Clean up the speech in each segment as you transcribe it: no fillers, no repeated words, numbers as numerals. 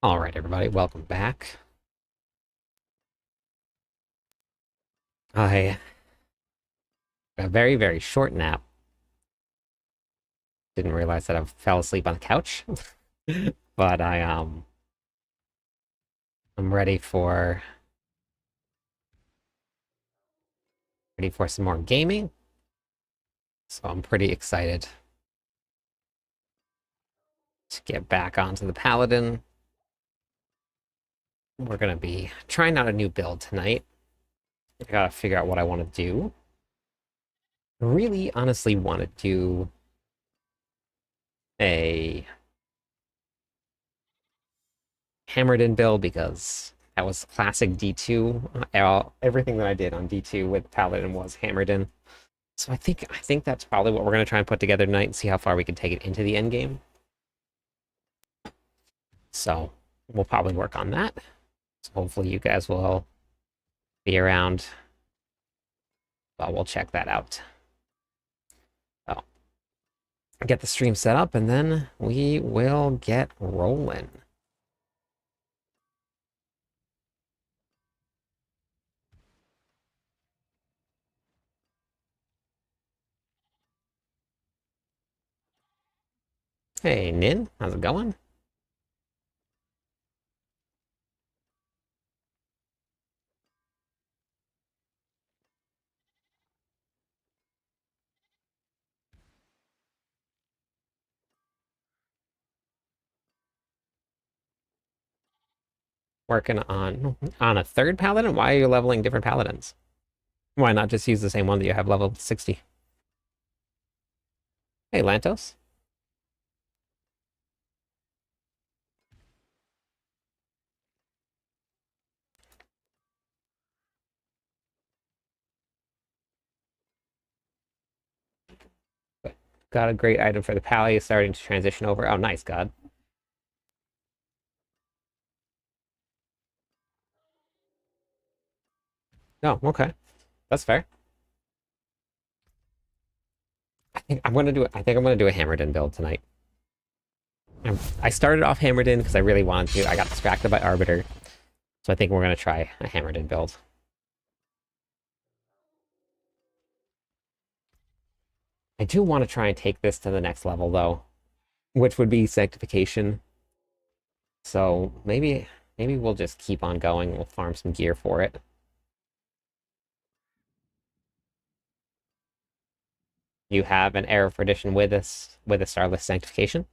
All right, everybody, welcome back. I a very, very short nap. Didn't realize that I fell asleep on the couch, but I'm ready for some more gaming. So I'm pretty excited to get back onto the Paladin. We're gonna be trying out a new build tonight. I gotta figure out what I want to do. I really, honestly, want to do a hammered in build because that was classic D2. Everything that I did on D2 with Paladin was hammered in. So I think that's probably what we're gonna try and put together tonight and see how far we can take it into the end game. So we'll probably work on that. So hopefully you guys will be around. But we'll check that out. So get the stream set up and then we will get rolling. Hey Nin, how's it going? Working on a third paladin? Why are you leveling different paladins? Why not just use the same one that you have level 60? Hey Lantos. Got a great item for the pally, starting to transition over. Oh, nice, God. Oh, okay. That's fair. I think I'm gonna do a hammered in build tonight. I started off hammered in because I really wanted to. I got distracted by Arbiter. So I think we're gonna try a hammered in build. I do want to try and take this to the next level though, which would be sanctification. So maybe we'll just keep on going. We'll farm some gear for it. You have an Era of Perdition with a Starless Sanctification.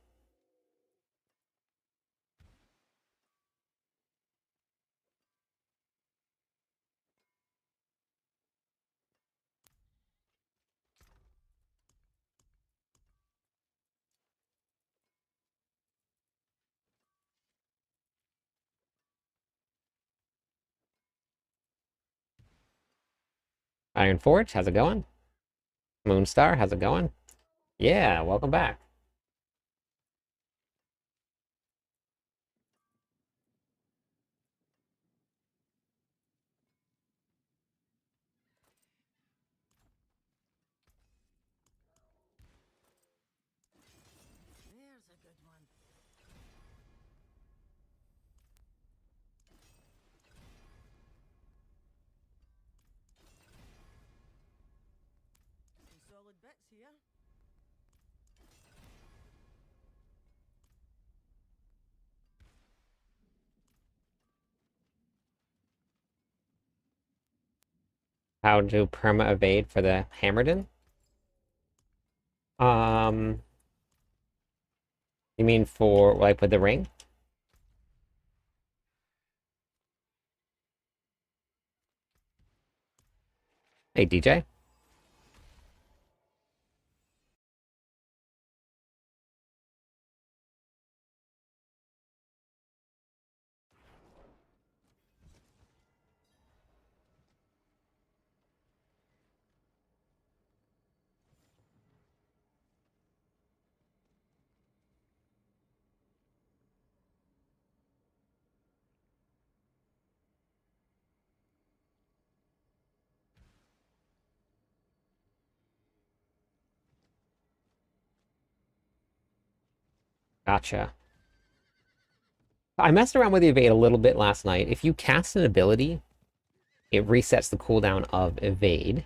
Iron Forge, how's it going? Moonstar, how's it going? Yeah, welcome back. There's a good one. Some solid bits here. How to perma evade for the Hammerden? Um, you mean for like with the ring? Hey DJ. Gotcha. I messed around with evade a little bit last night. If you cast an ability, it resets the cooldown of evade,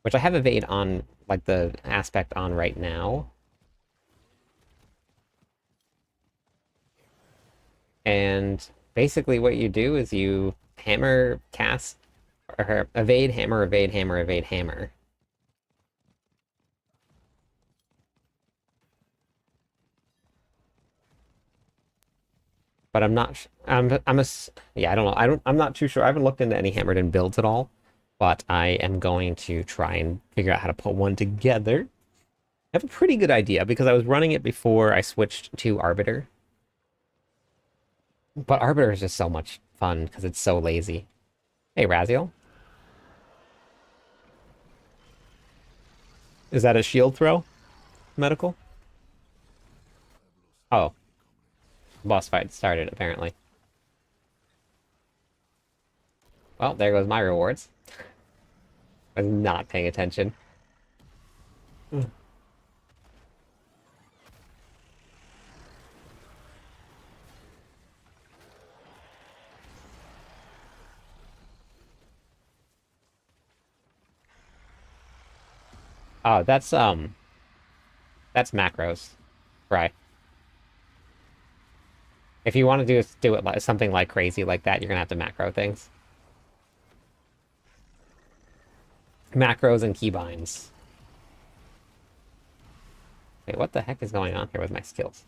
which I have evade on, like, the aspect on right now. And basically what you do is you hammer cast, or evade, hammer, evade, hammer, evade, hammer. But I'm not. Yeah. I don't know. I'm not too sure. I haven't looked into any hammered in builds at all. But I am going to try and figure out how to put one together. I have a pretty good idea because I was running it before I switched to Arbiter. But Arbiter is just so much fun because it's so lazy. Hey, Raziel. Is that a shield throw? Medical? Oh, boss fight started, apparently. Well, there goes my rewards. I was not paying attention. Oh, that's macros. Right. If you want to do it like something like crazy like that, you're gonna have to macro things. Macros and keybinds. Wait, what the heck is going on here with my skills?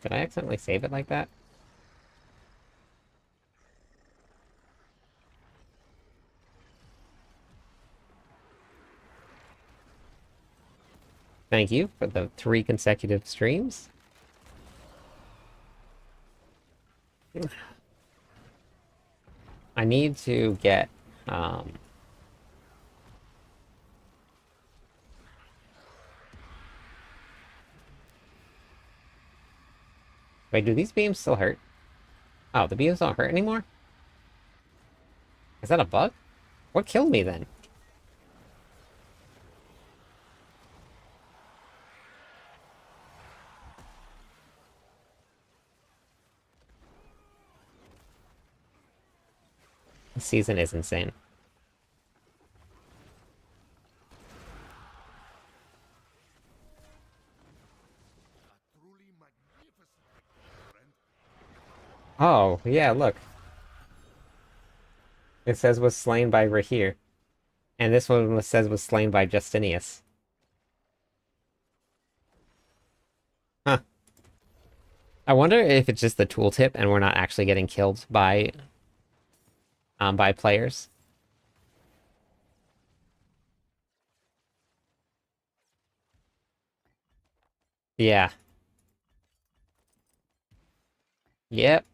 Did I accidentally save it like that? Thank you for the 3 consecutive streams. I need to get wait, do these beams still hurt? Oh, the beams don't hurt anymore? Is that a bug? What killed me then? This season is insane. Oh, yeah, look. It says was slain by Rahir. And this one says was slain by Justinius. Huh. I wonder if it's just the tooltip and we're not actually getting killed by players. Yeah. Yep.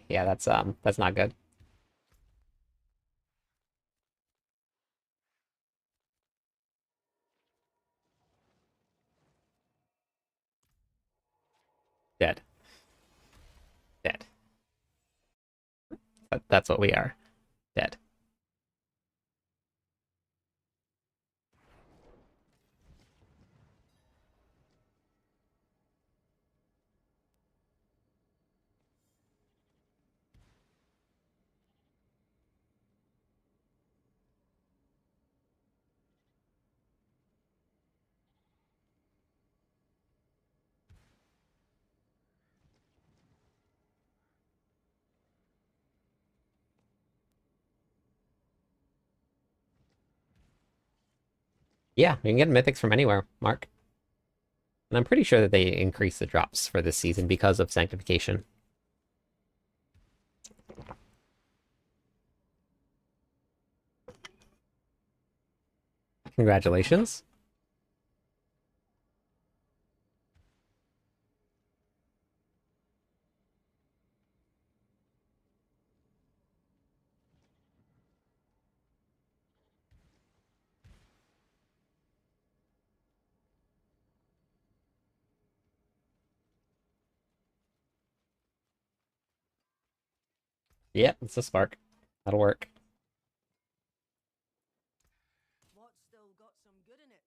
Yeah, that's not good. Dead. Dead. That's what we are. Dead. Yeah, you can get mythics from anywhere, Mark. And I'm pretty sure that they increase the drops for this season because of sanctification. Congratulations. Yep, it's a spark. That'll work. What's still got some good in it?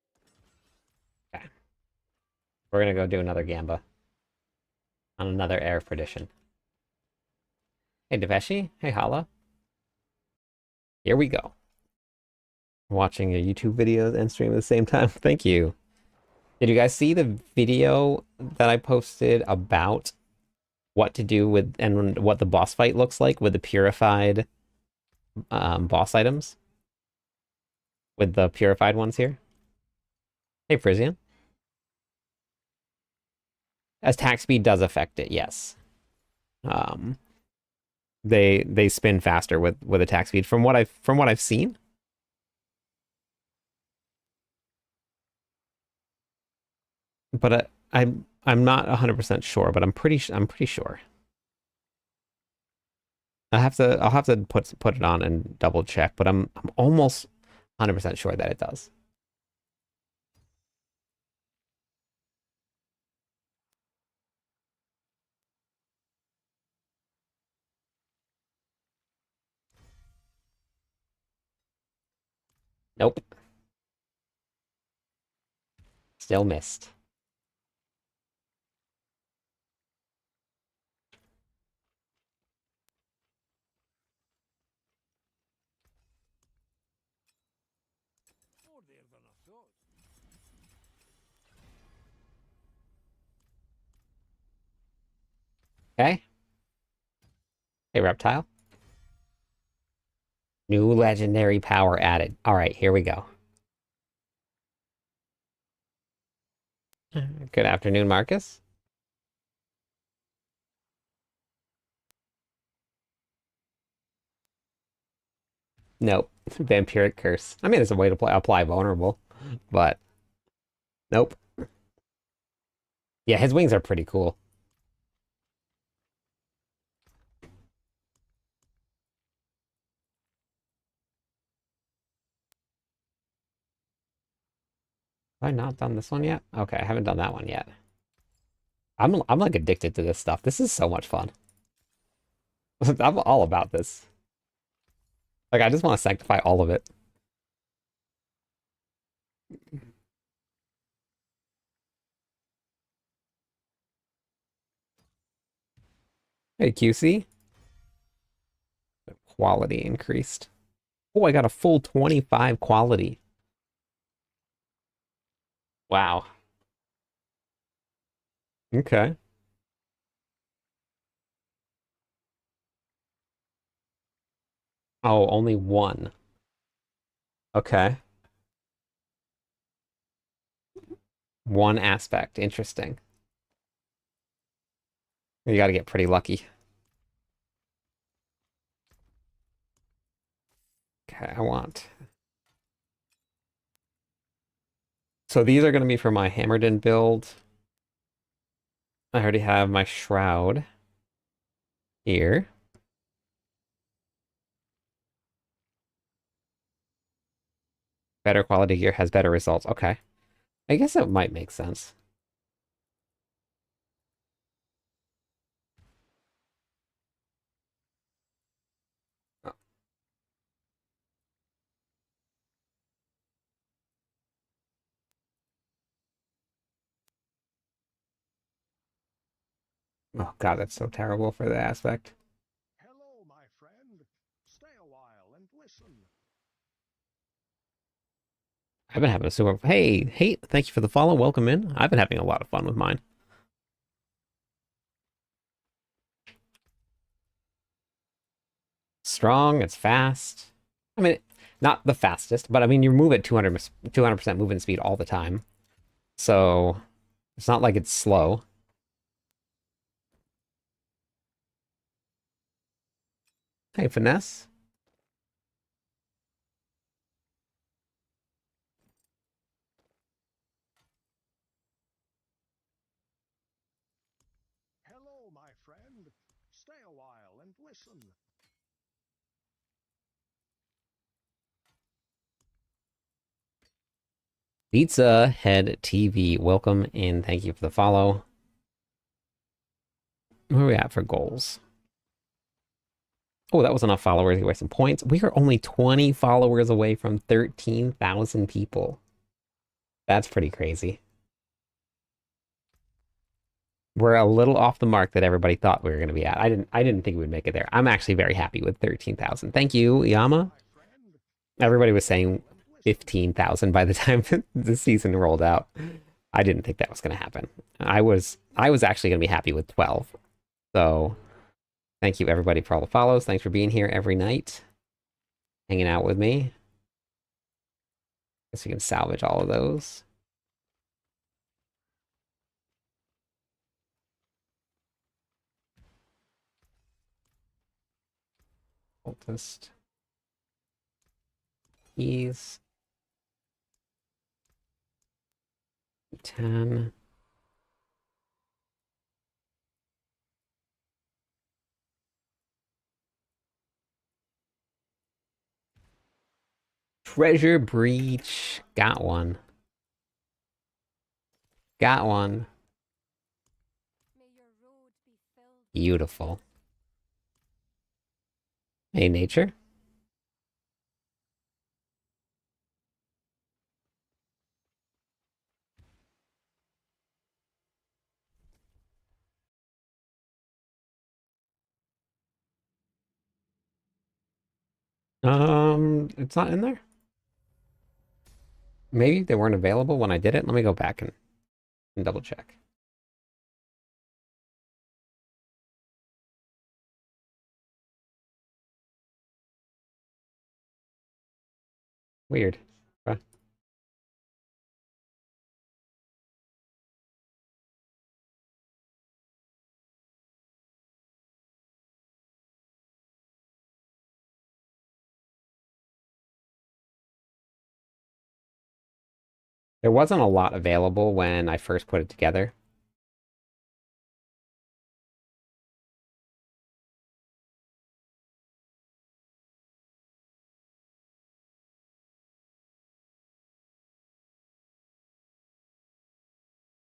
Okay. We're gonna go do another Gamba on another Air of Perdition. Hey, Deveshi. Hey, Hala. Here we go. Watching a YouTube video and stream at the same time. Thank you. Did you guys see the video that I posted about what to do with and what the boss fight looks like with the purified boss items? With the purified ones here? Hey, Frisian. Attack speed does affect it, yes. Um, they spin faster with attack speed from what I've seen. But I'm not 100% sure, but I'm pretty sure. I'll have to put it on and double check, but I'm almost 100% sure that it does. Nope. Still missed. More there than I thought. Okay. Hey, Reptile. New legendary power added. All right, here we go. Good afternoon, Marcus. Nope. Vampiric Curse. I mean, it's a way to apply vulnerable, but nope. Yeah, his wings are pretty cool. Have I not done this one yet? Okay, I haven't done that one yet. I'm like addicted to this stuff. This is so much fun. I'm all about this. Like, I just want to sanctify all of it. Hey, QC. Quality increased. Oh, I got a full 25 quality. Wow. Okay. Oh, only one. Okay. One aspect. Interesting. You got to get pretty lucky. Okay, I want. So these are going to be for my Hammerden build. I already have my Shroud here. Better quality gear has better results. Okay. I guess that might make sense. Oh God, that's so terrible for the aspect. Hello, my friend. Stay a while and listen. I've been having a super. Hey, thank you for the follow. Welcome in. I've been having a lot of fun with mine. Strong, it's fast. I mean, not the fastest, but I mean, you move at 200% movement speed all the time. So it's not like it's slow. Hey, finesse. Hello, my friend. Stay a while and listen. Pizza Head TV, welcome and thank you for the follow. Where are we at for goals? Oh, that was enough followers to get some points. We are only 20 followers away from 13,000 people. That's pretty crazy. We're a little off the mark that everybody thought we were going to be at. I didn't think we'd make it there. I'm actually very happy with 13,000. Thank you, Yama. My friend, Everybody was stay saying away and listen. 15,000 by the time the season rolled out. I didn't think that was going to happen. I was actually going to be happy with 12. So, thank you everybody for all the follows. Thanks for being here every night, hanging out with me. Guess we can salvage all of those. Cultist. Keys. 10. Treasure breach. Got one. Got one. May your road be filled. Beautiful. Hey, nature. It's not in there. Maybe they weren't available when I did it. Let me go back and double check. Weird. Okay. There wasn't a lot available when I first put it together.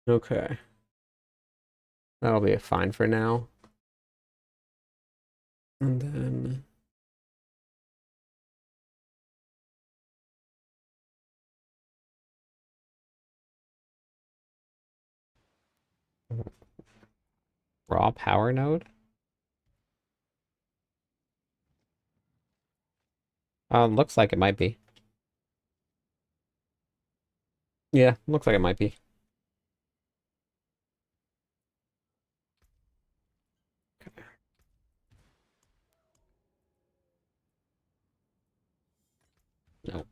Okay. That'll be fine for now. And then raw power node. Looks like it might be. Yeah, looks like it might be. No.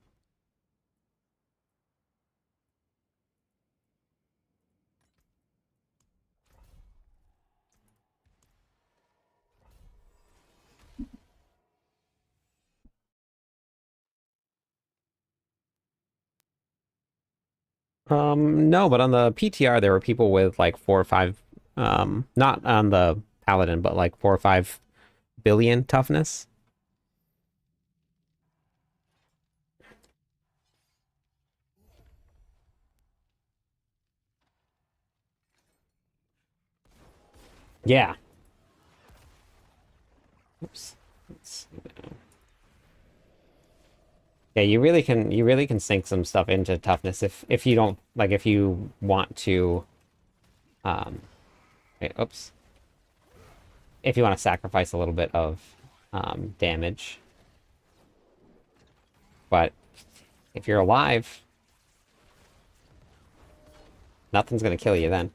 No, but on the PTR there were people with like 4 or 5, not on the Paladin, but like 4 or 5 billion toughness. Yeah. Oops. Let's see now. Yeah, you really can sink some stuff into toughness if you don't like if you want to wait, oops. If you want to sacrifice a little bit of damage. But if you're alive, nothing's gonna kill you then.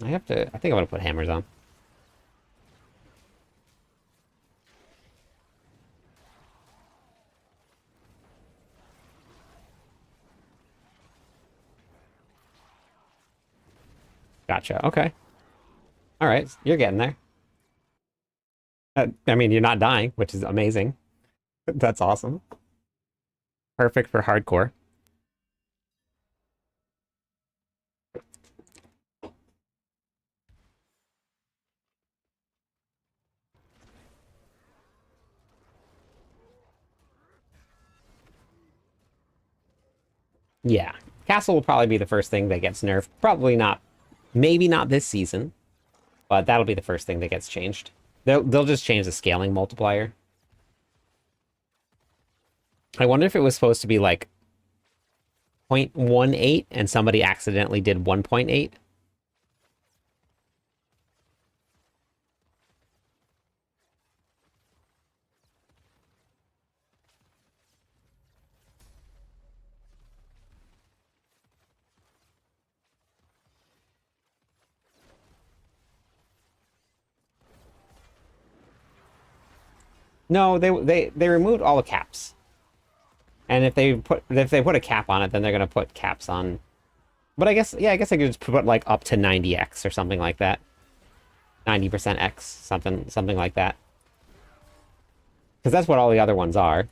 I think I'm gonna put hammers on. Gotcha. Okay. All right. You're getting there. I mean, you're not dying, which is amazing. That's awesome. Perfect for hardcore. Yeah. Castle will probably be the first thing that gets nerfed. Probably not. Maybe not this season, but that'll be the first thing that gets changed. They'll just change the scaling multiplier. I wonder if it was supposed to be like 0.18 and somebody accidentally did 1.8. No, they removed all the caps. And if they put a cap on it, then they're gonna put caps on. But I guess I could just put like up to 90x or something like that. 90% X, something like that. Because that's what all the other ones are.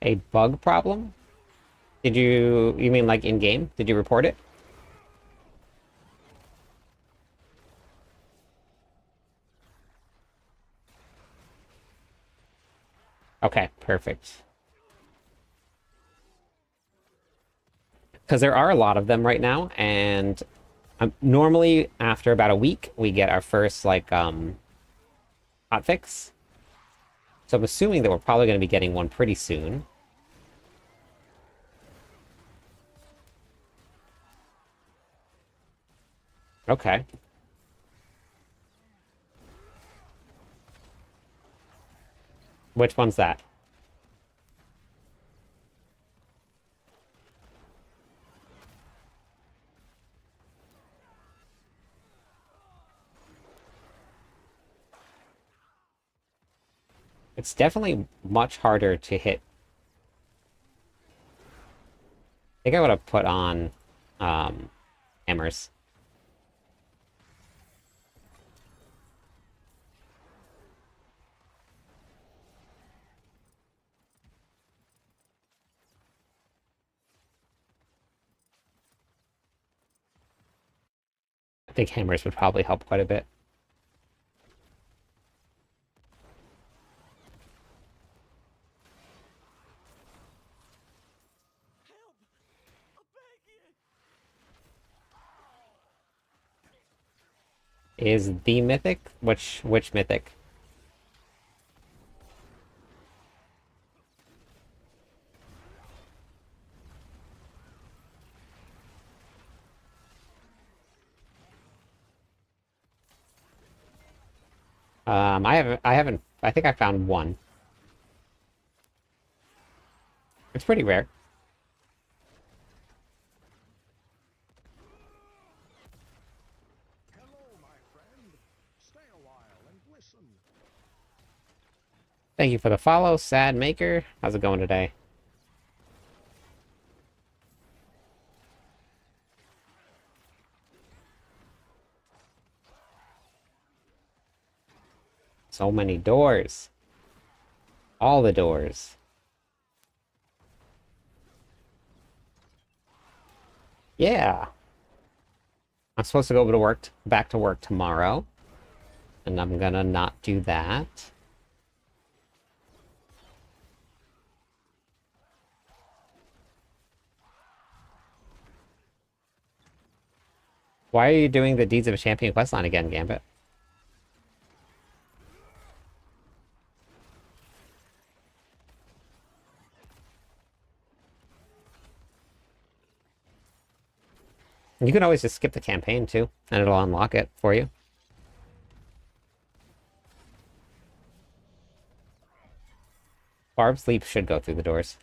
A bug problem? You mean like in game? Did you report it? Okay, perfect. Because there are a lot of them right now, and normally after about a week, we get our first like hotfix. So I'm assuming that we're probably going to be getting one pretty soon. Okay. Which one's that? It's definitely much harder to hit. I think I would have put on hammers. I think hammers would probably help quite a bit. Is the Mythic? Which Mythic? I think I found one. It's pretty rare. Hello, my friend. Stay a while and listen. Thank you for the follow, Sad Maker. How's it going today? So many doors. All the doors. Yeah. I'm supposed to go to work, back to work tomorrow. And I'm gonna not do that. Why are you doing the Deeds of a Champion questline again, Gambit? You can always just skip the campaign too, and it'll unlock it for you. Barb's leap should go through the doors.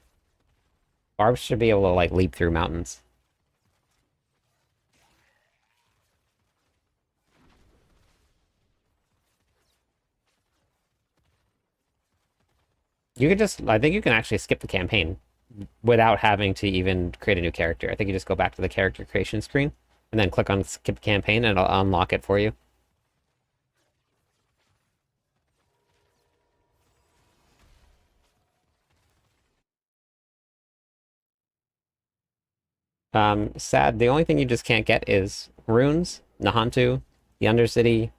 Barb should be able to like leap through mountains. I think you can actually skip the campaign without having to even create a new character. I think you just go back to the character creation screen and then click on skip campaign and it'll unlock it for you. Sad, the only thing you just can't get is runes, Nahantu, the Undercity.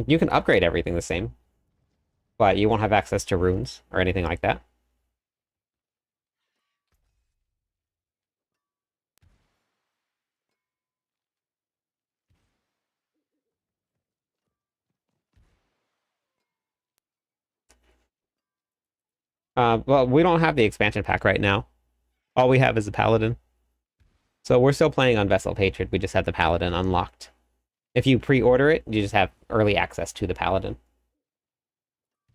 You can upgrade everything the same, but you won't have access to runes or anything like that. Well, we don't have the expansion pack right now. All we have is the Paladin. So we're still playing on Vessel of Hatred. We just have the Paladin unlocked. If you pre-order it, you just have early access to the Paladin.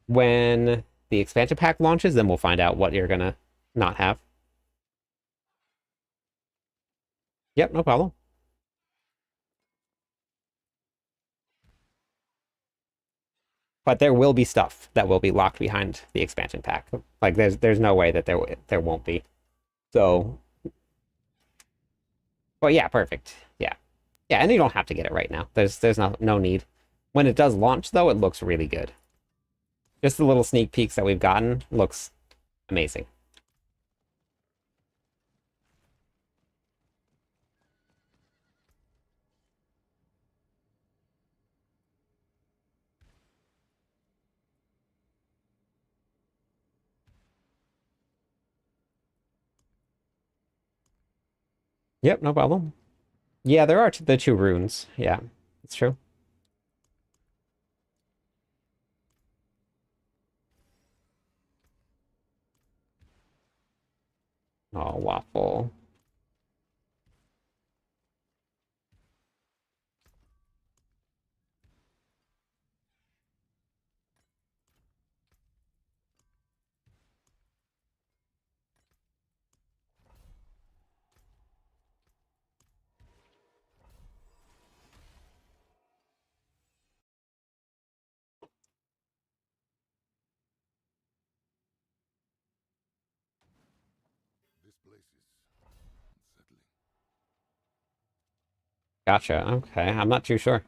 When the expansion pack launches, then we'll find out what you're gonna not have. Yep, no problem. But there will be stuff that will be locked behind the expansion pack. Like there's no way that there won't be. So, well, yeah, perfect. Yeah, yeah, and you don't have to get it right now. There's no need. When it does launch, though, it looks really good. Just the little sneak peeks that we've gotten looks amazing. Yep, no problem. Yeah, there are the two runes. Yeah, it's true. Oh, waffle. This place is unsettling. Gotcha. Okay, I'm not too sure.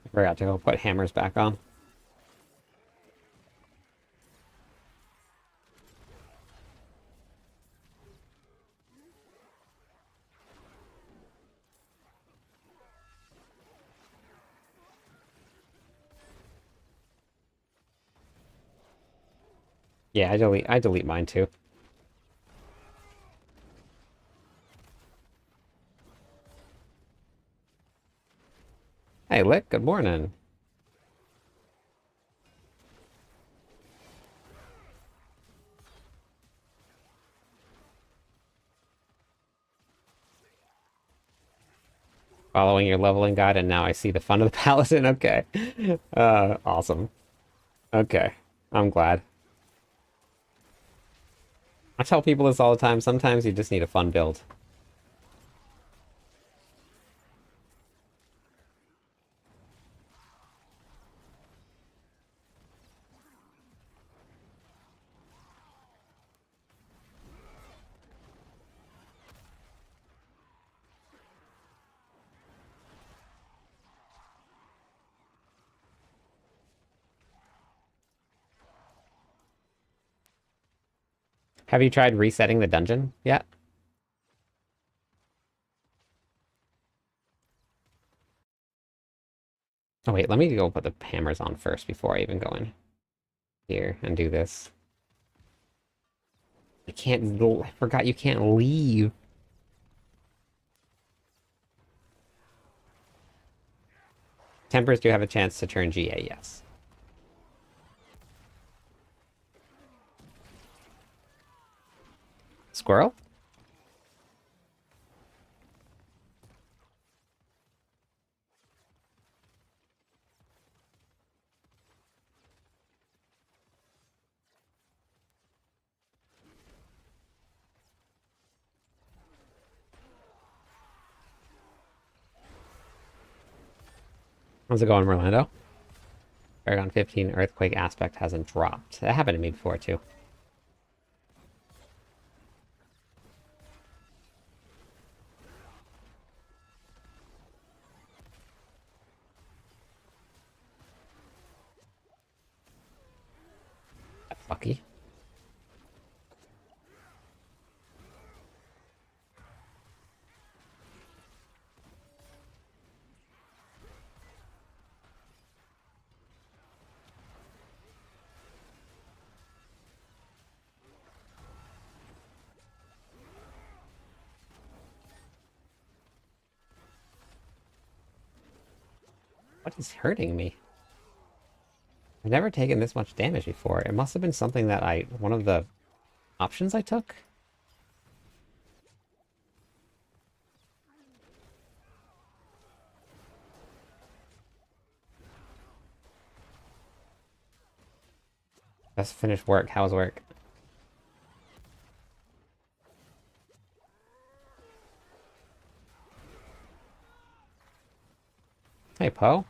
I forgot to go put hammers back on. Yeah, I delete mine too. Hey, Lick, good morning. Following your leveling guide, and now I see the fun of the Paladin. Okay. Awesome. Okay. I'm glad. I tell people this all the time. Sometimes you just need a fun build. Have you tried resetting the dungeon yet? Oh wait, let me go put the hammers on first before I even go in here and do this. I can't go. I forgot you can't leave. Tempers do have a chance to turn GA, yes. Squirrel? How's it going, Orlando? Paragon 15 Earthquake aspect hasn't dropped. That happened to me before, too. What is hurting me? I've never taken this much damage before. It must have been something that one of the options I took? Just finished work. How's work? Hey, Poe.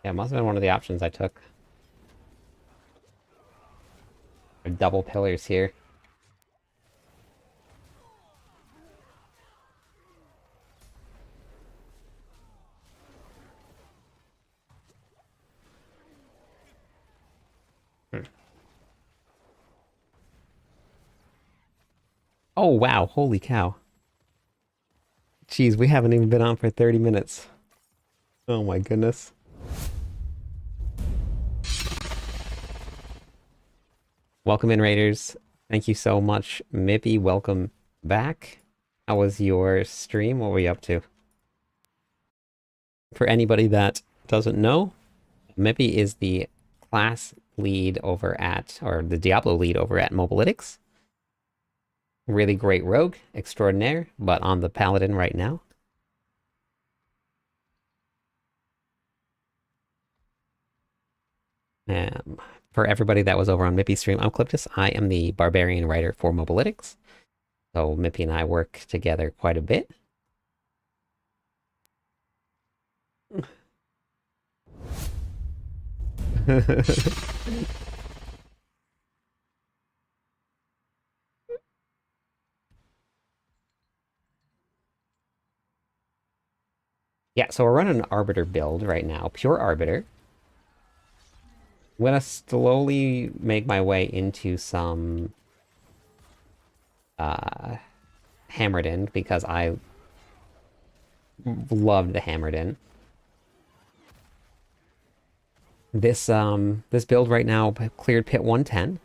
Yeah, it must have been one of the options I took. Double pillars here. Oh, wow. Holy cow. Jeez, we haven't even been on for 30 minutes. Oh my goodness. Welcome in, Raiders. Thank you so much. Mippy, welcome back. How was your stream? What were you up to? For anybody that doesn't know, Mippy is the class lead over at, or the Diablo lead over at Mobilytics. Really great rogue, extraordinaire, but on the Paladin right now. For everybody that was over on Mippy's stream, I'm Cliptus. I am the Barbarian writer for Mobilytics. So Mippy and I work together quite a bit. Yeah, so we're running an Arbiter build right now, pure Arbiter. I'm gonna slowly make my way into some Hammered In because I loved the Hammered In. This build right now cleared pit 110,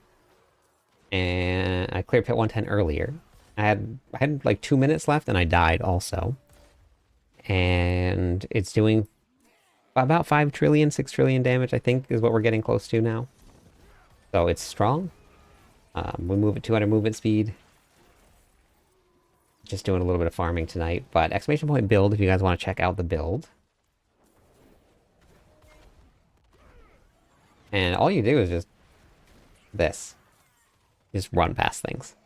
and I cleared pit 110 earlier. I had like 2 minutes left, and I died also. And it's doing about 5 trillion, 6 trillion damage, I think, is what we're getting close to now. So it's strong. We move at 200 movement speed. Just doing a little bit of farming tonight, but exclamation point build if you guys want to check out the build. And all you do is just this. Just run past things.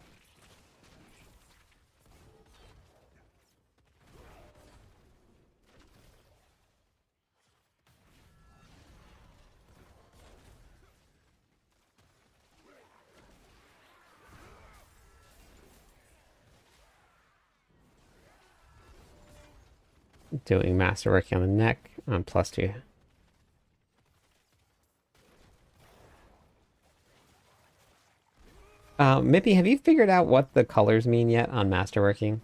Doing Masterworking on the neck on +2. Mippy, have you figured out what the colors mean yet on Masterworking?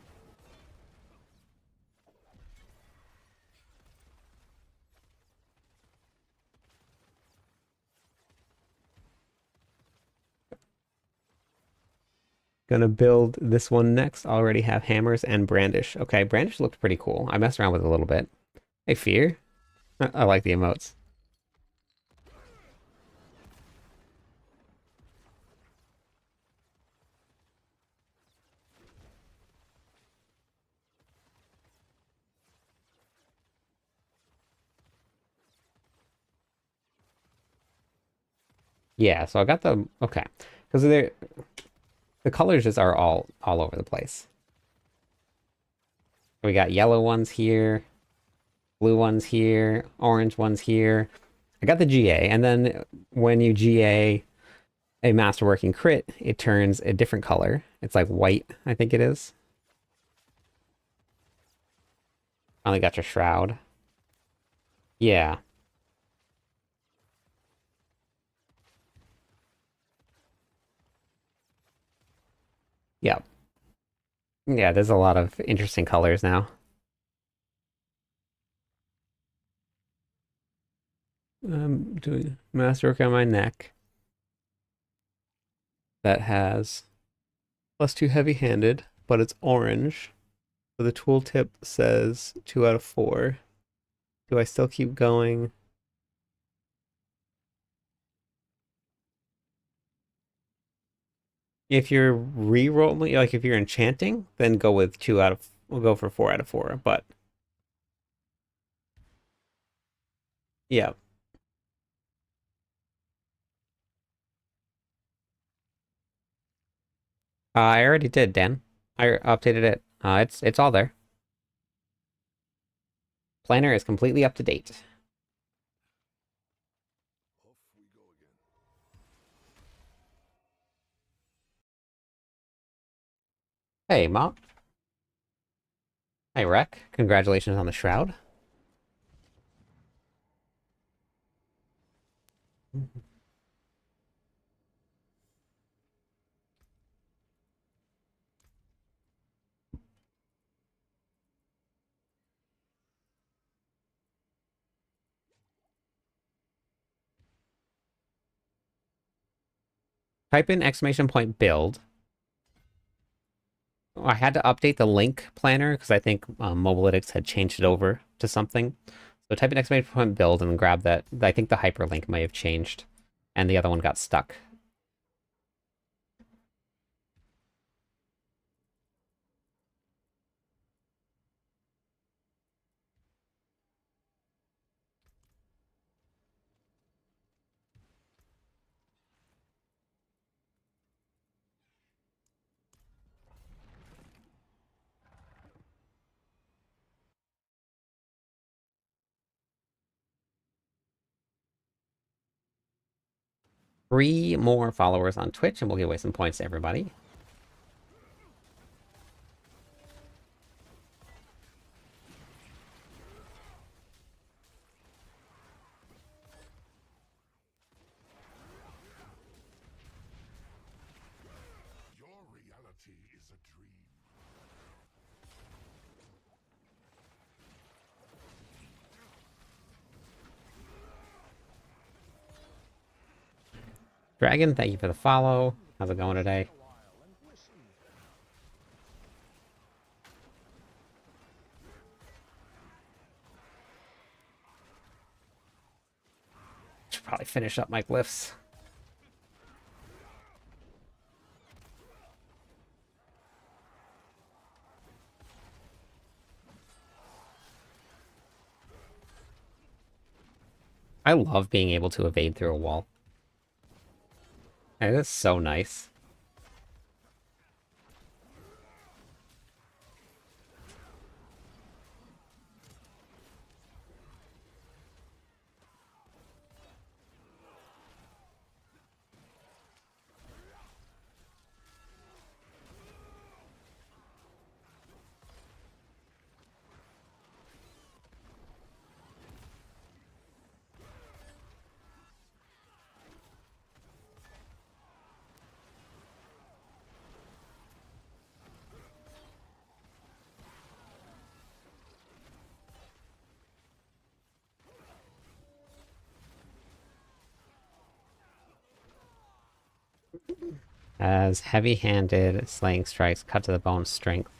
Gonna build this one next. Already have hammers and brandish. Okay, brandish looked pretty cool. I messed around with it a little bit. Hey, fear. I like the emotes. Yeah, so I got the okay. Because the colors just are all over the place. We got yellow ones here, blue ones here, orange ones here. I got the GA, and then when you GA a Masterworking crit, it turns a different color. It's like white, I think it is. Finally got your shroud. Yeah. Yep. Yeah, there's a lot of interesting colors now. I'm doing Masterwork on my neck. That has +2 heavy-handed, but it's orange. So the tooltip says 2 out of 4. Do I still keep going? If you're re-rolling, like if you're enchanting, then go with 2 out of, we'll go for 4 out of 4. But yeah, I already did, Dan. I updated it. It's all there. Planner is completely up to date. Off we go again. Hey, Mom. Hey, Rec. Congratulations on the shroud. Type in exclamation point build. I had to update the link planner because I think Mobalytics had changed it over to something. So type in exclamation point build and then grab that. I think the hyperlink may have changed and the other one got stuck. 3 more followers on Twitch and we'll give away some points to everybody. Your reality is a dream. Dragon, thank you for the follow. How's it going today? A while and listen. Should probably finish up my glyphs. I love being able to evade through a wall. It is so nice. As heavy-handed slaying strikes cut to the bone strength,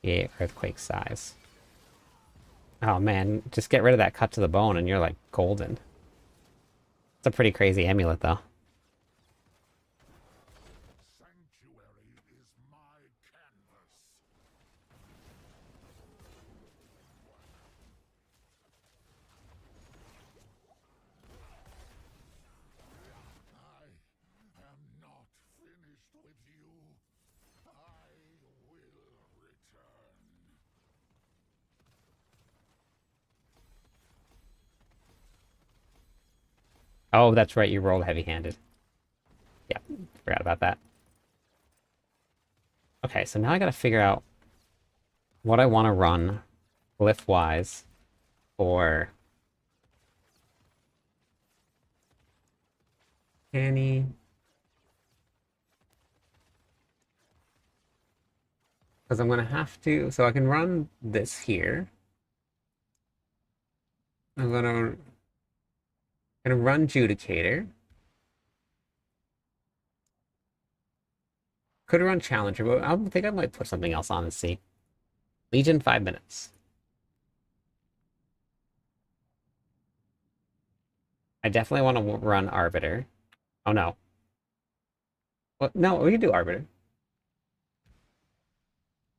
the earthquake size. Oh man, just get rid of that cut to the bone and you're like golden. It's a pretty crazy amulet though. Sanctuary is my canvas. I am not finished with you. I will return. Oh, that's right, you rolled heavy-handed. Yeah, forgot about that. Okay, so now I gotta figure out what I want to run glyph-wise for Annie. Because I'm gonna have to, so I can run this here. I'm gonna run Judicator. Could run Challenger, but I think I might put something else on and see. Legion, 5 minutes. I definitely want to run Arbiter. Oh no. Well, no, we can do Arbiter.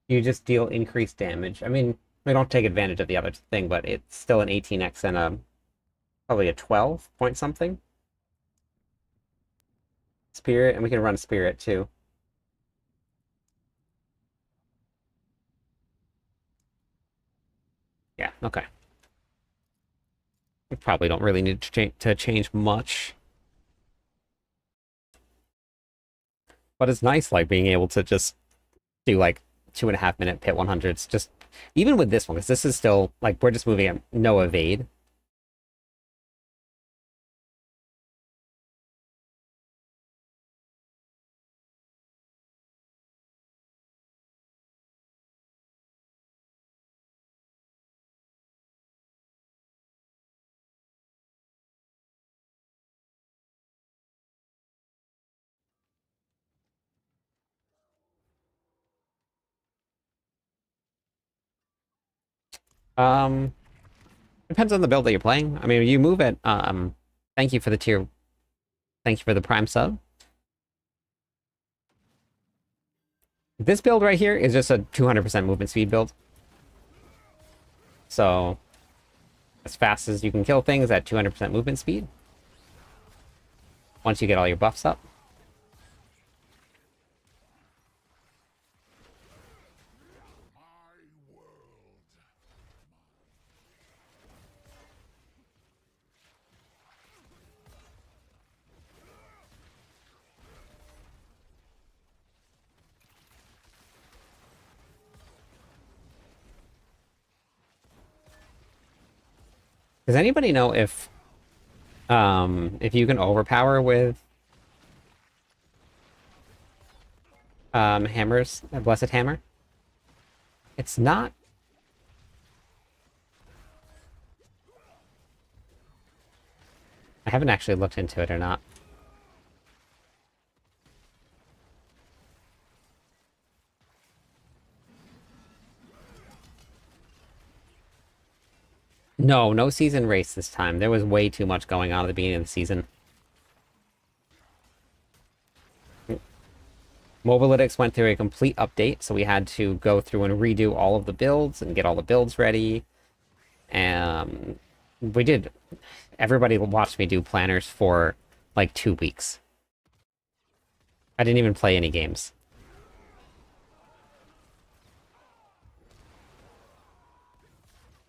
You just deal increased damage. I mean, we don't take advantage of the other thing, but it's still an 18x and probably a 12 point something. Spirit, and we can run Spirit too. Yeah, okay. We probably don't really need to change much. But it's nice, like, being able to just do, like, 2.5 minute pit 100s. Just, even with this one, because this is still, like, we're just moving at no evade. Um, Depends on the build that you're playing. I mean, you move at, thank you for the tier, thank you for the Prime sub. This build right here is just a 200% movement speed build. So, as fast as you can kill things at 200% movement speed. Once you get all your buffs up. Does anybody know if you can overpower with hammers, a blessed hammer? It's not. I haven't actually looked into it or not. No, no season race this time. There was way too much going on at the beginning of the season. Mobalytics went through a complete update, so we had to go through and redo all of the builds and get all the builds ready. And we did. Everybody watched me do planners for like 2 weeks. I didn't even play any games.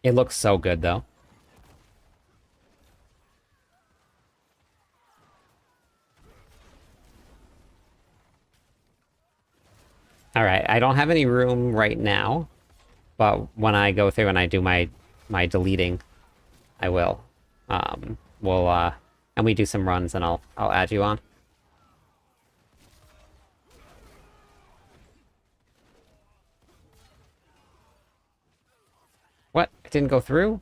It looks so good, though. Alright, I don't have any room right now, but when I go through and I do my deleting, I will. And we do some runs and I'll add you on. What? It didn't go through?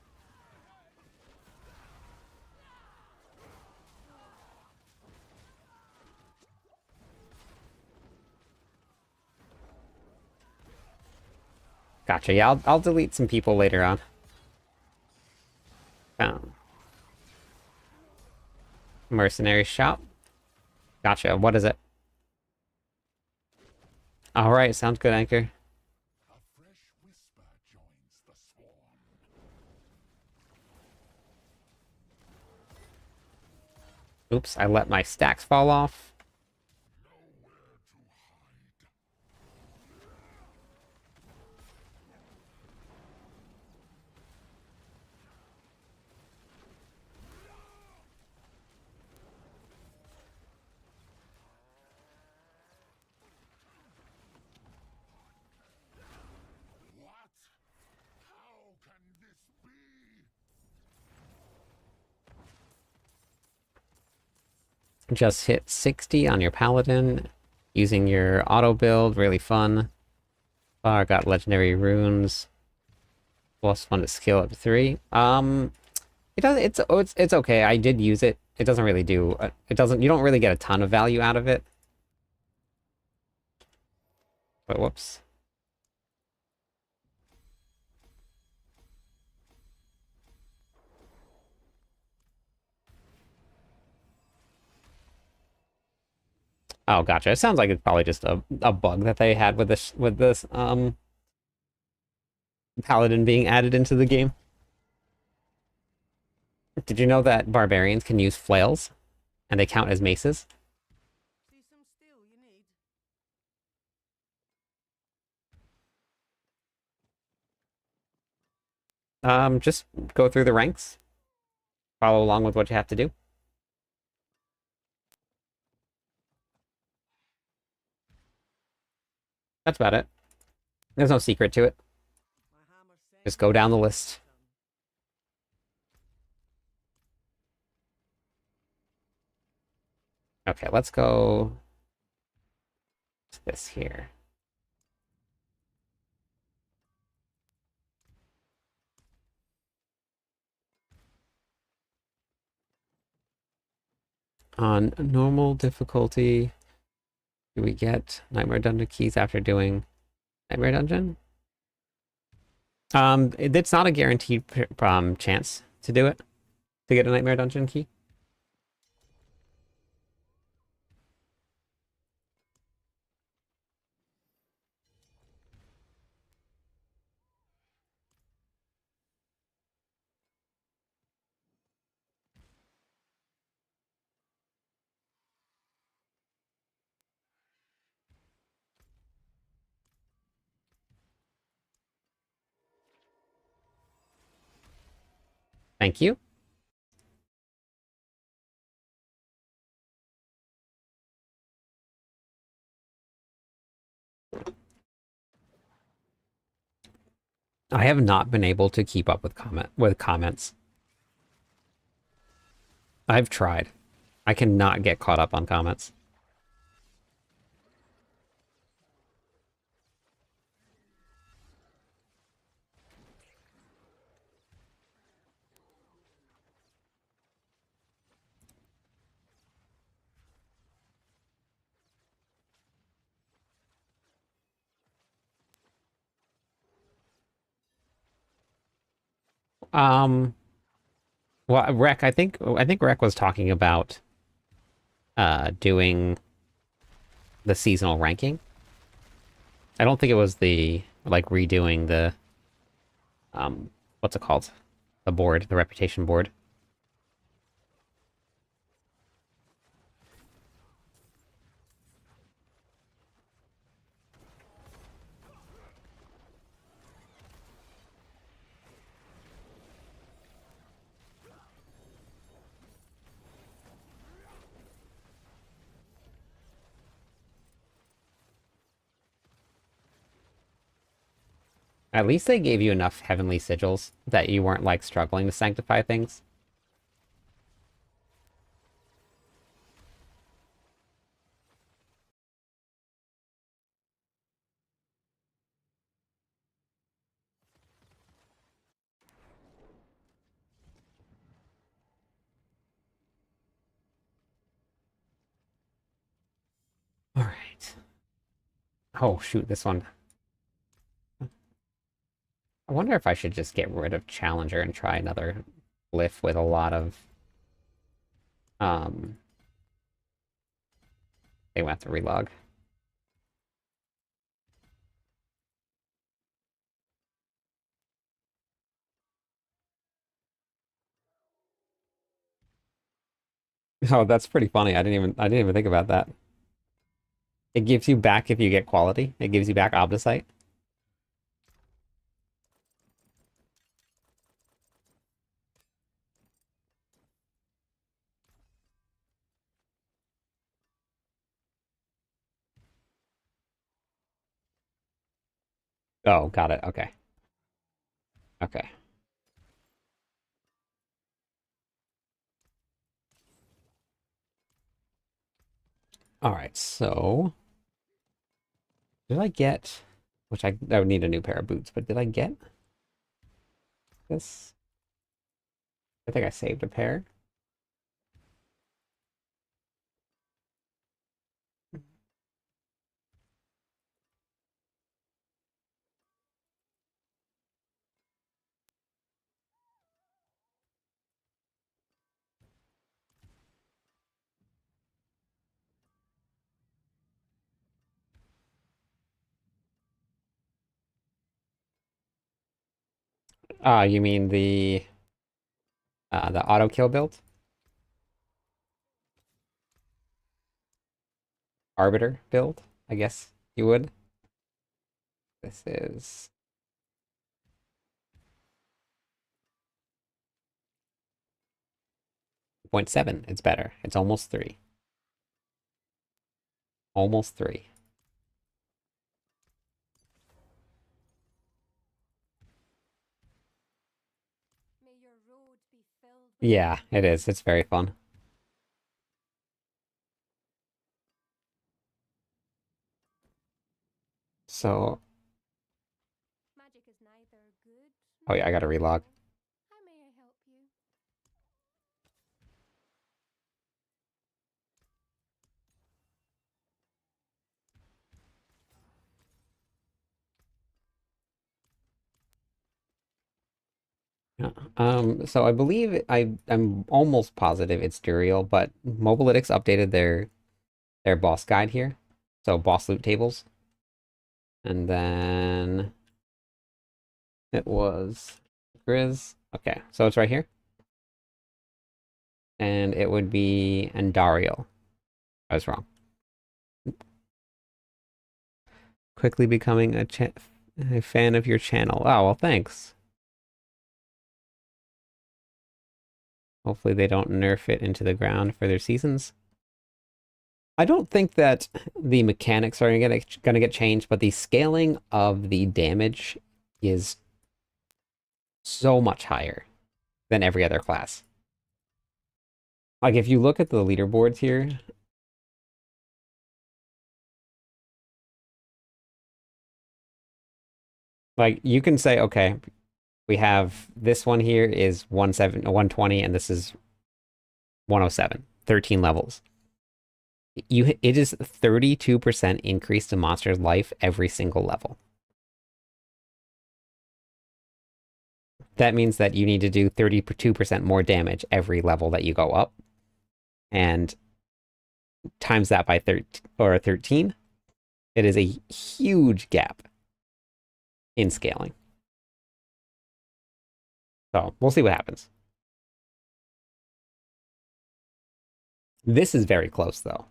Gotcha. Yeah, I'll delete some people later on. Mercenary shop. Gotcha. What is it? All right, sounds good, Anchor. A fresh whisper joins the swarm. Oops, I let my stacks fall off. Nowhere to hide. What? How can this be? Just hit 60 on your Paladin using your auto build. Really fun. Got legendary runes. +1 to skill up to 3. It's okay. I did use it. It doesn't really do. You don't really get a ton of value out of it. But whoops. Oh, gotcha. It sounds like it's probably just a bug that they had with this paladin being added into the game. Did you know that barbarians can use flails and they count as maces? See some steel you need. Just go through the ranks, follow along with what you have to do. That's about it. There's no secret to it. My hammer Just go down the list. Okay, let's go to this here. On normal difficulty, do we get Nightmare Dungeon keys after doing Nightmare Dungeon? It's not a guaranteed chance to do it, to get a Nightmare Dungeon key. Thank you. I have not been able to keep up with comments. I've tried. I cannot get caught up on comments. Um, well, Rec, I think Rec was talking about doing the seasonal ranking. I don't think it was the like redoing the what's it called? The board, the reputation board. At least they gave you enough heavenly sigils that you weren't like struggling to sanctify things. All right. Oh shoot, this one. I wonder if I should just get rid of Challenger and try another glyph with a lot of um they went to relog. Oh, that's pretty funny. I didn't even think about that. It gives you back if you get quality. It gives you back Obdicite. Oh, got it. Okay. Okay. All right. So, did I get which I would need a new pair of boots, but did I get this? I think I saved a pair. Ah, you mean the auto kill build? Arbiter build, I guess you would. This is 0.7. It's better. It's almost 3. Almost 3. May your road be filled with Yeah, it is. It's very fun. So, magic is neither good. oh yeah, I gotta nor relog. evil. How may I help you? Yeah. So I believe I'm almost positive it's Duriel, but Mobalytics updated their boss guide here. So boss loot tables. And then it was Grizz. Okay, so it's right here. And it would be Andariel. I was wrong. Quickly becoming a fan of your channel. Oh, well, thanks. Hopefully they don't nerf it into the ground for their seasons. I don't think that the mechanics are gonna get changed, but the scaling of the damage is so much higher than every other class. Like if you look at the leaderboards here, like you can say, okay, we have this one here is 120, and this is 107, 13 levels. It is 32% increase to monster's life every single level. That means that you need to do 32% more damage every level that you go up. And times that by 13, it is a huge gap in scaling. So we'll see what happens. This is very close, though.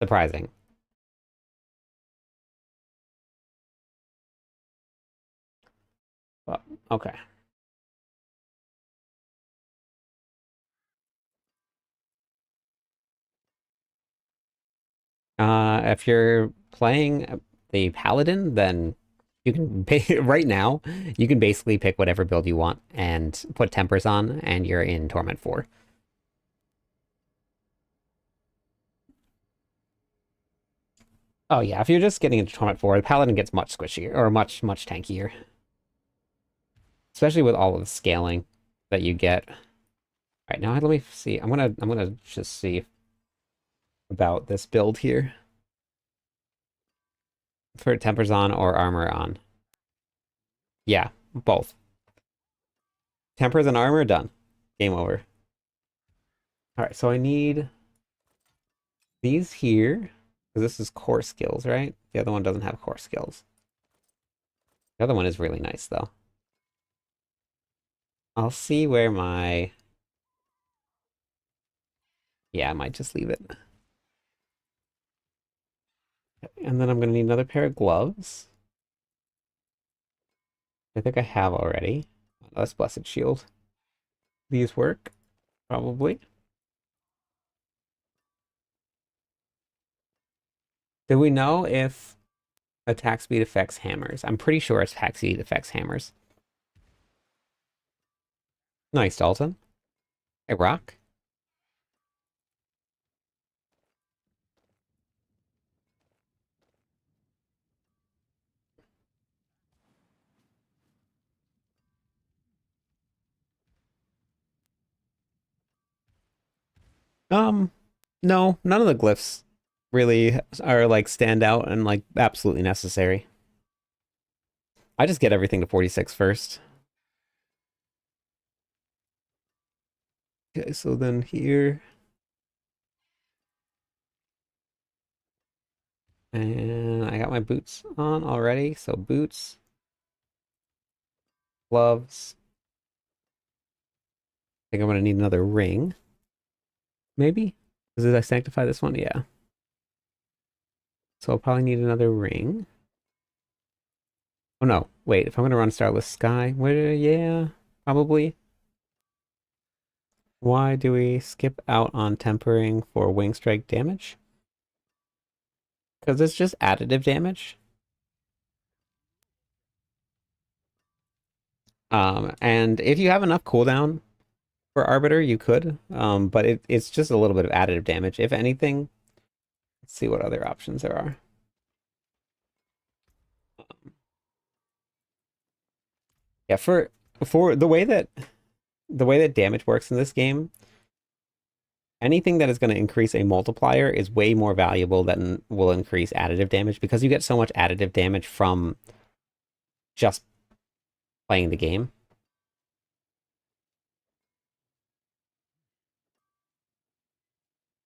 Surprising. But, okay. If you're playing the Paladin, then you can right now, you can basically pick whatever build you want and put tempers on, and you're in Torment 4. Oh yeah, if you're just getting into Torment 4, the Paladin gets much squishier, or much, much tankier. Especially with all of the scaling that you get. Alright, now let me see. I'm gonna just see about this build here. For tempers on or armor on. Yeah, both. Tempers and armor, done. Game over. Alright, so I need these here. Because this is core skills, right? The other one doesn't have core skills. The other one is really nice, though. I'll see where my... Yeah, I might just leave it. And then I'm going to need another pair of gloves. I think I have already. Oh, that's Blessed Shield. These work, probably. Do we know if attack speed affects hammers? I'm pretty sure attack speed affects hammers. Nice, Dalton. Hey, Rock. No, none of the glyphs really are like stand out and like absolutely necessary. I just get everything to 46 first. Okay, so then here. And I got my boots on already, so boots. gloves. I think I'm gonna need another ring. Maybe? Did I sanctify this one? Yeah. So I'll probably need another ring. Oh no, wait, if I'm gonna run Starless Sky, yeah, probably. Why do we skip out on tempering for wing strike damage? Because it's just additive damage. And if you have enough cooldown for Arbiter, you could. But it's just a little bit of additive damage. If anything, let's see what other options there are. Yeah, for the way that damage works in this game, anything that is going to increase a multiplier is way more valuable than will increase additive damage because you get so much additive damage from just playing the game.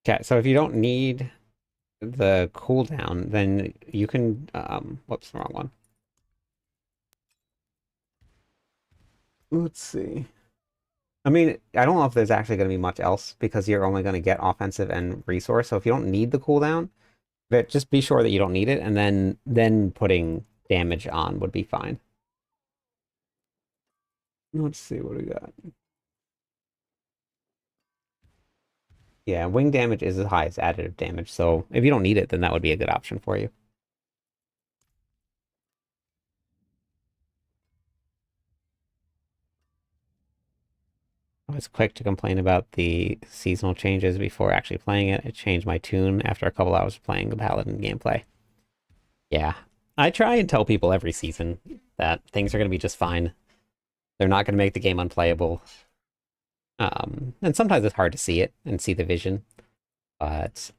Okay, so if you don't need the cooldown, then you can whoops, the wrong one. Let's see. I mean, I don't know if there's actually going to be much else because you're only going to get offensive and resource. So if you don't need the cooldown, but just be sure that you don't need it, and then putting damage on would be fine. Let's see what we got. Yeah, wing damage is as high as additive damage, so if you don't need it, then that would be a good option for you. I was quick to complain about the seasonal changes before actually playing it. It changed my tune after a couple hours playing the Paladin gameplay. Yeah, I try and tell people every season that things are going to be just fine. They're not going to make the game unplayable. And sometimes it's hard to see it and see the vision, but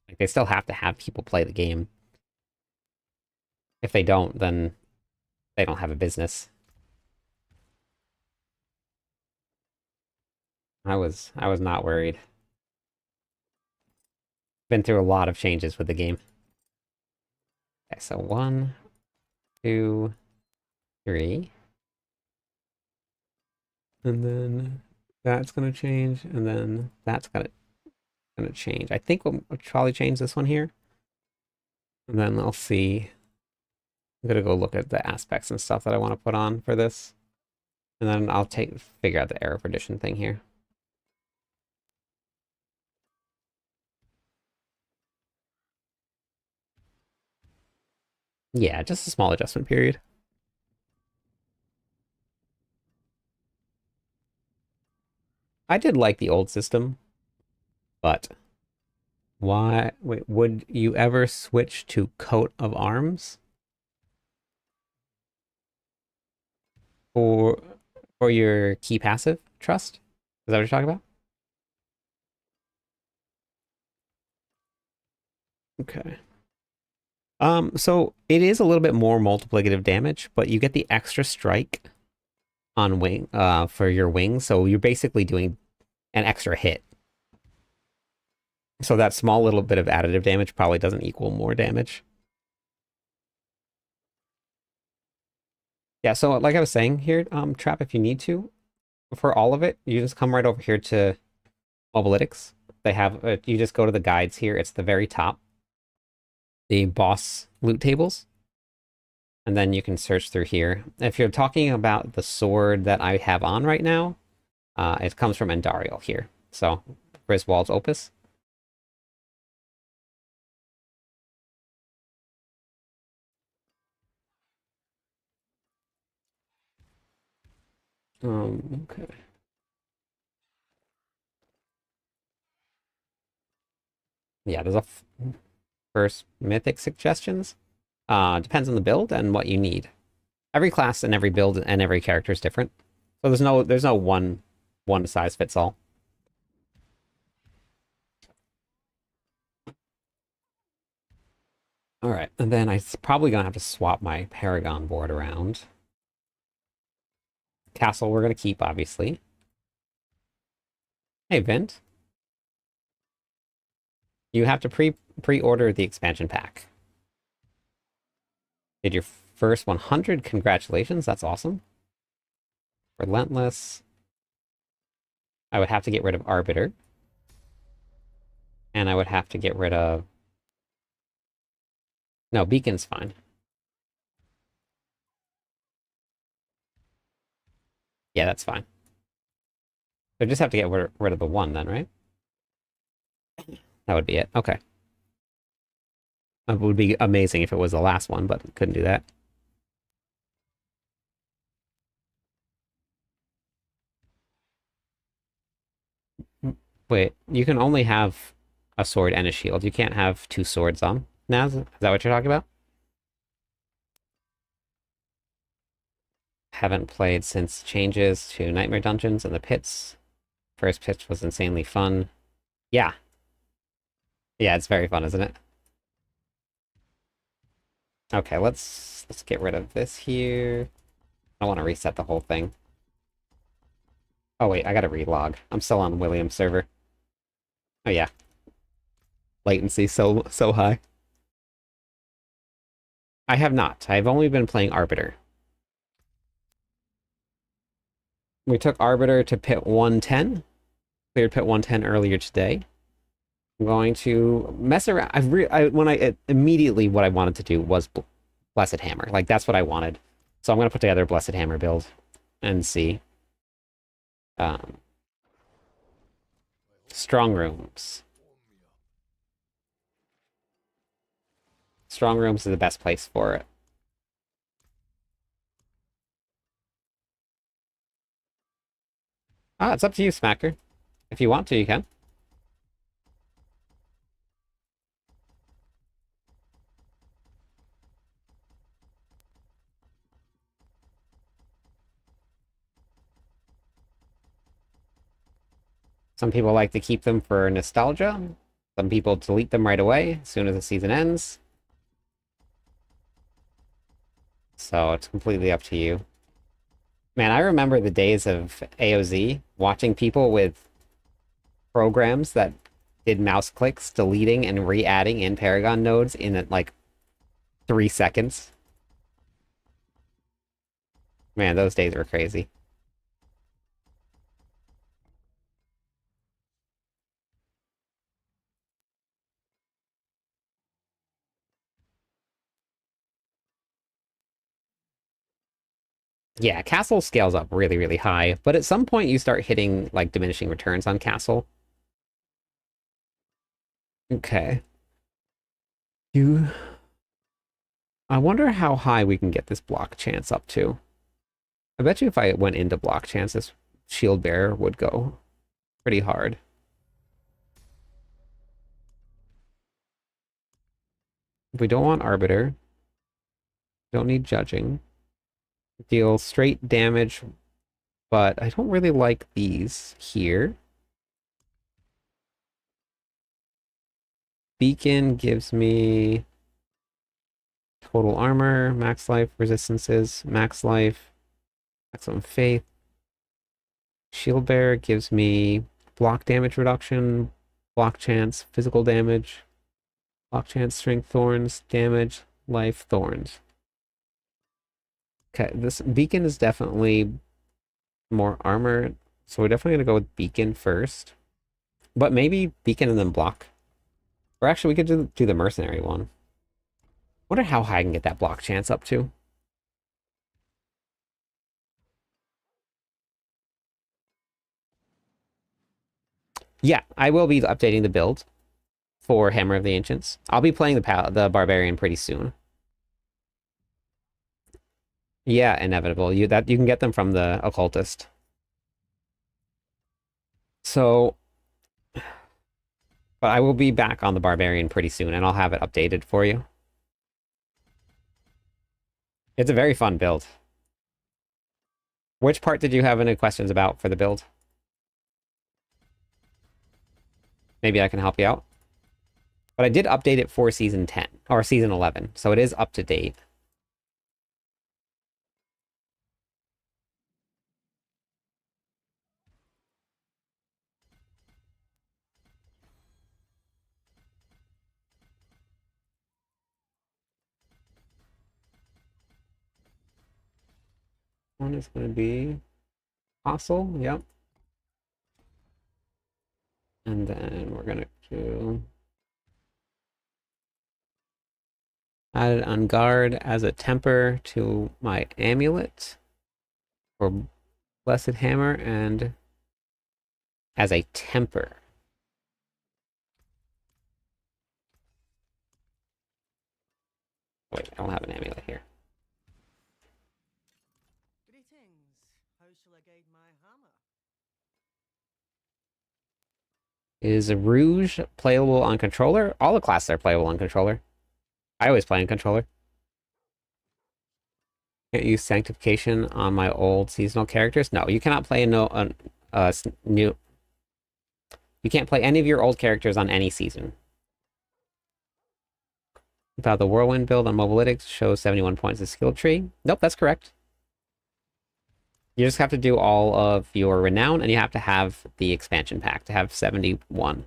like, they still have to have people play the game. If they don't, then they don't have a business. I was not worried. Been through a lot of changes with the game. Okay, so 1, 2, 3. And then that's gonna change, and then that's gonna change. I think we'll probably change this one here. And then I'll see. I'm gonna go look at the aspects and stuff that I want to put on for this. And then I'll figure out the error perdition thing here. Yeah, just a small adjustment period. I did like the old system, but why? Wait, would you ever switch to coat of arms for your key passive trust? Is that what you're talking about? Okay. So it is a little bit more multiplicative damage, but you get the extra strike on wing, for your wings, so you're basically doing an extra hit. So that small little bit of additive damage probably doesn't equal more damage. Yeah, so like I was saying here, Trap, if you need to, for all of it, you just come right over here to Mobalytics. They have, you just go to the guides here. It's the very top. The boss loot tables. And then you can search through here. If you're talking about the sword that I have on right now, it comes from Endariel here. So, Griswold's Opus. Okay. Yeah, there's a first Mythic suggestions. Depends on the build and what you need. Every class and every build and every character is different. So there's no one size fits all. All right, and then I'm probably gonna have to swap my Paragon board around. Castle we're gonna keep, obviously. Hey, Vint. You have to pre-order the expansion pack. Did your first 100? Congratulations, that's awesome. Relentless. I would have to get rid of Arbiter. And I would have to get rid of... No, Beacon's fine. Yeah, that's fine. So just have to get rid of the one then, right? That would be it. Okay. It would be amazing if it was the last one, but couldn't do that. Wait, you can only have a sword and a shield. You can't have two swords on. Now, is that what you're talking about? Haven't played since changes to Nightmare Dungeons and the pits. First pitch was insanely fun. Yeah. Yeah, it's very fun, isn't it? Okay, let's get rid of this here. I want to reset the whole thing. Oh wait, I gotta relog. I'm still on William's server. Oh yeah. Latency so high. I have not. I've only been playing Arbiter. We took Arbiter to pit 110. Cleared pit 110 earlier today. I'm going to mess around. Immediately what I wanted to do was Blessed Hammer. Like that's what I wanted. So I'm gonna put together a Blessed Hammer build and see. Strong rooms. Strong rooms is the best place for it. Ah, it's up to you, Smacker. If you want to, you can. Some people like to keep them for nostalgia. Some people delete them right away as soon as the season ends. So it's completely up to you. Man, I remember the days of AOZ, watching people with programs that did mouse clicks, deleting and re-adding in Paragon nodes in like 3 seconds. Man, those days were crazy. Yeah, Castle scales up really, really high, but at some point you start hitting like diminishing returns on Castle. Okay. You... I wonder how high we can get this block chance up to. I bet you if I went into block chance, this shield bearer would go pretty hard. If we don't want Arbiter, don't need judging. Deal straight damage, but I don't really like these here. Beacon gives me total armor, max life, resistances, max life, maximum faith. Shield bearer gives me block damage reduction, block chance, physical damage, block chance, strength thorns, damage, life, thorns. Okay, this beacon is definitely more armor, so we're definitely gonna go with beacon first. But maybe beacon and then block. Or actually, we could do the mercenary one. Wonder how high I can get that block chance up to. Yeah, I will be updating the build for Hammer of the Ancients. I'll be playing the Barbarian pretty soon. Yeah, inevitable. You can get them from the Occultist. So, but I will be back on the Barbarian pretty soon, and I'll have it updated for you. It's a very fun build. Which part did you have any questions about for the build? Maybe I can help you out. But I did update it for Season 10, or Season 11, so it is up to date. One is going to be Apostle, yep. And then we're gonna do add on guard as a temper to my amulet or blessed hammer and as a temper. Wait, I don't have an amulet here. Greetings. How shall I guide my hammer? Is Rouge playable on controller? All the classes are playable on controller. I always play on controller. Can't use sanctification on my old seasonal characters. No, you cannot play new. You can't play any of your old characters on any season. About the whirlwind build on Mobalytics shows 71 points of skill tree. Nope, that's correct. You just have to do all of your renown, and you have to have the expansion pack to have 71.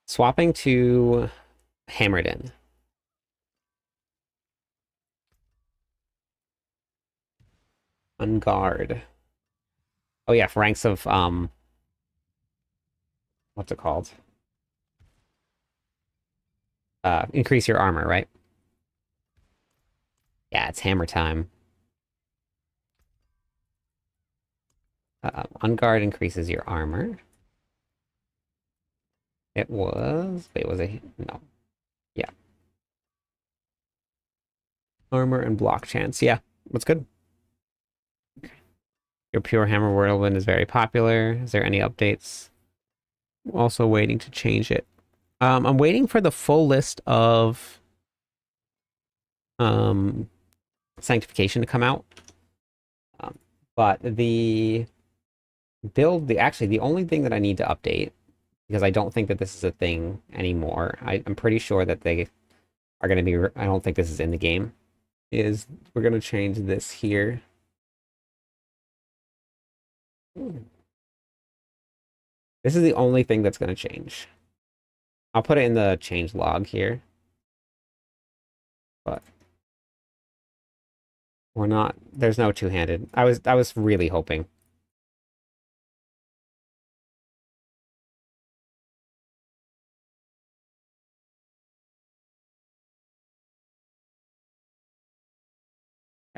Swapping to Hammered In. On guard. Oh yeah, for ranks of what's it called? Increase your armor, right? Yeah, it's hammer time. On guard increases your armor. It was... Wait, was it... No. Yeah. Armor and block chance. Yeah, that's good. Your pure hammer whirlwind is very popular. Is there any updates? Also waiting to change it. I'm waiting for the full list of sanctification to come out. But the build, actually, the only thing that I need to update, because I don't think that this is a thing anymore. I'm pretty sure that they are going to be, I don't think this is in the game, is we're going to change this here. This is the only thing that's going to change. I'll put it in the change log here. But we're not, there's no two-handed. I was really hoping.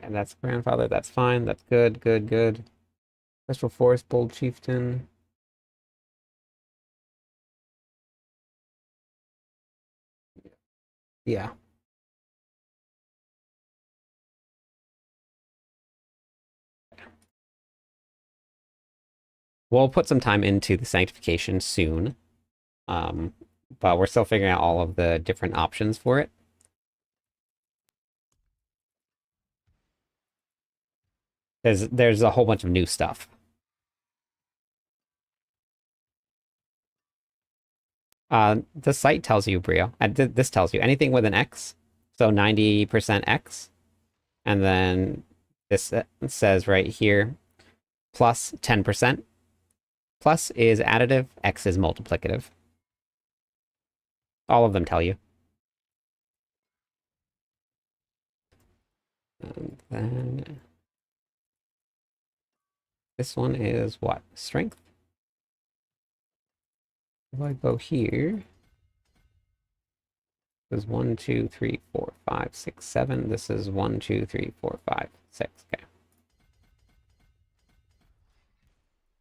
And that's grandfather, that's fine, that's good, good, good. Crystal Forest, Bold Chieftain. Yeah. We'll put some time into the sanctification soon. But we're still figuring out all of the different options for it. There's a whole bunch of new stuff. The site tells you, Brio. This tells you anything with an X, so 90% X, and then this says right here, plus 10%. Plus is additive, X is multiplicative. All of them tell you. And then this one is what? Strength? If I go here, this is 1, 2, 3, 4, 5, 6, 7. This is 1, 2, 3, 4, 5, 6. Okay.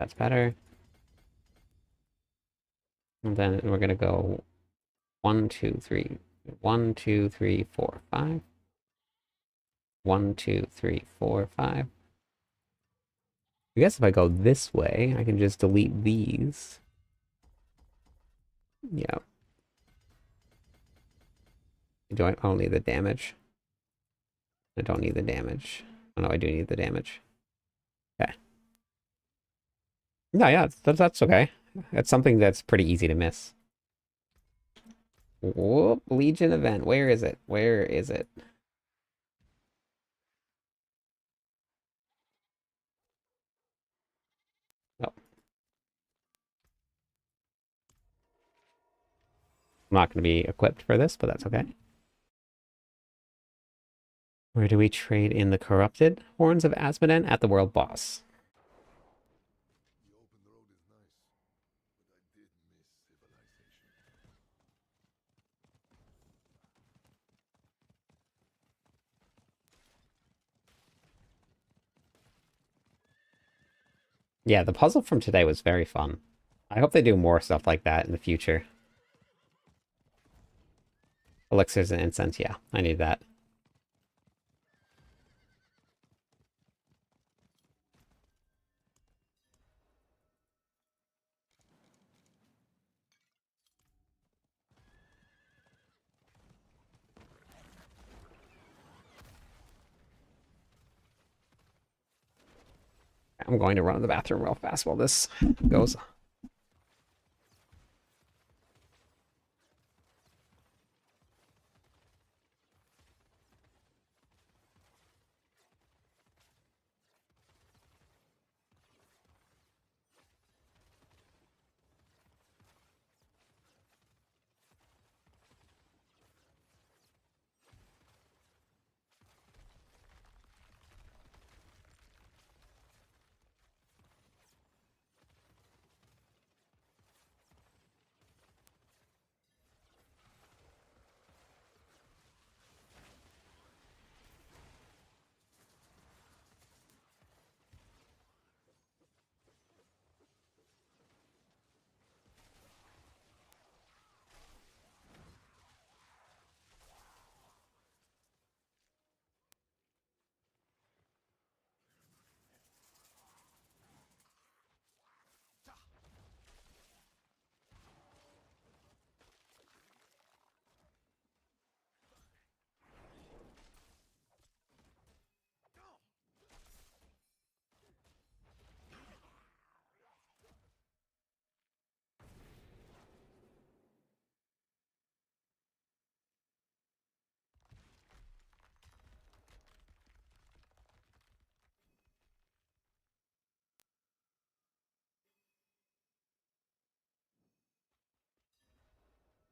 That's better. And then we're gonna go 1, 2, 3, 1, 2, 3, 4, 5. 1, 2, 3, 4, 5. I guess if I go this way, I can just delete these. Yeah. I don't need the damage. I don't need the damage. Oh no, I do need the damage. Okay. No, yeah, that's okay. It's something that's pretty easy to miss. Whoop, Legion event. Where is it? Where is it? Oh. I'm not going to be equipped for this, but that's okay. Where do we trade in the corrupted horns of Asmoden? At the world boss. The open road is nice, but I did miss civilization. Yeah, the puzzle from today was very fun. I hope they do more stuff like that in the future. Elixirs and incense, yeah, I need that. I'm going to run to the bathroom real fast while this goes.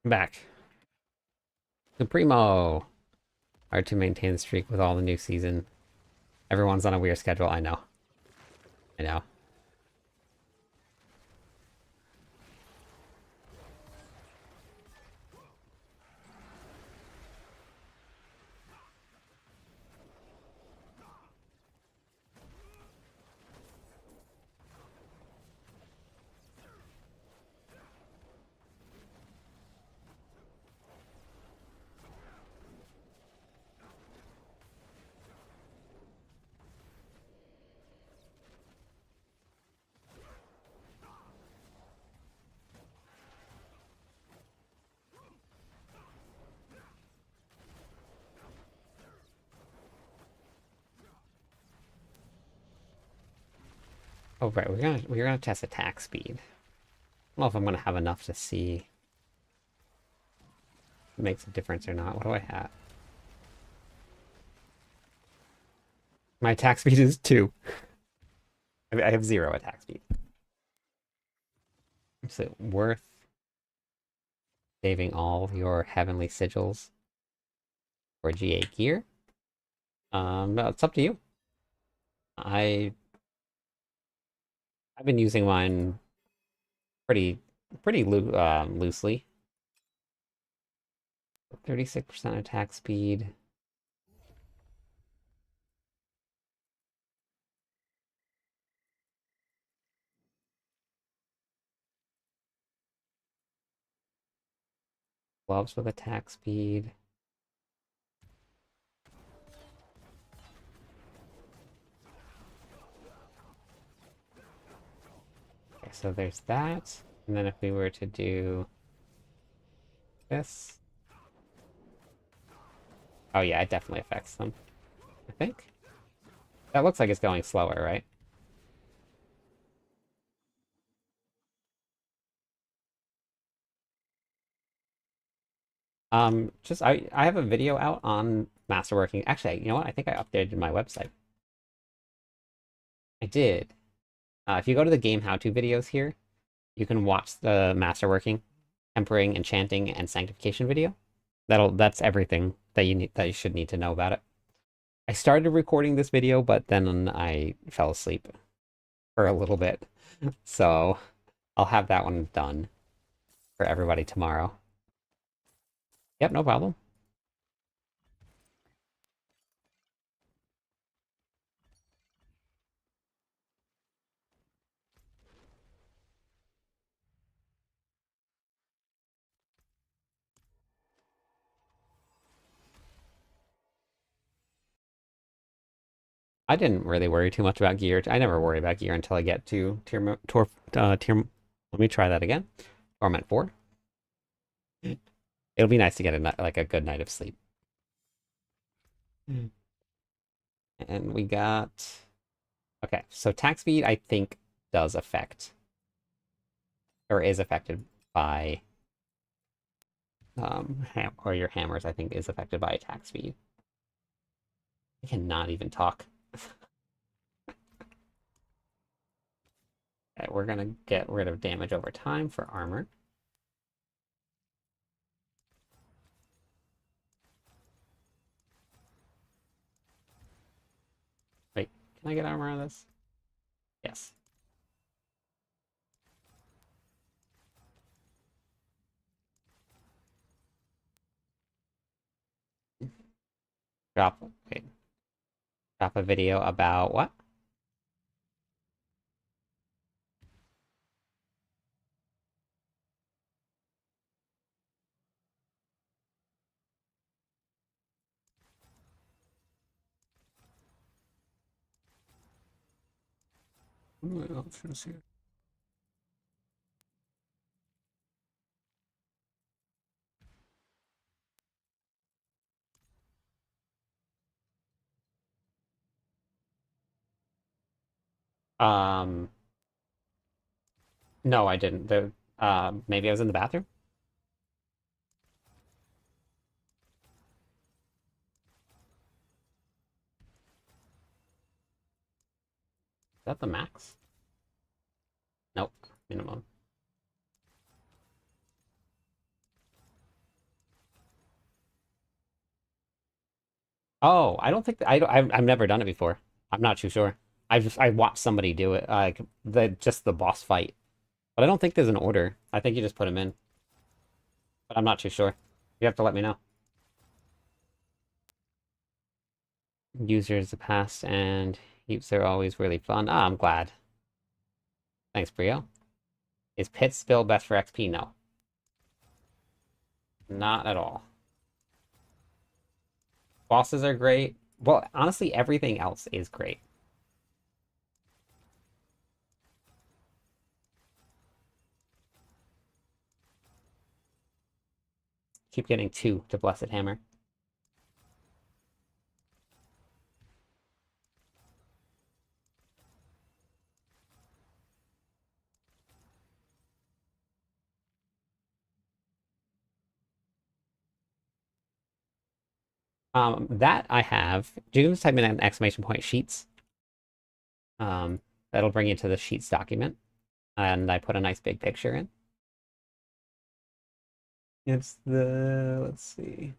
I'm back. Supremo! Hard to maintain the streak with all the new season. Everyone's on a weird schedule, I know. I know. Oh right, we're gonna test attack speed. I don't know if I'm gonna have enough to see if it makes a difference or not. What do I have? My attack speed is 2. I have 0 attack speed. Is it worth saving all your heavenly sigils for GA gear? No, it's up to you. I've been using mine pretty loosely. 36% attack speed. Gloves with attack speed. Okay, so there's that. And then if we were to do this. Oh yeah, it definitely affects them. I think. That looks like it's going slower, right? Just I have a video out on Masterworking. Actually, you know what? I think I updated my website. I did. If you go to the game how-to videos here, you can watch the Masterworking, Tempering, Enchanting, and Sanctification video. That's everything that you should need to know about it. I started recording this video, but then I fell asleep for a little bit. So I'll have that one done for everybody tomorrow. Yep, no problem. I didn't really worry too much about gear. I never worry about gear until I get to let me try that again. Torment 4. It'll be nice to get a good night of sleep. And we got... Okay, so attack speed, I think, does affect... Or is affected by... or your hammers, I think, is affected by attack speed. I cannot even talk. Okay, we're gonna get rid of damage over time for armor. Wait, can I get armor on this? Yes. Drop, wait. Drop a video about what? What are the options here? Um, no, I didn't. Maybe I was in the bathroom? Is that the max? Nope, minimum. Oh, I don't think I've never done it before. I'm not too sure. I watched somebody do it, like just the boss fight, but I don't think there's an order. I think you just put them in, but I'm not too sure. You have to let me know. Users the past and heaps are always really fun. Ah, I'm glad. Thanks, Brio. Is Pit Spill best for XP? No, not at all. Bosses are great. Well, honestly, everything else is great. Keep getting 2 to Blessed Hammer. That I have. You can just type in an exclamation point sheets. That'll bring you to the sheets document. And I put a nice big picture in. It's the, let's see.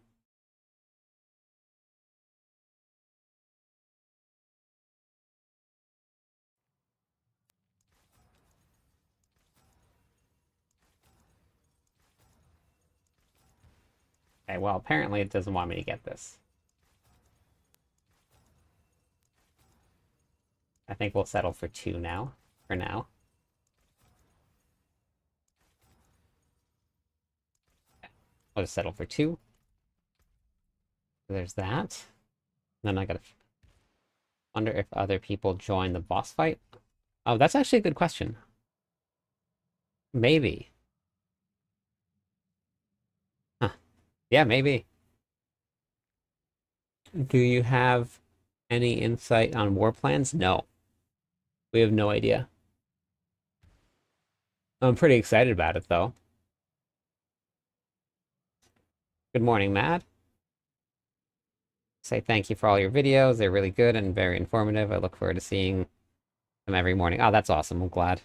Okay, well, apparently it doesn't want me to get this. I think we'll settle for 2 now, for now. I'll just settle for 2. There's that. Then I gotta wonder if other people join the boss fight. Oh, that's actually a good question. Maybe. Huh. Yeah, maybe. Do you have any insight on war plans? No. We have no idea. I'm pretty excited about it, though. Good morning, Matt. Say thank you for all your videos. They're really good and very informative. I look forward to seeing them every morning. Oh, that's awesome. I'm glad.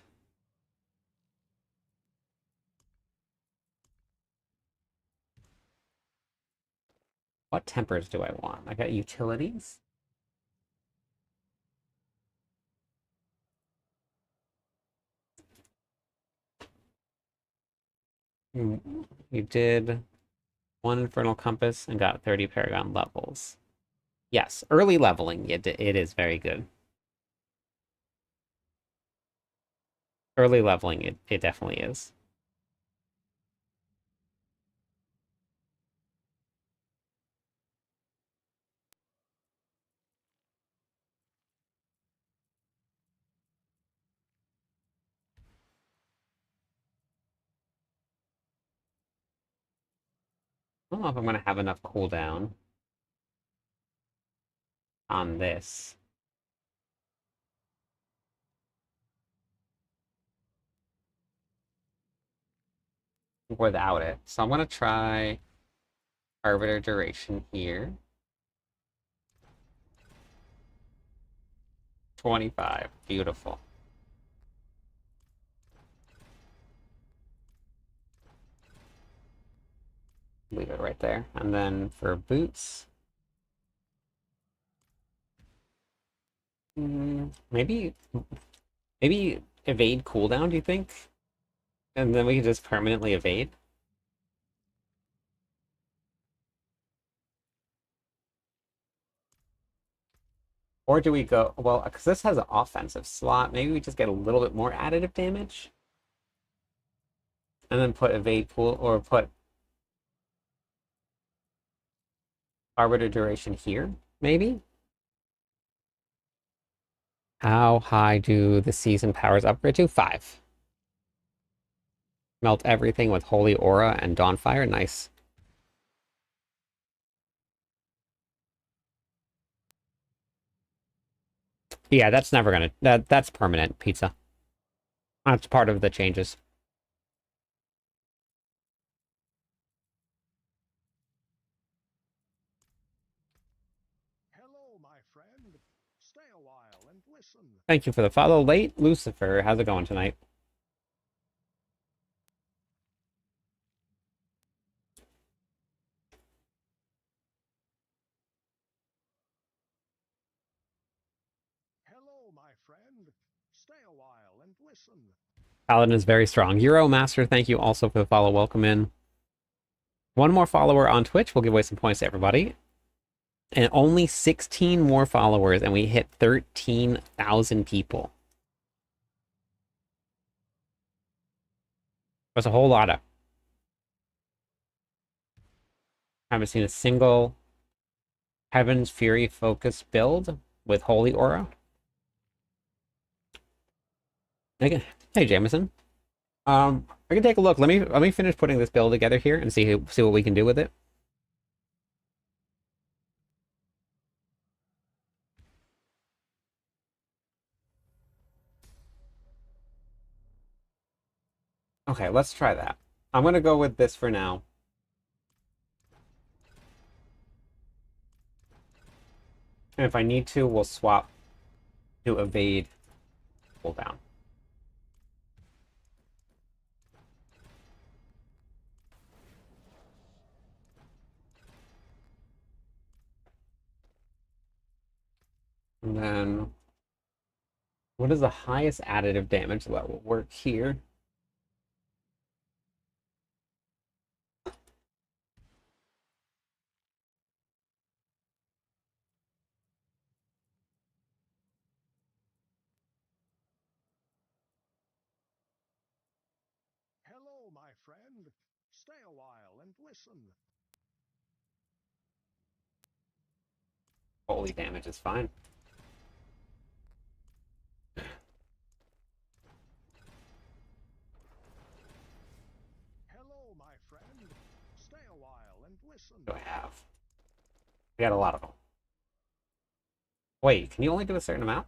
What tempers do I want? I got utilities. You did one Infernal Compass and got 30 Paragon levels. Yes, early leveling, it is very good. Early leveling, it definitely is. I don't know if I'm going to have enough cooldown on this. Without it. So I'm going to try Arbiter duration here. 25. Beautiful. Leave it right there. And then for boots, maybe evade cooldown, do you think? And then we can just permanently evade? Or do we go, well, because this has an offensive slot, maybe we just get a little bit more additive damage? And then put evade pool, or put Arbiter duration here, maybe? How high do the season powers upgrade to? 5. Melt everything with Holy Aura and Dawnfire. Nice. Yeah, that's never gonna... That's permanent, Pizza. That's part of the changes. Hello, my friend. Stay a while and listen. Thank you for the follow. Late Lucifer, how's it going tonight? Hello, my friend. Stay a while and listen. Paladin is very strong. Euro Master, thank you also for the follow. Welcome in. One more follower on Twitch. We'll give away some points to everybody. And only 16 more followers, and we hit 13,000 people. That's a whole lot of. Haven't seen a single Heaven's Fury focus build with Holy Aura. Okay. Hey, Jameson. I can take a look. Let me finish putting this build together here and see what we can do with it. Okay, let's try that. I'm gonna go with this for now. And if I need to, we'll swap to evade cooldown. And then, what is the highest additive damage that will work here? Hello, my friend. Stay a while and listen. Holy damage is fine. Hello, my friend. Stay a while and listen. What do I have? I got a lot of them. Wait, can you only do a certain amount?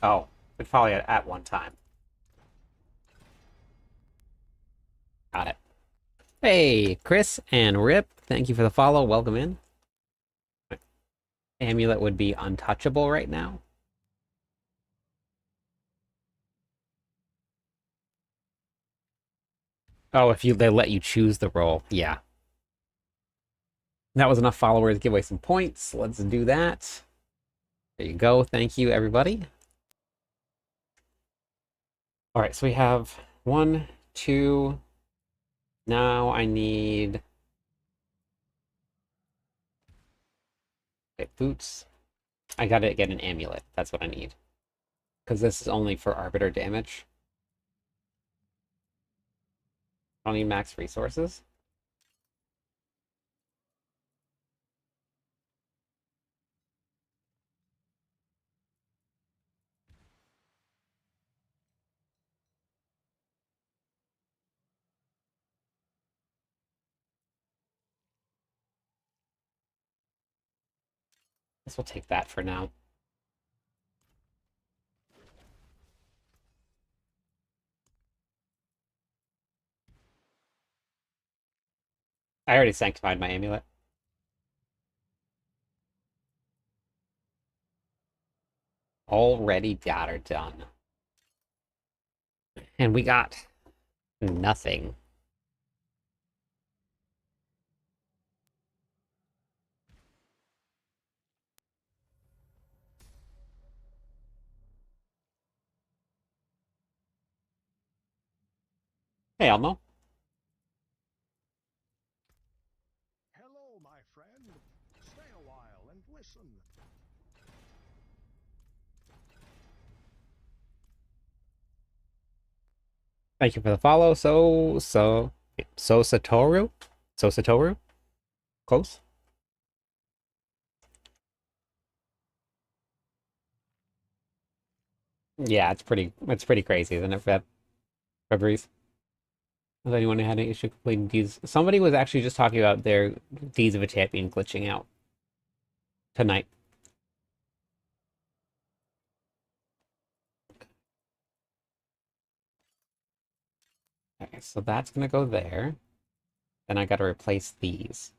Oh, it's probably at one time. Got it. Hey, Chris and Rip, thank you for the follow. Welcome in. Amulet would be untouchable right now. Oh, if they let you choose the role, yeah. That was enough followers to give away some points. Let's do that. There you go. Thank you, everybody. All right, so we have 1, 2. Now I need boots. I gotta get an amulet. That's what I need. Because this is only for Arbiter damage. I don't need max resources. Guess we'll take that for now. I already sanctified my amulet. Already got her done. And we got nothing. Hey, Elmo. Hello, my friend. Stay a while and listen. Thank you for the follow. Satoru? Satoru? Close? Yeah, it's pretty crazy, isn't it, February's? Has anyone had any issue completing Deeds? Somebody was actually just talking about their Deeds of a Champion glitching out tonight. Okay, so that's gonna go there. Then I gotta replace these.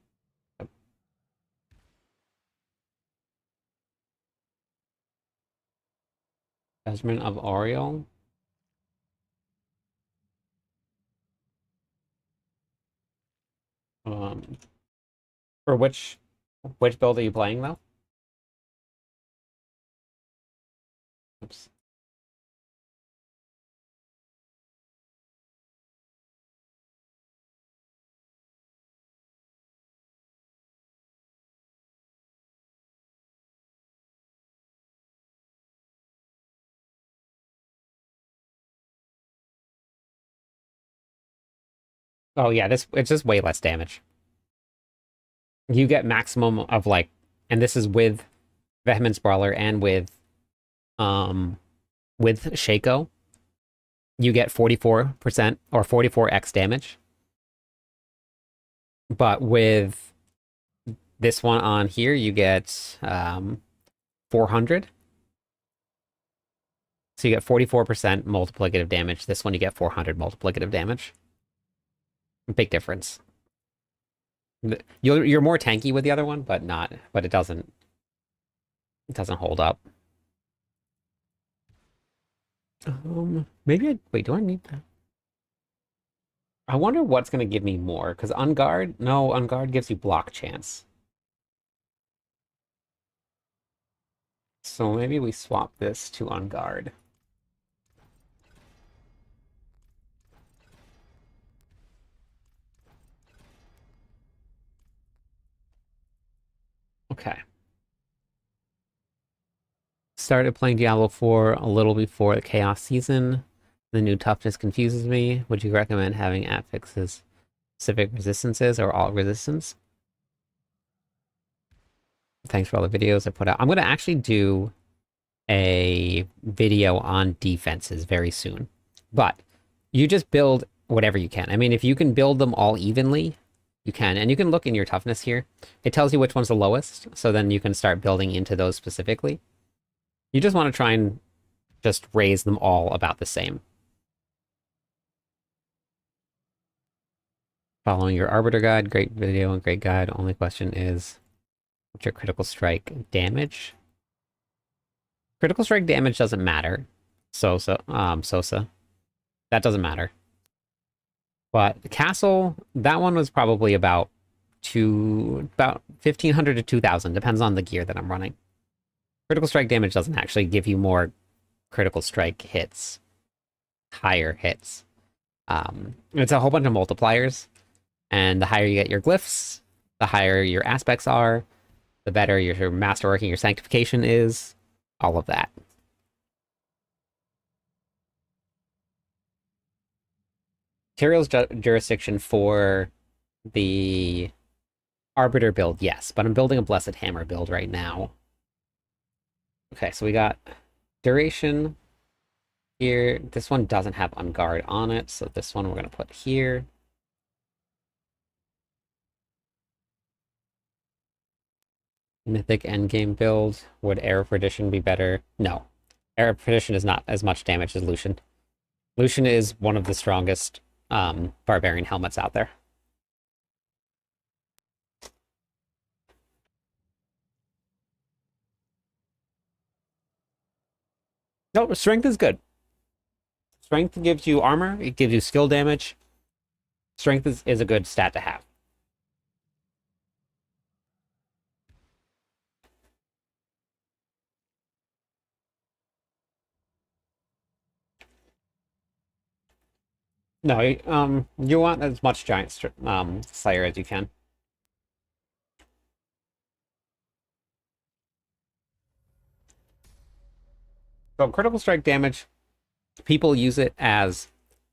Judgment of Oriel. For which build are you playing though? Oops. Oh yeah, it's just way less damage. You get maximum of like, and this is with Vehement Sprawler and with Shaco. You get 44% or 44x damage. But with this one on here, you get 400. So you get 44% multiplicative damage. This one you get 400 multiplicative damage. Big difference. You're more tanky with the other one, but it doesn't hold up. Maybe wait, do I need that? I wonder what's gonna give me more, because Unguard? No, Unguard gives you block chance. So maybe we swap this to Unguard. Okay. Started playing Diablo 4 a little before the Chaos season. The new toughness confuses me. Would you recommend having affixes specific resistances or all resistance? Thanks for all the videos I put out. I'm going to actually do a video on defenses very soon. But you just build whatever you can. I mean, if you can build them all evenly, you can. And you can look in your toughness here. It tells you which one's the lowest, so then you can start building into those specifically. You just want to try and just raise them all about the same. Following your Arbiter guide, great video and great guide. Only question is, what's your critical strike damage? Critical strike damage doesn't matter. Sosa. That doesn't matter. But the castle, that one was probably about 1,500 to 2,000. Depends on the gear that I'm running. Critical strike damage doesn't actually give you more critical strike hits. higher hits. It's a whole bunch of multipliers, and the higher you get your glyphs, the higher your aspects are, the better your masterworking, your sanctification is, all of that. Materials jurisdiction for the Arbiter build, yes, but I'm building a Blessed Hammer build right now. Okay, so we got duration here. This one doesn't have Unguard on it, so this one we're going to put here. Mythic Endgame build. Would Air of Perdition be better? No. Air of Perdition is not as much damage as Lucian. Lucian is one of the strongest barbarian helmets out there. No, strength is good. Strength gives you armor, it gives you skill damage. Strength is a good stat to have. No, you want as much giant slayer as you can. So critical strike damage, people use it as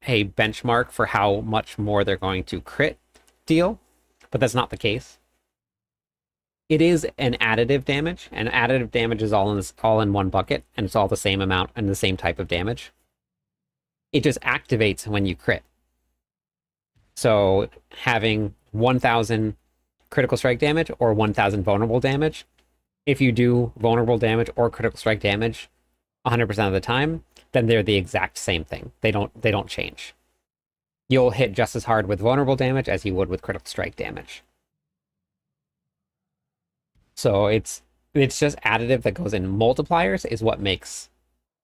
a benchmark for how much more they're going to crit deal, but that's not the case. It is an additive damage, and additive damage is all in one bucket, and it's all the same amount and the same type of damage. It just activates when you crit. So having 1,000 critical strike damage or 1,000 vulnerable damage, if you do vulnerable damage or critical strike damage 100% of the time, then they're the exact same thing. They don't change. You'll hit just as hard with vulnerable damage as you would with critical strike damage. So it's just additive that goes in multipliers is what makes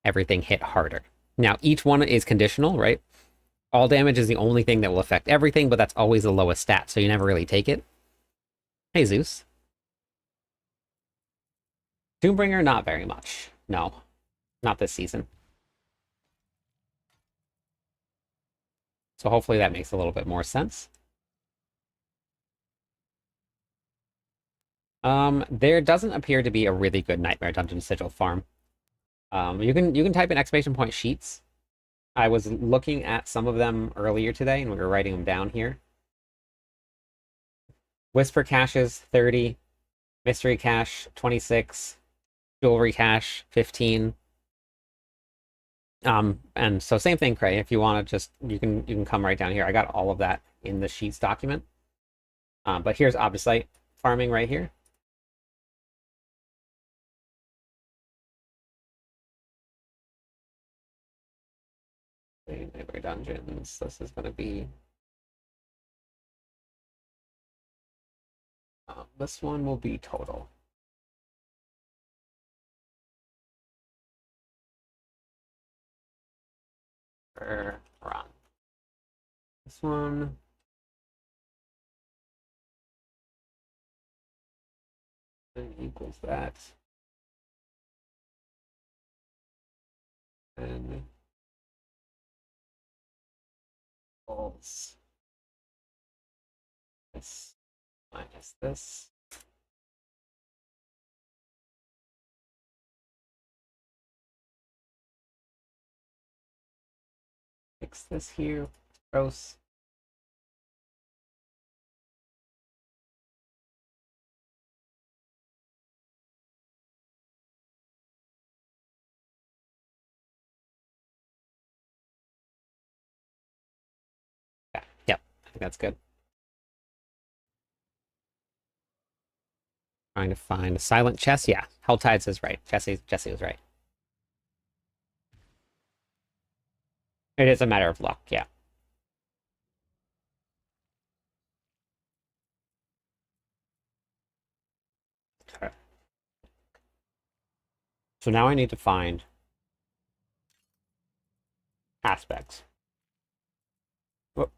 everything hit harder. Now, each one is conditional, right? All damage is the only thing that will affect everything, but that's always the lowest stat, so you never really take it. Hey, Zeus. Doombringer, not very much. No, not this season. So hopefully that makes a little bit more sense. There doesn't appear to be a really good Nightmare Dungeon Sigil farm. You can type in exclamation point sheets. I was looking at some of them earlier today, and we were writing them down here. Whisper caches 30, mystery cache 26, jewelry cache 15. And so same thing, Cray. If you want to just you can come right down here. I got all of that in the sheets document. But here's Obviously farming right here. Neighbor dungeons. This is going to be this one will be total. Run. This one. Equals that. And equals this minus this. Fix this here. Gross. Yeah, yep. I think that's good. Trying to find a silent chest. Yeah, Helltides is right. Jesse was right. It is a matter of luck, yeah. Okay. So now I need to find aspects. Whoop.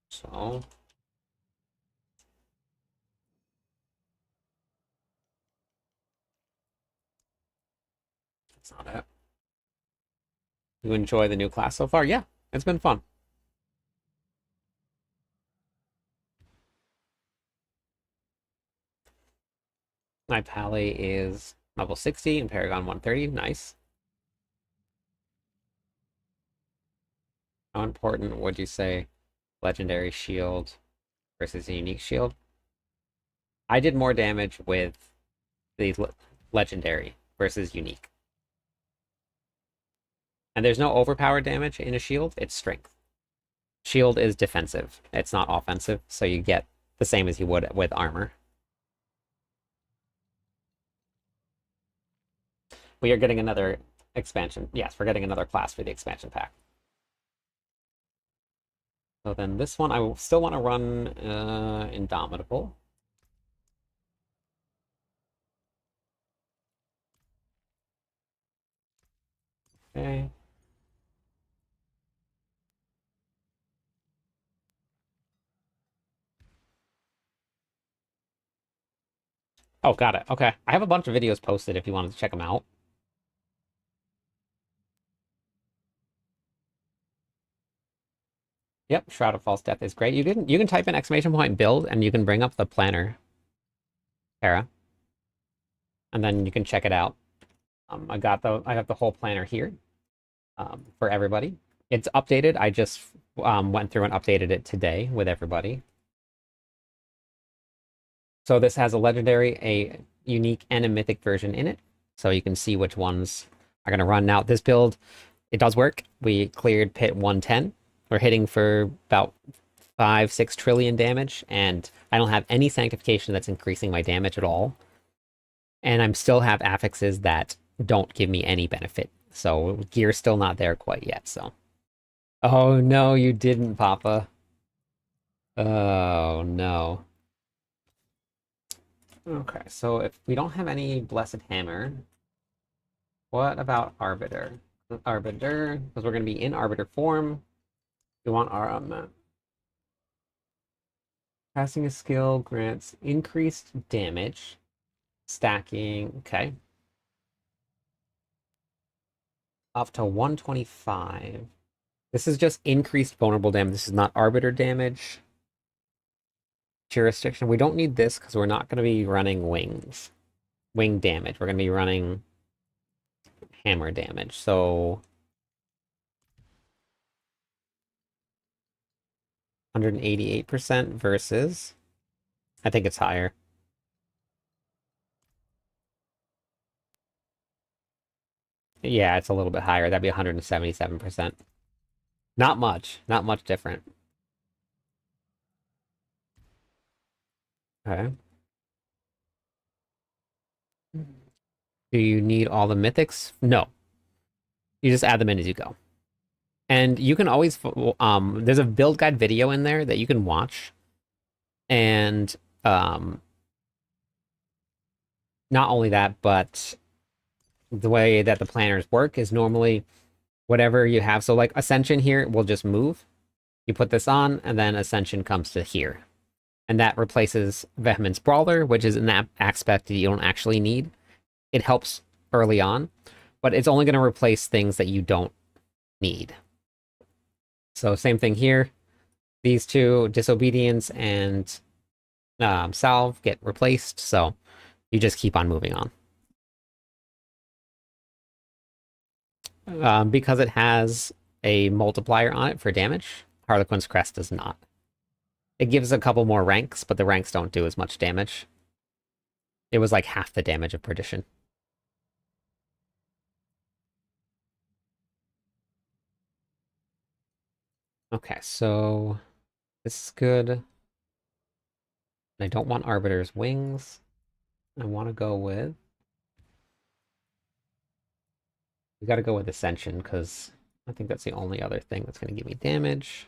So That's not it. You enjoy the new class so far? Yeah, it's been fun. My Pally is level 60 and Paragon 130. Nice. How important would you say legendary shield versus a unique shield? I did more damage with the legendary versus unique. And there's no overpowered damage in a shield, it's strength. Shield is defensive, it's not offensive, so you get the same as you would with armor. We are getting another expansion. Yes, we're getting another class for the expansion pack. So then this one, I still want to run Indomitable. Okay. Oh, got it. Okay. I have a bunch of videos posted if you wanted to check them out. Yep, Shroud of False Death is great. You can type in exclamation point build and you can bring up the planner, Kara. And then you can check it out. I got the whole planner here for everybody. It's updated. I just went through and updated it today with everybody. So this has a legendary, a unique, and a mythic version in it. So you can see which ones are going to run. Now, this build, it does work. We cleared pit 110. We're hitting for about 5-6 trillion damage, and I don't have any sanctification that's increasing my damage at all. And I still have affixes that don't give me any benefit. So gear's still not there quite yet, so. Oh no, you didn't, Papa. Oh no. Okay, so if we don't have any Blessed Hammer, what about Arbiter? Arbiter, because we're going to be in Arbiter form. We want our casting a skill grants increased damage, stacking, okay. Up to 125. This is just increased vulnerable damage. This is not Arbiter damage. Jurisdiction. We don't need this because we're not going to be running wings. Wing damage. We're going to be running hammer damage. So 188% versus, I think it's higher. Yeah, it's a little bit higher. That'd be 177%. Not much. Not much different. Okay. Do you need all the mythics? No. You just add them in as you go. And you can always, there's a build guide video in there that you can watch. And not only that, but the way that the planners work is normally whatever you have. So like Ascension here will just move. You put this on, and then Ascension comes to here. And that replaces Vehement's Brawler, which is an aspect that you don't actually need. It helps early on, but it's only going to replace things that you don't need. So same thing here. These two, Disobedience and Salve, get replaced, so you just keep on moving on. Because it has a multiplier on it for damage, Harlequin's Crest does not. It gives a couple more ranks, but the ranks don't do as much damage. It was like half the damage of Perdition. Okay, so this is good. I don't want Arbiter's Wings. I want to go with... We got to go with Ascension, because I think that's the only other thing that's going to give me damage.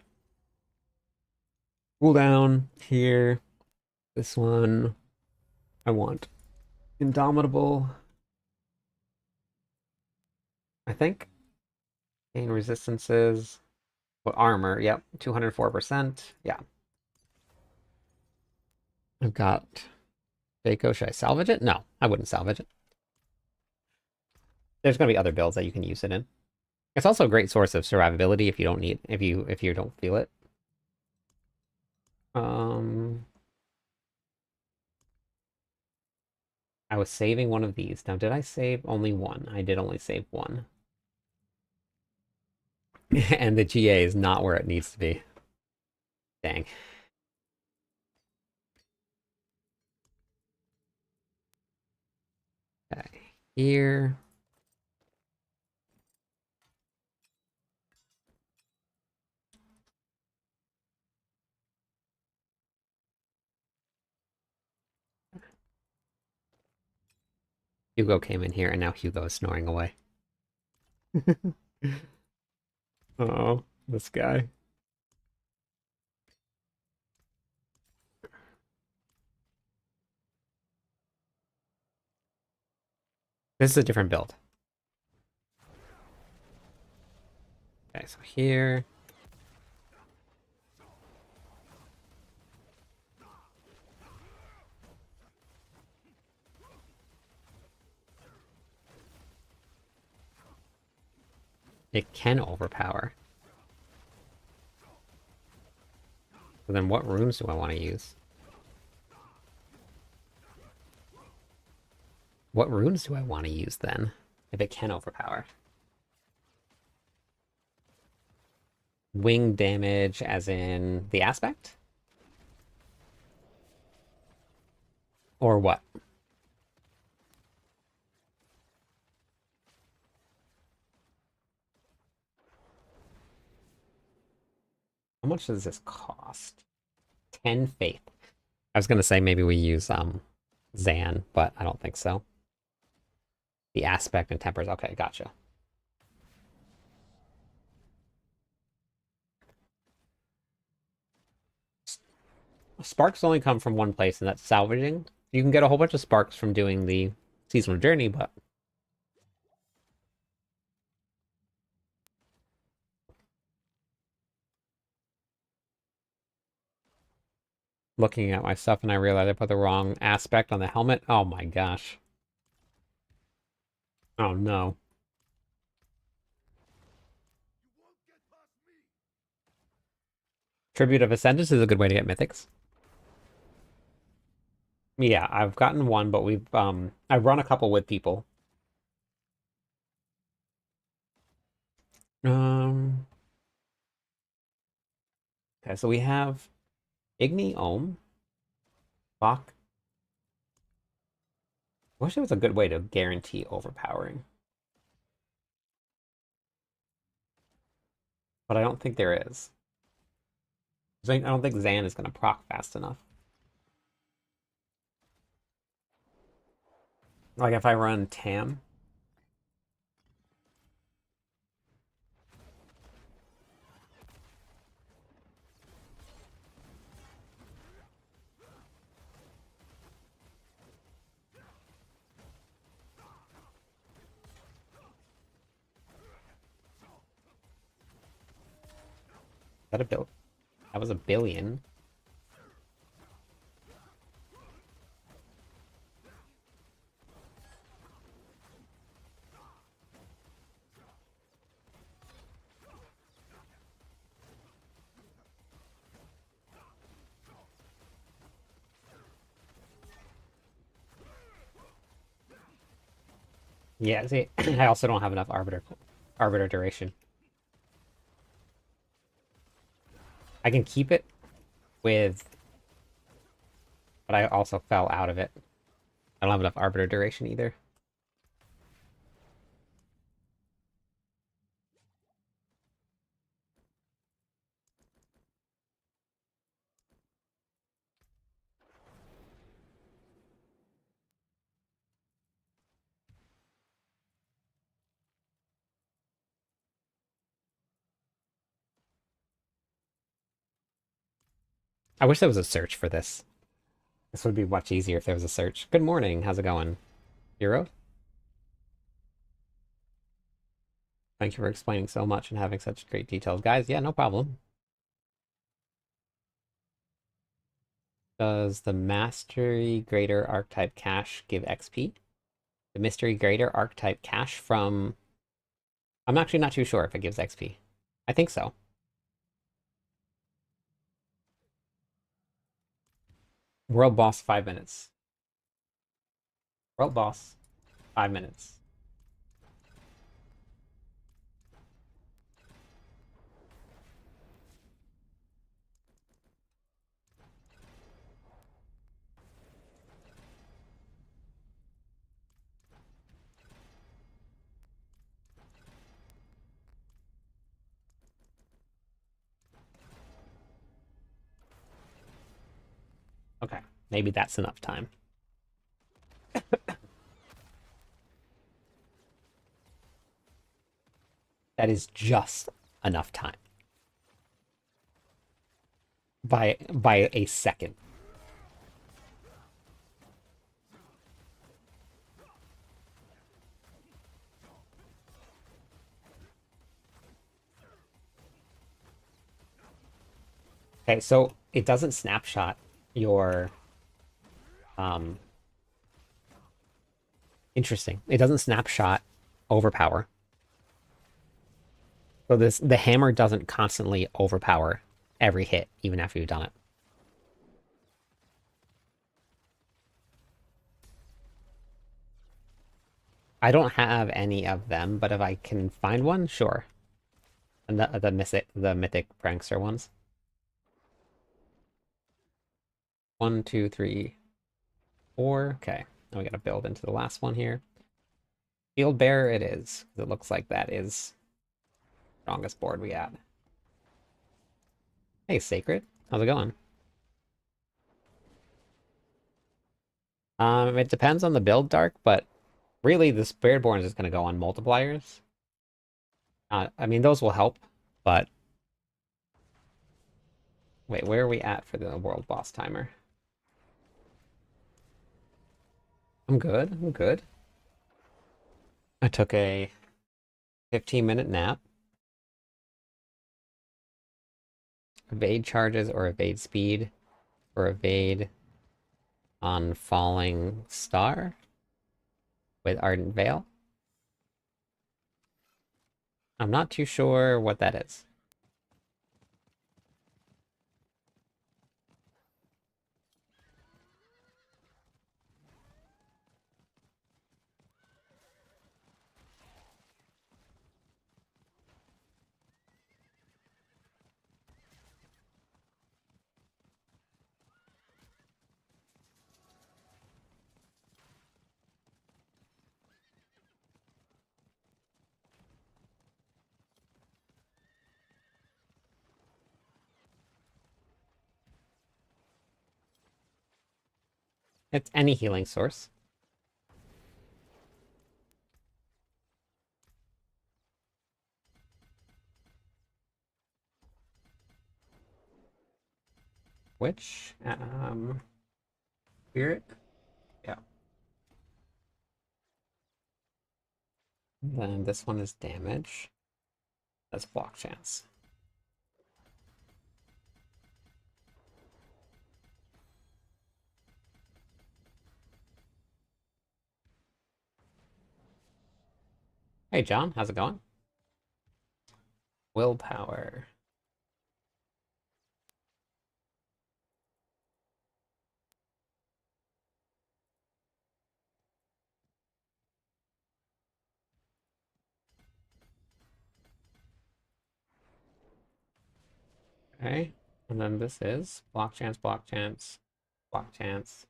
Cooldown here. This one. I want Indomitable. I think. Gain resistances. Well, armor, yep. 204%. Yeah. I've got Daco. Should I salvage it? No, I wouldn't salvage it. there's going to be other builds that you can use it in. It's also a great source of survivability if you don't need if you don't feel it. I was saving one of these. Now, did I save only one? I did only save one. And the GA is not where it needs to be. Dang. Okay, here. Hugo came in here, and now Hugo is snoring away. Oh, this guy. This is a different build. Okay, so here. It can overpower. So then what runes do I want to use? What runes do I want to use then? If it can overpower. Wing damage as in the aspect? Or what? How much does this cost? 10 faith. I was gonna say maybe we use Zan, but I don't think so. The aspect and tempers. Okay, gotcha. Sparks only come from one place, and that's salvaging. You can get a whole bunch of sparks from doing the seasonal journey, but looking at my stuff and I realized I put the wrong aspect on the helmet. Oh my gosh. Oh no. Tribute of Ascendance is a good way to get mythics. Yeah, I've gotten one, but I've run a couple with people. Um okay, so we have Igni Ohm. Bach. I wish there was a good way to guarantee overpowering. But I don't think there is. I don't think Zan is going to proc fast enough. Like if I run Tam. Is that a bill? That was a billion. Yeah, see, I also don't have enough arbiter duration. I can keep it with, but I also fell out of it. I don't have enough arbiter duration either. I wish there was a search for this. This would be much easier if there was a search. Good morning. How's it going? Hero? Thank you for explaining so much and having such great details. Guys, yeah, no problem. Does the Mastery Greater Archetype Cache give XP? The Mystery Greater Archetype cache from... I'm actually not too sure if it gives XP. I think so. World Boss, 5 minutes. World Boss, 5 minutes. Okay, maybe that's enough time. That is just enough time. By a second. Okay, so it doesn't snapshot your interesting. It doesn't snapshot overpower. So the hammer doesn't constantly overpower every hit, even after you've done it. I don't have any of them, but if I can find one, sure. And the mythic prankster ones. 1, 2, 3, 4. Okay. Now we gotta build into the last one here. Field Bearer it is. It looks like that is the strongest board we got. Hey, Sacred. How's it going? It depends on the build, Dark, but really the Spiritborn is just gonna go on multipliers. I mean, those will help, but... Wait, where are we at for the World Boss timer? I'm good, I'm good. I took a 15-minute nap. Evade charges or evade speed or evade on Falling Star with Ardent Veil. I'm not too sure what that is. It's any healing source. Which, Spirit? Yeah. Then this one is damage. That's block chance. Hey, John, how's it going? Willpower. Okay, and then this is block chance, block chance, block chance.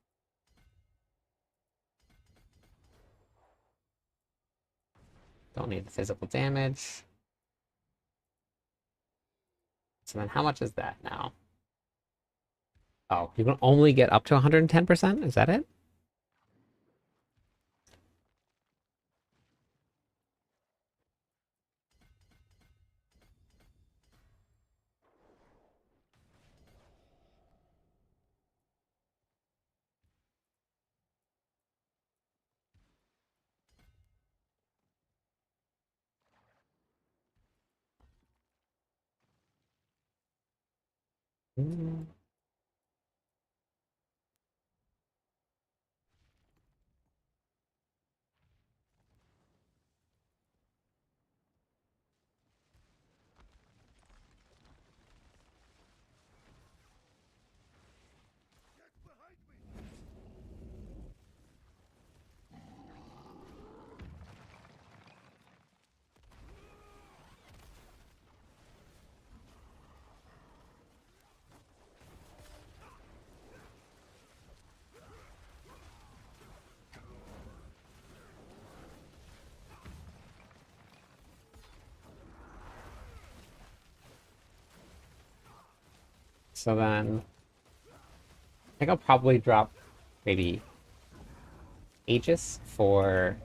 Don't need the physical damage. So then how much is that now? Oh, you can only get up to 110%? Is that it? Mm. So then I think I'll probably drop maybe Aegis for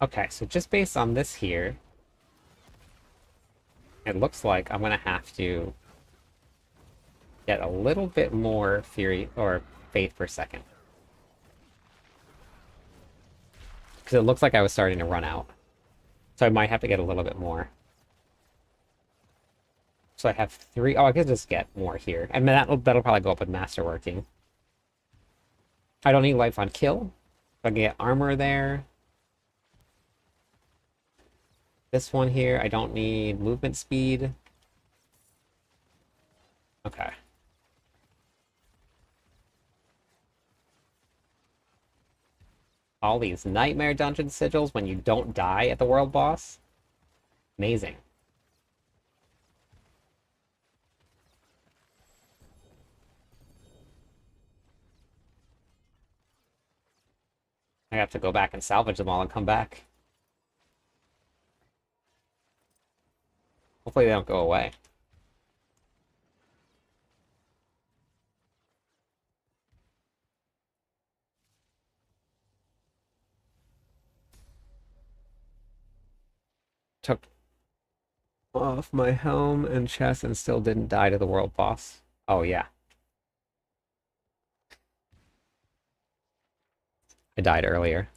okay, so just based on this here, it looks like I'm gonna have to get a little bit more Fury or Faith per second. Because it looks like I was starting to run out. So I might have to get a little bit more. So I have 3. Oh, I could just get more here. And that'll probably go up with Masterworking. I don't need Life on Kill. I can get armor there. This one here, I don't need movement speed. Okay. All these Nightmare Dungeon sigils when you don't die at the world boss. Amazing. I have to go back and salvage them all and come back. Hopefully they don't go away. Took off my helm and chest and still didn't die to the world boss. Oh yeah. I died earlier.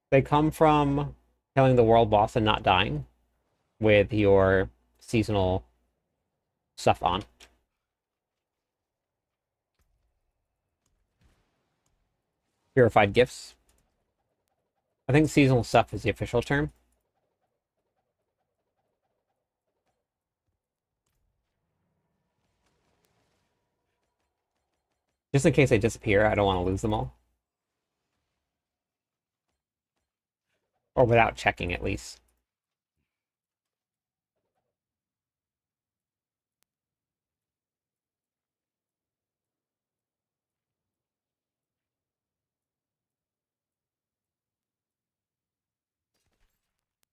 They come from killing the world boss and not dying with your seasonal stuff on. Purified gifts. I think seasonal stuff is the official term. Just in case they disappear, I don't want to lose them all. Or without checking, at least.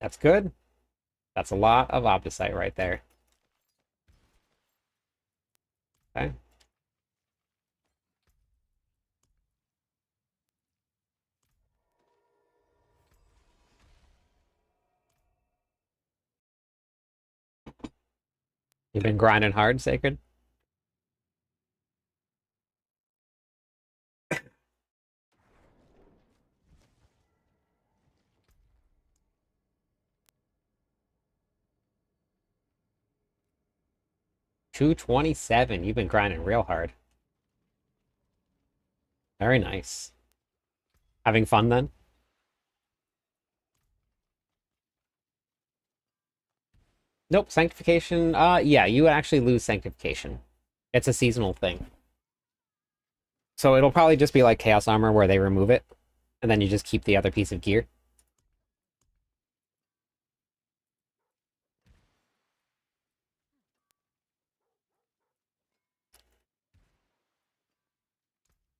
That's good. That's a lot of opposite right there. Okay. You've been grinding hard, Sacred? $227. You've been grinding real hard. Very nice. Having fun then? Nope, sanctification. Yeah, you would actually lose sanctification. It's a seasonal thing. So it'll probably just be like Chaos Armor where they remove it, and then you just keep the other piece of gear.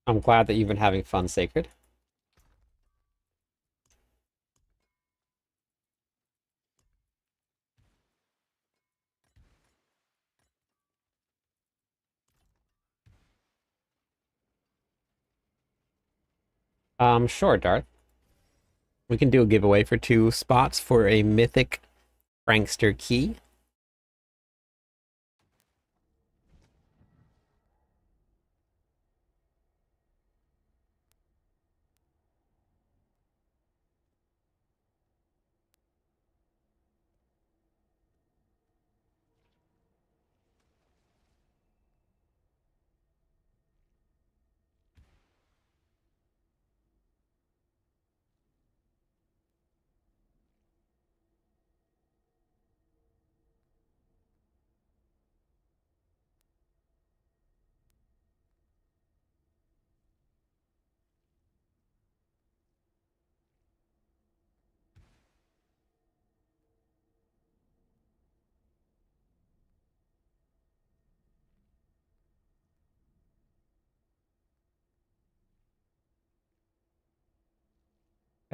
I'm glad that you've been having fun, Sacred. Sure, Darth. We can do a giveaway for 2 spots for a Mythic Prankster key.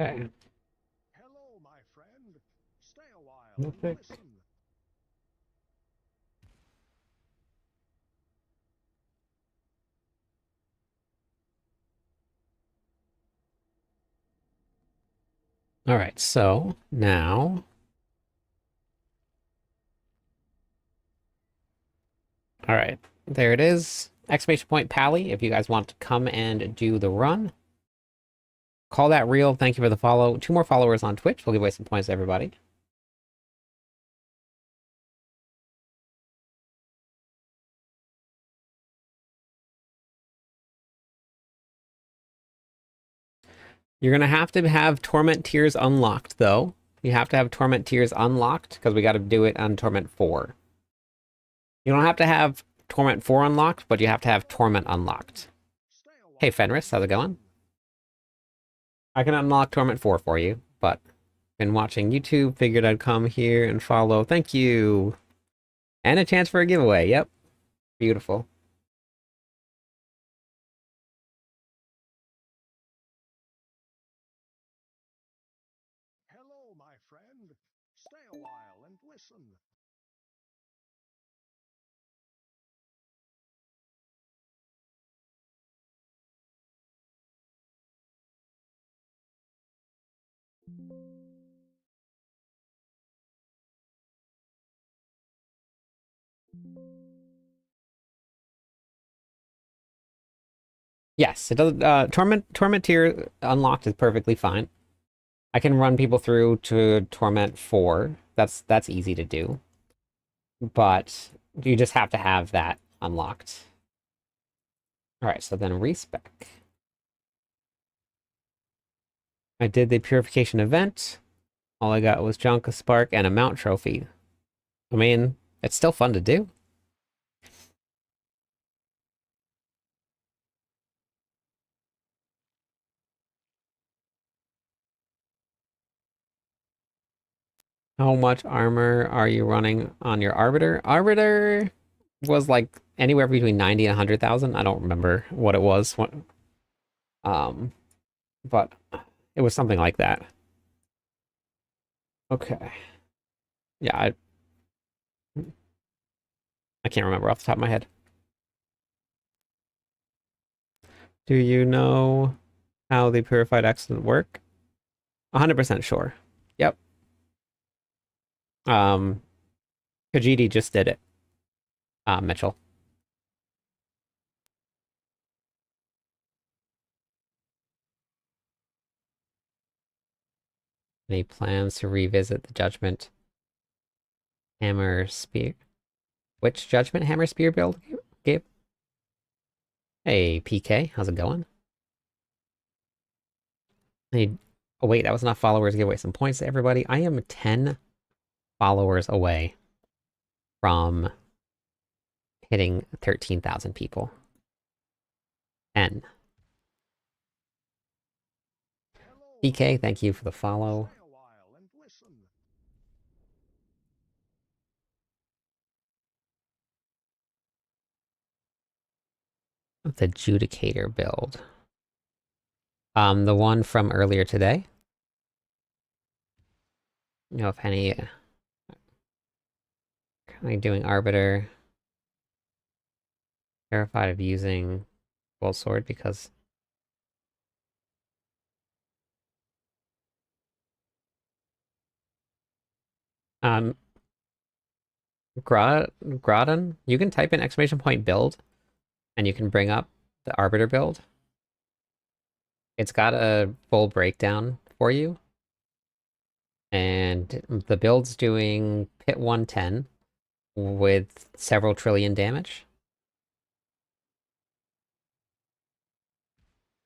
Okay. Hello, my friend. Stay a while Mythic. and listen. All right, so now... All right, there it is. Exclamation point Pally, if you guys want to come and do the run. Call that real. Thank you for the follow. 2 more followers on Twitch. We'll give away some points to everybody. You're going to have Torment Tears unlocked, though. You have to have Torment Tears unlocked, because we got to do it on Torment 4. You don't have to have Torment 4 unlocked, but you have to have Torment unlocked. Stay a while Hey, Fenris, how's it going? I can unlock Torment 4 for you, but been watching YouTube, figured I'd come here and follow. Thank you! And a chance for a giveaway, yep. Beautiful. Hello, my friend. Stay a while and listen. Yes, it does. Torment tier unlocked is perfectly fine. I can run people through to Torment 4. That's easy to do. But you just have to have that unlocked. Alright, so then respec. I did the purification event. All I got was junk, a spark, and a mount trophy. I mean, it's still fun to do. How much armor are you running on your Arbiter? Arbiter was like anywhere between 90 and 100,000. I don't remember what it was. But it was something like that. Okay. Yeah, I can't remember off the top of my head. Do you know how the purified excellent work? 100% sure. Yep. Kajiti just did it. Mitchell. Any plans to revisit the Judgment Hammer Spear? Which Judgment Hammer Spear build, Gabe? Hey, PK, how's it going? Oh wait, that was enough followers to give away some points to everybody. I am 10 followers away from hitting 13,000 people. 10. Hello, PK, thank you for the follow. stay a while and listen. The Judicator build. The one from earlier today. You know, if any... Currently doing Arbiter. Terrified of using Gold Sword because Um, Groton, you can type in exclamation point build, and you can bring up the Arbiter build. It's got a full breakdown for you. And the build's doing pit 110 with several trillion damage.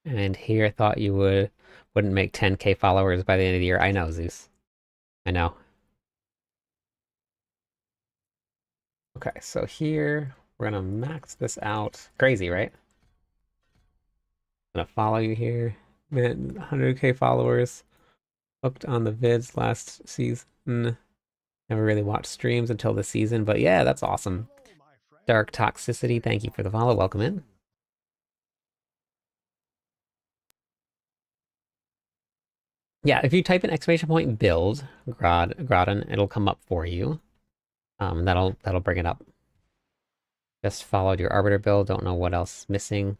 And here I thought you wouldn't make 10k followers by the end of the year. I know, Zeus. I know. Okay, so here we're gonna max this out. Crazy, right? Gonna follow you here. Man, 100k followers. Hooked on the vids last season. Never really watched streams until this season, but yeah, that's awesome. Hello, my friend. Dark Toxicity, thank you for the follow. Welcome in. Yeah, if you type in exclamation point build Groton, it'll come up for you. That'll bring it up. Just followed your Arbiter build. Don't know what else is missing.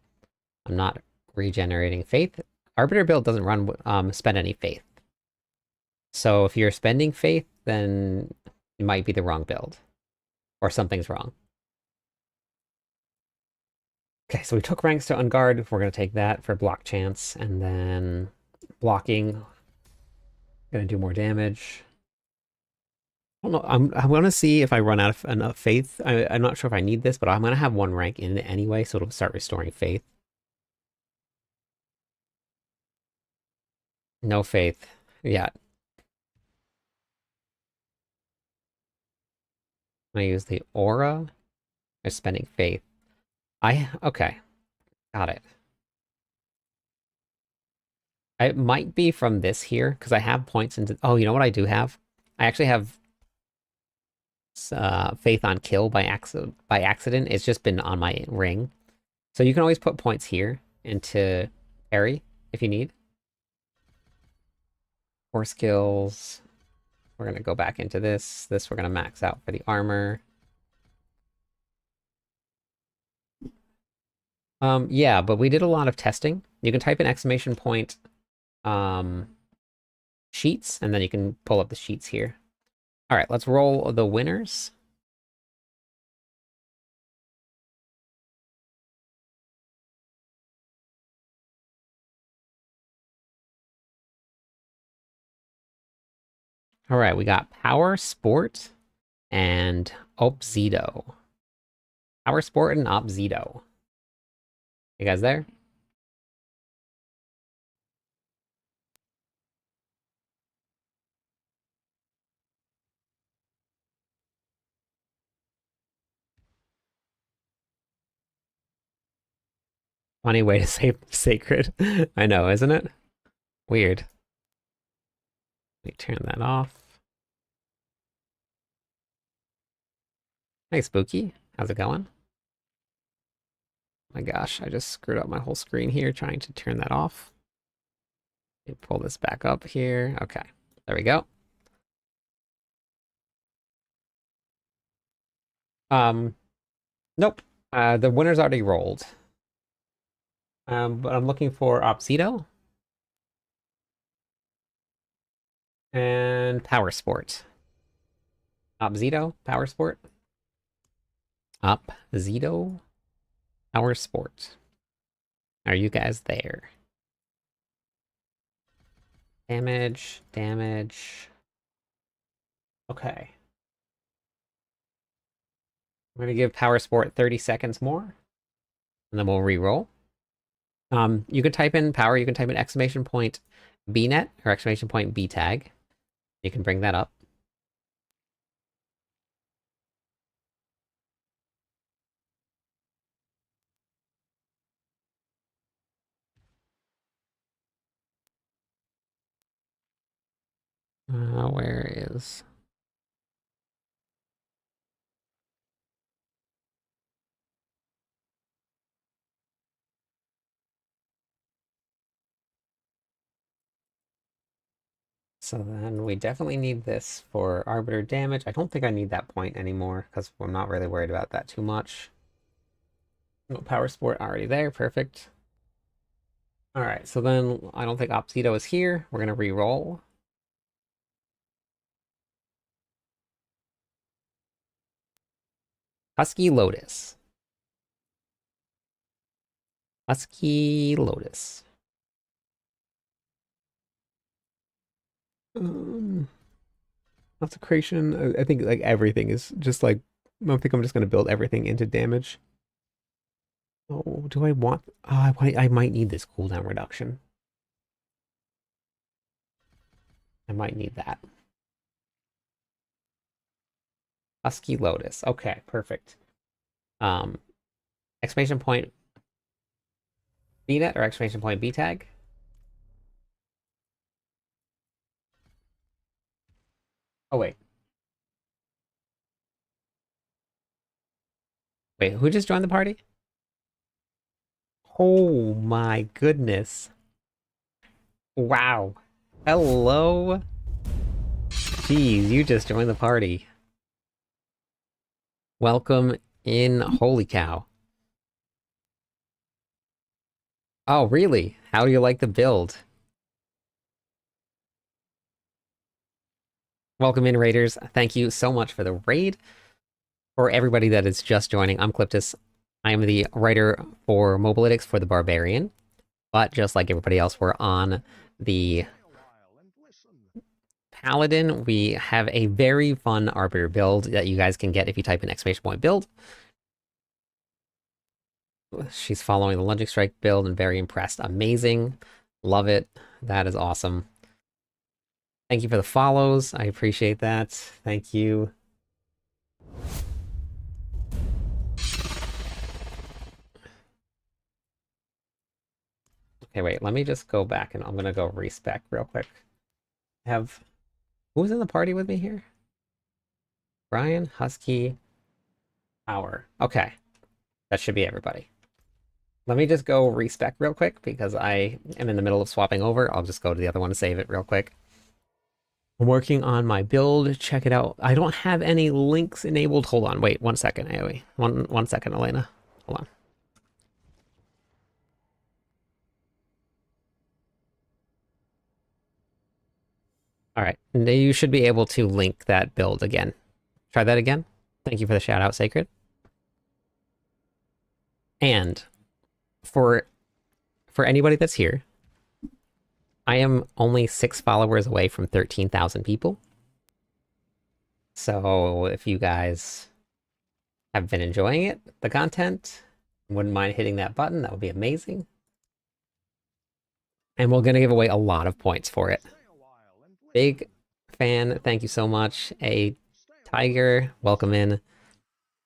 I'm not regenerating faith. Arbiter build doesn't run spend any faith. So if you're spending faith, then it might be the wrong build, or something's wrong. Okay, so we took ranks to Unguard. We're gonna take that for block chance, and then blocking. Gonna do more damage. I don't know. I want to see if I run out of enough faith. I'm not sure if I need this, but I'm gonna have one rank in it anyway, so it'll start restoring faith. No faith yet. I'm gonna use the aura. I'm spending faith. Okay, got it. It might be from this here because I have points into. Oh, you know what I do have? I actually have faith on kill by accident. It's just been on my ring, so you can always put points here into parry if you need. 4 skills. We're gonna go back into this. This we're gonna max out for the armor. Yeah, but we did a lot of testing. You can type in exclamation point sheets, and then you can pull up the sheets here. All right, let's roll the winners. All right, we got Power Sport and Opzido. Power Sport and Opzido. You guys there? Funny way to say sacred. I know, isn't it? Weird. Let me turn that off. Hey, Spooky. How's it going? My gosh, I just screwed up my whole screen here trying to turn that off. Let me pull this back up here. Okay, there we go. Nope. The winner's already rolled. But I'm looking for Opzido and Power Sport. Opzido, Power Sport. Opzido, Power Sport. Are you guys there? Damage, damage. Okay. I'm gonna give Power Sport 30 seconds more, and then we'll re-roll. You can type in power, you can type in exclamation point bnet or exclamation point btag. You can bring that up. Where is... So then we definitely need this for Arbiter damage. I don't think I need that point anymore because I'm not really worried about that too much. No Power Sport already there, perfect. All right, so then I don't think Opzido is here. We're gonna re-roll. Husky Lotus. Husky Lotus. Lots of creation. I think like everything is just like. I think I'm just gonna build everything into damage. Oh, do I want? Oh, I might need this cooldown reduction. I might need that. Husky Lotus. Okay, perfect. Exclamation point BNet or exclamation point B tag? Oh wait. Wait, who just joined the party? Oh my goodness. Wow. Hello. Jeez, you just joined the party. Welcome in. Holy cow. Oh, really? How do you like the build? Welcome in, Raiders. Thank you so much for the raid. For everybody that is just joining, I'm Cliptus. I am the writer for Mobalytics for the Barbarian. But just like everybody else, we're on the Paladin. We have a very fun Arbiter build that you guys can get if you type in exclamation point build. She's following the Lunging Strike build and very impressed. Amazing. Love it. That is awesome. Thank you for the follows. I appreciate that. Thank you. Okay, wait. Let me just go back and I'm going to go respec real quick. Who's in the party with me here? Brian, Husky, Power. Okay. That should be everybody. Let me just go respec real quick because I am in the middle of swapping over. I'll just go to the other one to save it real quick. I'm working on my build. Check it out. I don't have any links enabled. Hold on. Wait, 1 second, AoE. One second, Elena. Hold on. All right. You should be able to link that build again. Try that again. Thank you for the shout out, Sacred. And for anybody that's here, I am only 6 followers away from 13,000 people. So if you guys have been enjoying it, the content, wouldn't mind hitting that button, that would be amazing. And we're going to give away a lot of points for it. Big fan, thank you so much. A Tiger, welcome in.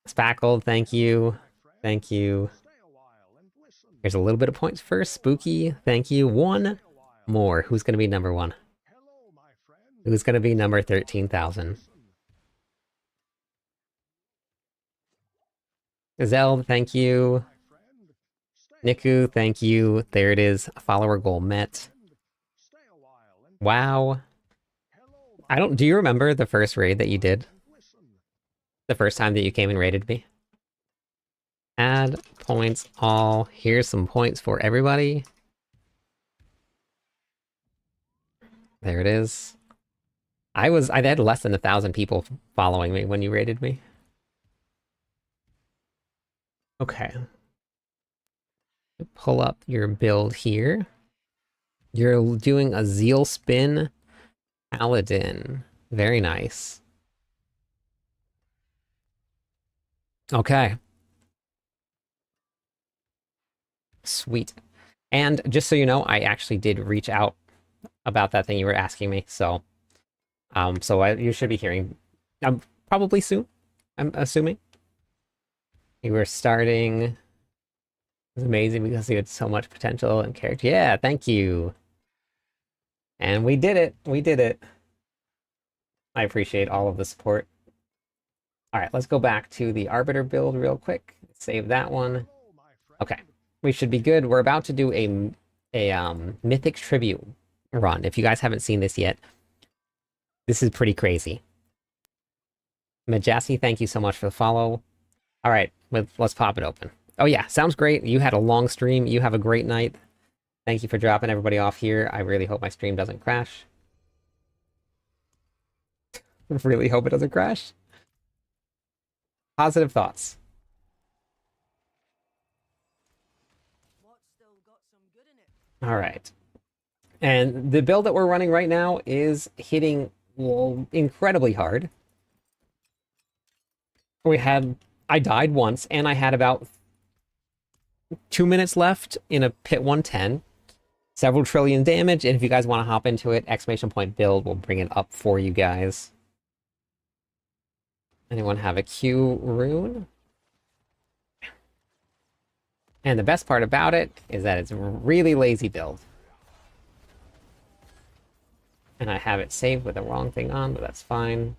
Spackled, thank you. Thank you. Here's a little bit of points for Spooky, thank you. One more. Who's going to be number 1? Who's going to be number 13,000? Zeld, thank you. Niku, thank you. There it is. Follower goal met. Wow. Do you remember the first raid that you did? The first time that you came and raided me? Add points all. Here's some points for everybody. There it is. I had less than 1,000 people following me when you raided me. Okay. Pull up your build here. You're doing a Zeal Spin Paladin. Very nice. Okay. Sweet. And just so you know, I actually did reach out about that thing you were asking me, so you should be hearing probably soon, I'm assuming. You were starting. It was amazing because you had so much potential and character. Yeah, thank you. And we did it. We did it. I appreciate all of the support. All right, let's go back to the Arbiter build real quick. Save that one. Okay, we should be good. We're about to do a Mythic tribute run. If you guys haven't seen this yet, this is pretty crazy. Majasi, thank you so much for the follow. All right, let's pop it open. Oh yeah, sounds great. You had a long stream. You have a great night. Thank you for dropping everybody off here. I really hope my stream doesn't crash. Really hope it doesn't crash. Positive thoughts. All right. And the build that we're running right now is hitting, well, incredibly hard. I died once, and I had about 2 minutes left in a pit 110. Several trillion damage, and if you guys want to hop into it, exclamation point build will bring it up for you guys. Anyone have a Q rune? And the best part about it is that it's a really lazy build. And I have it saved with the wrong thing on, but that's fine.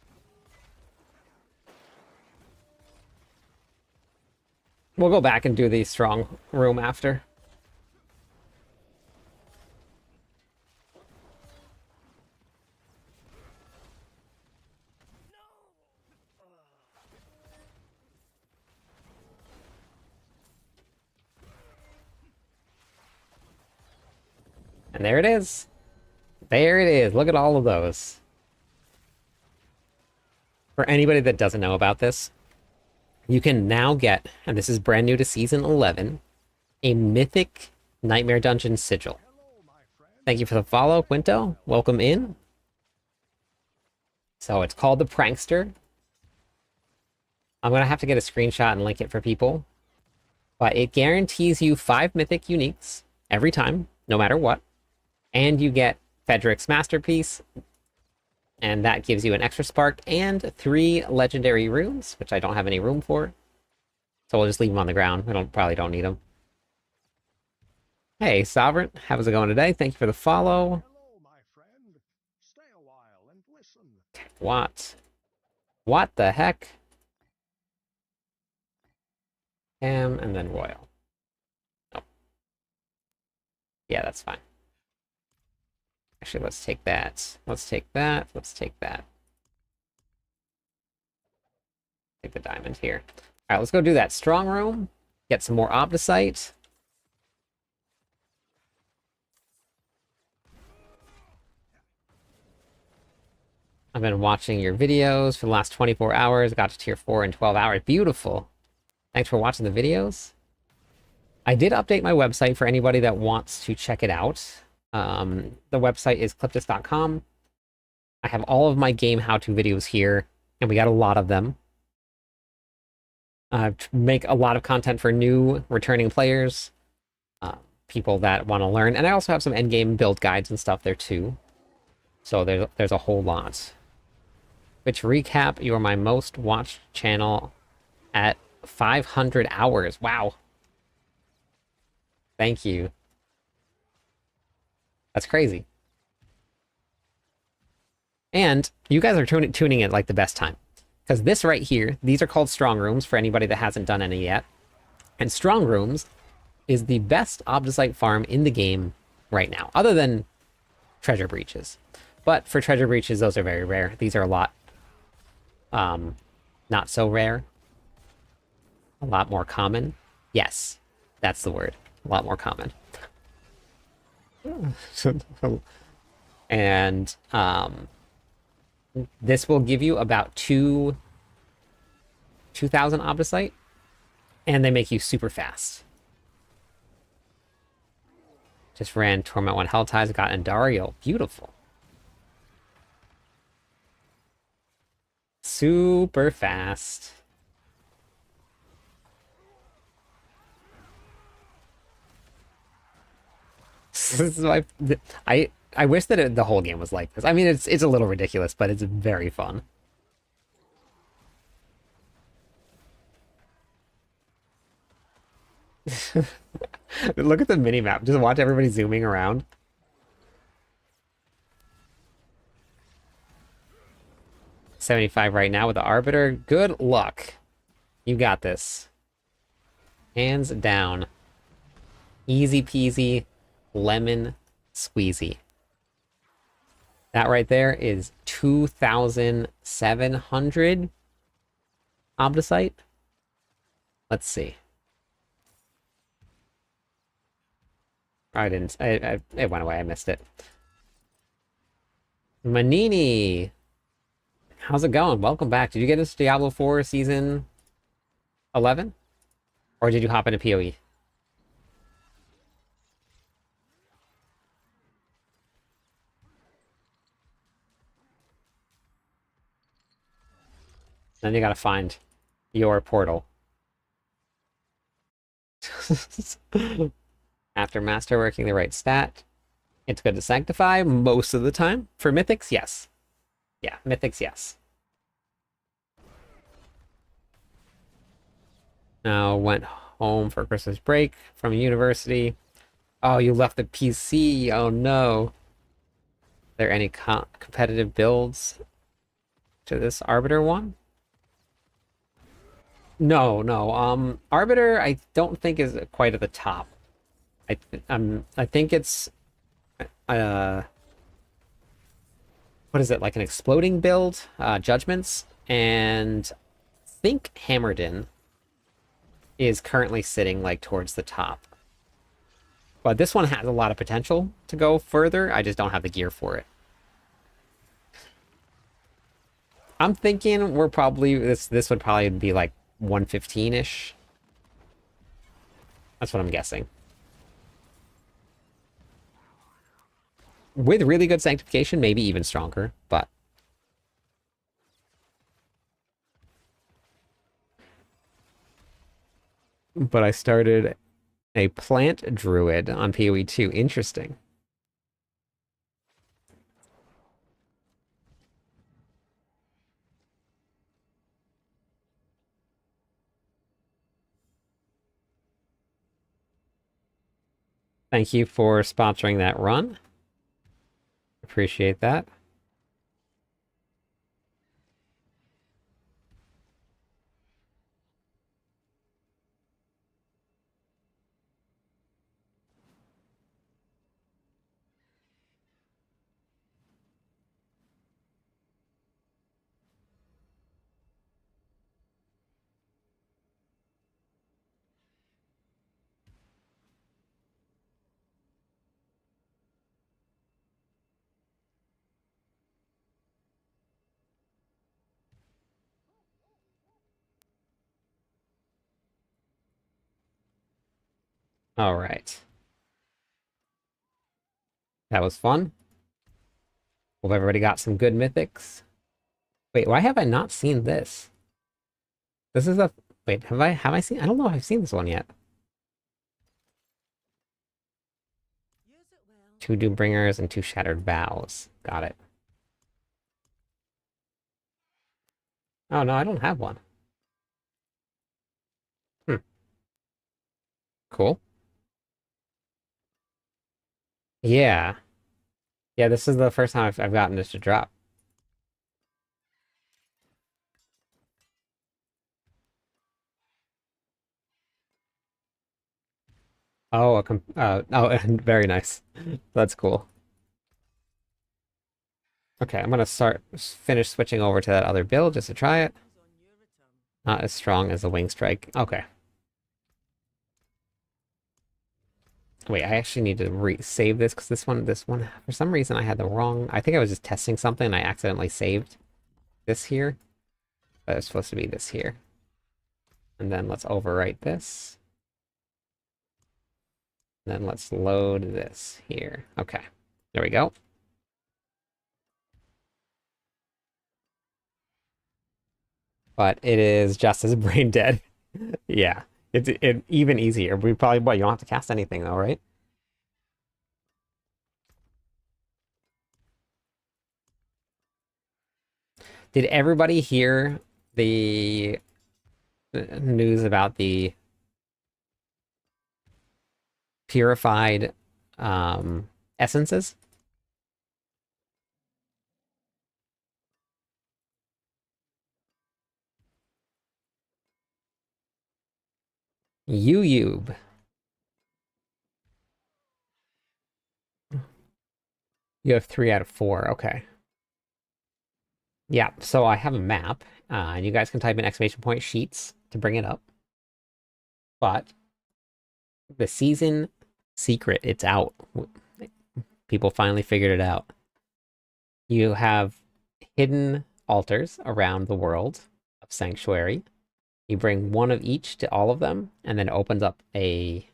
We'll go back and do the strong room after. And there it is. There it is. Look at all of those. For anybody that doesn't know about this, you can now get, and this is brand new to Season 11, a Mythic Nightmare Dungeon Sigil. Thank you for the follow, Quinto. Welcome in. So it's called the Prankster. I'm going to have to get a screenshot and link it for people. But it guarantees you 5 Mythic uniques every time, no matter what. And you get Fedric's Masterpiece, and that gives you an extra spark and 3 legendary runes, which I don't have any room for. So we'll just leave them on the ground. We probably don't need them. Hey, Sovereign, how's it going today? Thank you for the follow. Hello, my friend. Stay a while and listen. What? What the heck? And then Royal. Oh. Yeah, that's fine. Actually, let's take that. Let's take that. Let's take that. Take the diamond here. All right, let's go do that strong room. Get some more Obdicite. I've been watching your videos for the last 24 hours. Got to tier 4 in 12 hours. Beautiful. Thanks for watching the videos. I did update my website for anybody that wants to check it out. The website is cliptus.com. I have all of my game how-to videos here, and we got a lot of them. Make a lot of content for new returning players, people that want to learn, and I also have some endgame build guides and stuff there too. So there's a whole lot. Which recap, you are my most watched channel at 500 hours. Wow. Thank you. That's crazy. And you guys are tuning in like the best time. Because this right here, these are called strong rooms for anybody that hasn't done any yet. And strong rooms is the best Obdicite farm in the game right now, other than treasure breaches. But for treasure breaches, those are very rare. These are a lot not so rare. A lot more common. Yes, that's the word. A lot more common. And this will give you about 2,000 Obdicite, and they make you super fast. Just ran Torment 1 Hell Ties, got Endario. Beautiful. Super fast. This is my, I wish that the whole game was like this. I mean, it's a little ridiculous, but it's very fun. Look at the mini map. Just watch everybody zooming around. $75 right now with the Arbiter. Good luck. You got this. Hands down. Easy peasy, lemon squeezy. That right there is 2,700 Obdicite. Let's see. I didn't. It went away. I missed it. Manini. How's it going? Welcome back. Did you get into Diablo 4 Season 11? Or did you hop into PoE? Then you gotta find your portal. After masterworking the right stat, it's good to sanctify most of the time. For mythics, yes. Yeah, mythics, yes. Now went home for Christmas break from university. Oh, you left the PC. Oh no. Are there any competitive builds to this Arbiter one? No, no. Arbiter I don't think is quite at the top. I think it's what is it, like an exploding build, judgments, and I think Hammerden is currently sitting like towards the top. But this one has a lot of potential to go further. I just don't have the gear for it. I'm thinking we're probably this would probably be like 115-ish. That's what I'm guessing. With really good sanctification, maybe even stronger, but I started a plant druid on PoE 2. Interesting. Thank you for sponsoring that run. Appreciate that. All right. That was fun. Hope everybody got some good mythics. Wait, why have I not seen this? This is a wait, have I seen? I don't know if I've seen this one yet. Use it well. 2 Doombringers and 2 Shattered Vows. Got it. Oh no, I don't have one. Hmm. Cool. Yeah. Yeah, this is the first time I've gotten this to drop. Oh, oh, very nice. That's cool. Okay, I'm gonna finish switching over to that other build just to try it. Depends on your return. Not as strong as the Wing Strike. Okay. Wait, I actually need to save this because this one, for some reason I had the wrong. I think I was just testing something and I accidentally saved this here, but it's supposed to be this here. And then let's overwrite this. Then let's load this here. Okay, there we go. But it is just as brain dead. Yeah, it's even easier. We probably, what, you don't have to cast anything though, right? Did everybody hear the news about the purified essences? Yub. You have 3 out of 4. Okay. Yeah, so I have a map, and you guys can type in !! sheets to bring it up. But the season secret, it's out. People finally figured it out. You have hidden altars around the world of Sanctuary. You bring 1 of each to all of them, and then it opens up a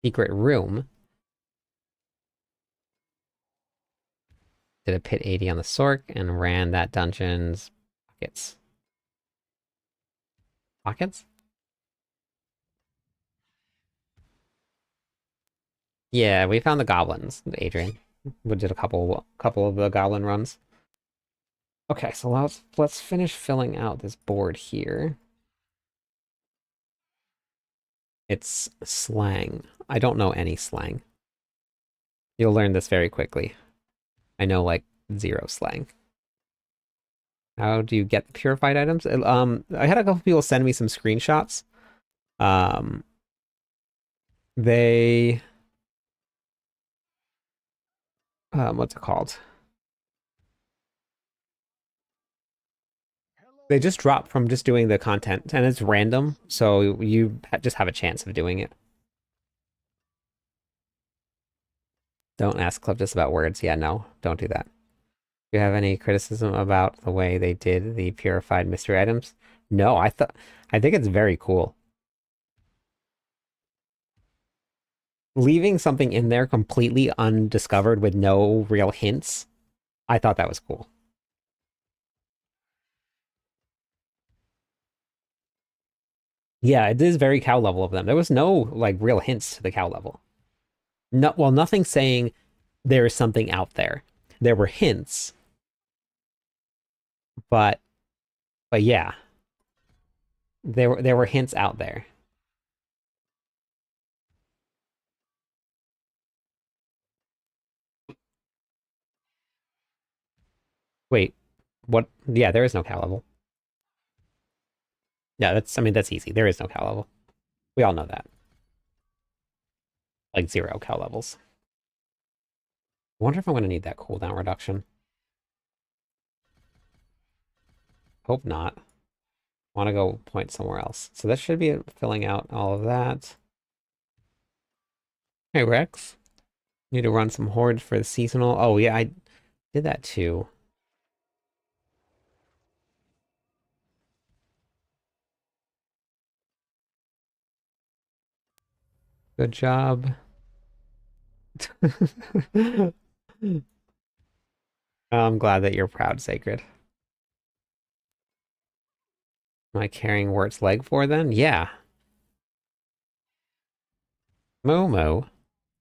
secret room. Did a pit 80 on the Sork and ran that dungeon's pockets. Pockets? Yeah, we found the goblins, Adrian. We did a couple of the goblin runs. Okay, so let's finish filling out this board here. It's slang. I don't know any slang. You'll learn this very quickly. I know like 0 slang. How do you get the purified items? I had a couple people send me some screenshots. Um, they what's it called? They just drop from just doing the content, and it's random, so you just have a chance of doing it. Don't ask Cliptus about words. Yeah, no, don't do that. Do you have any criticism about the way they did the purified mystery items? No, I think it's very cool. Leaving something in there completely undiscovered with no real hints, I thought that was cool. Yeah, it is very cow level of them. There was no like real hints to the cow level. No, well, nothing saying there is something out there. There were hints, but yeah, there were hints out there. Wait, what? Yeah, there is no cow level. Yeah, I mean, that's easy. There is no cow level. We all know that. Like 0 cow levels. I wonder if I'm going to need that cooldown reduction. Hope not. Want to go point somewhere else. So that should be filling out all of that. Hey, Rex. Need to run some Horde for the seasonal. Oh, yeah, I did that too. Good job. I'm glad that you're proud, Sacred. Am I carrying Wirt's leg for then? Yeah. Momo.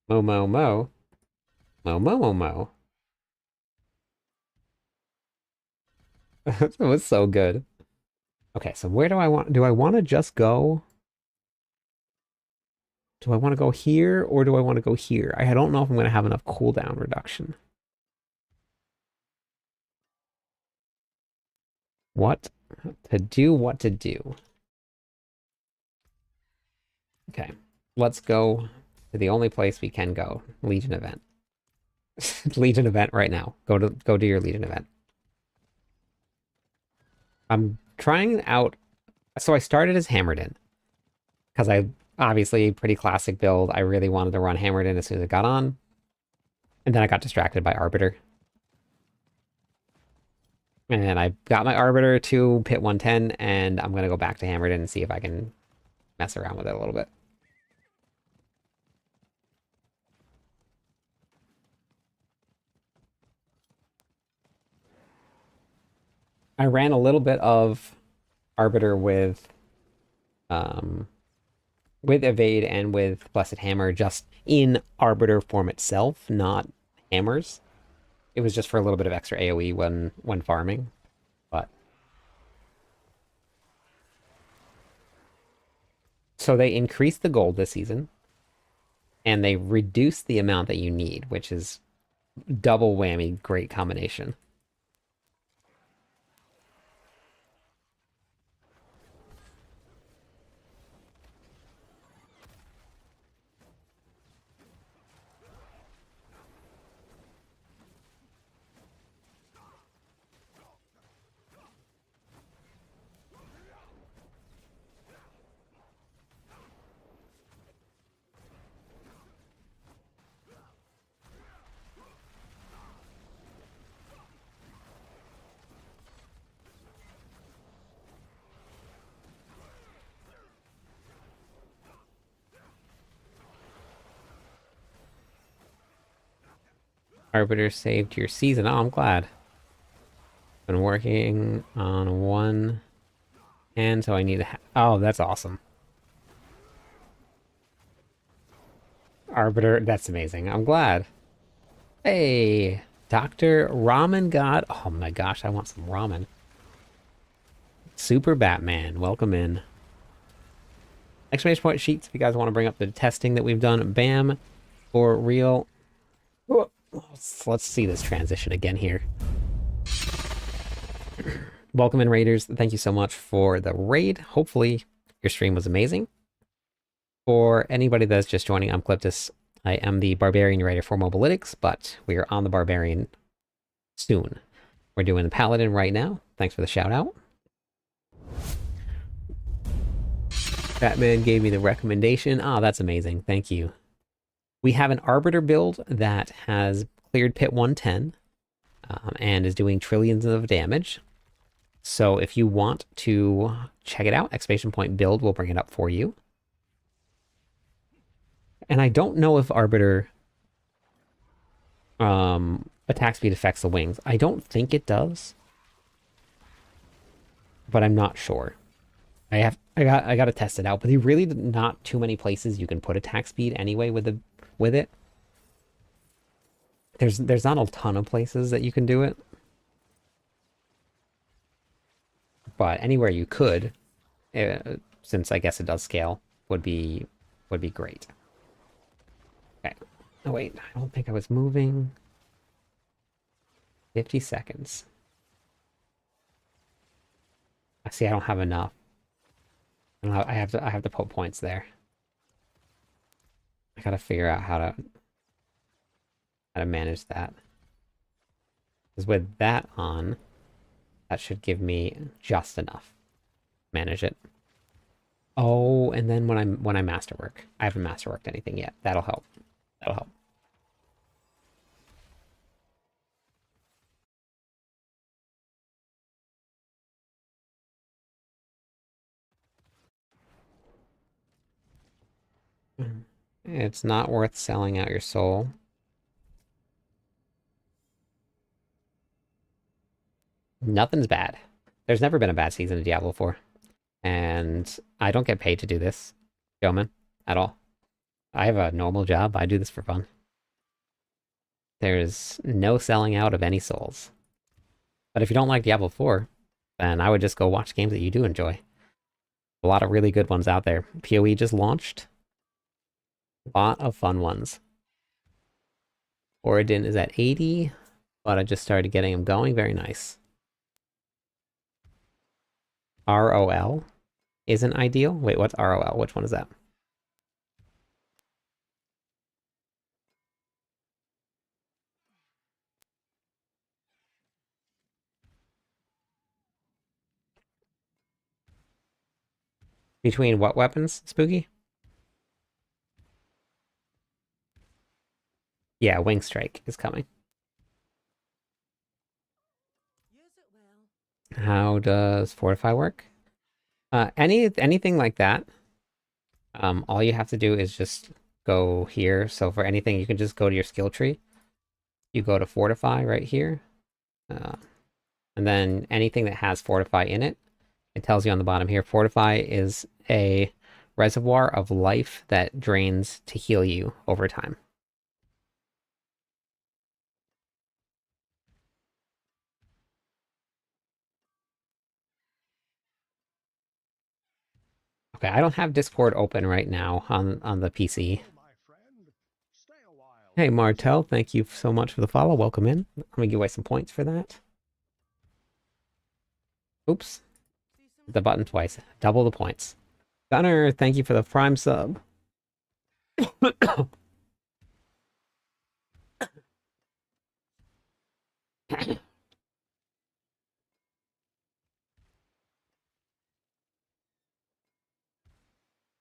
Momo mo. Momo mo. That was so good. Okay, so where do I want to just go? Do I want to go here or do I want to go here? I don't know if I'm going to have enough cooldown reduction. What to do, what to do. Okay, let's go to the only place we can go. Legion event. Legion event right now. Go to your Legion event. I'm trying out. So I started as Hammered In because I obviously pretty classic build. I really wanted to run Hammered In as soon as it got on, and then I got distracted by Arbiter. And I got my Arbiter to Pit 110, and I'm gonna go back to Hammered In and see if I can mess around with it a little bit. I ran a little bit of Arbiter with Evade and with Blessed Hammer just in Arbiter form itself, not hammers. It was just for a little bit of extra AoE when farming. But so they increased the gold this season, and they reduced the amount that you need, which is double whammy, great combination. Arbiter saved your season. Oh, I'm glad. Been working on one And so I need to oh, that's awesome. Arbiter, that's amazing. I'm glad. Hey, Dr. Ramen God. Oh my gosh, I want some ramen. Super Batman, welcome in. Exclamation point sheets if you guys want to bring up the testing that we've done. Bam, for real. Let's see this transition again here. Welcome in, Raiders. Thank you so much for the raid. Hopefully your stream was amazing. For anybody that's just joining, I'm Cliptus. I am the Barbarian Writer for Mobalytics, but we are on the Barbarian soon. We're doing the Paladin right now. Thanks for the shout out. Batman gave me the recommendation. Ah, that's amazing. Thank you. We have an Arbiter build that has cleared pit 110 and is doing trillions of damage. So if you want to check it out, exclamation point build will bring it up for you. And I don't know if Arbiter attack speed affects the wings. I don't think it does, but I'm not sure. I got to test it out, but really not too many places you can put attack speed anyway with it. There's not a ton of places that you can do it, but anywhere you could, since I guess it does scale, would be great. Okay. Oh wait, I don't think I was moving. 50 seconds. I see. I don't have enough. I have to put points there. I gotta figure out how to manage that. Because with that on, that should give me just enough. Manage it. Oh, and then when I masterwork, I haven't masterworked anything yet. That'll help. That'll help. It's not worth selling out your soul. Nothing's bad. There's never been a bad season of Diablo 4. And I don't get paid to do this, Yeoman, at all. I have a normal job. I do this for fun. There's no selling out of any souls. But if you don't like Diablo 4, then I would just go watch games that you do enjoy. A lot of really good ones out there. PoE just launched. A lot of fun ones. Oridin is at 80, but I just started getting him going. Very nice. ROL isn't ideal. Wait, what's ROL? Which one is that? Between what weapons, Spooky? Yeah, Wing Strike is coming. Use it well. How does Fortify work? Anything like that. All you have to do is just go here. So for anything, you can just go to your skill tree. You go to Fortify right here. And then anything that has Fortify in it, it tells you on the bottom here, Fortify is a reservoir of life that drains to heal you over time. Okay, I don't have Discord open right now on the PC. Hey Martel, thank you so much for the follow. Welcome in. Let me give away some points for that. Oops. Hit the button twice. Double the points. Gunner, thank you for the Prime sub.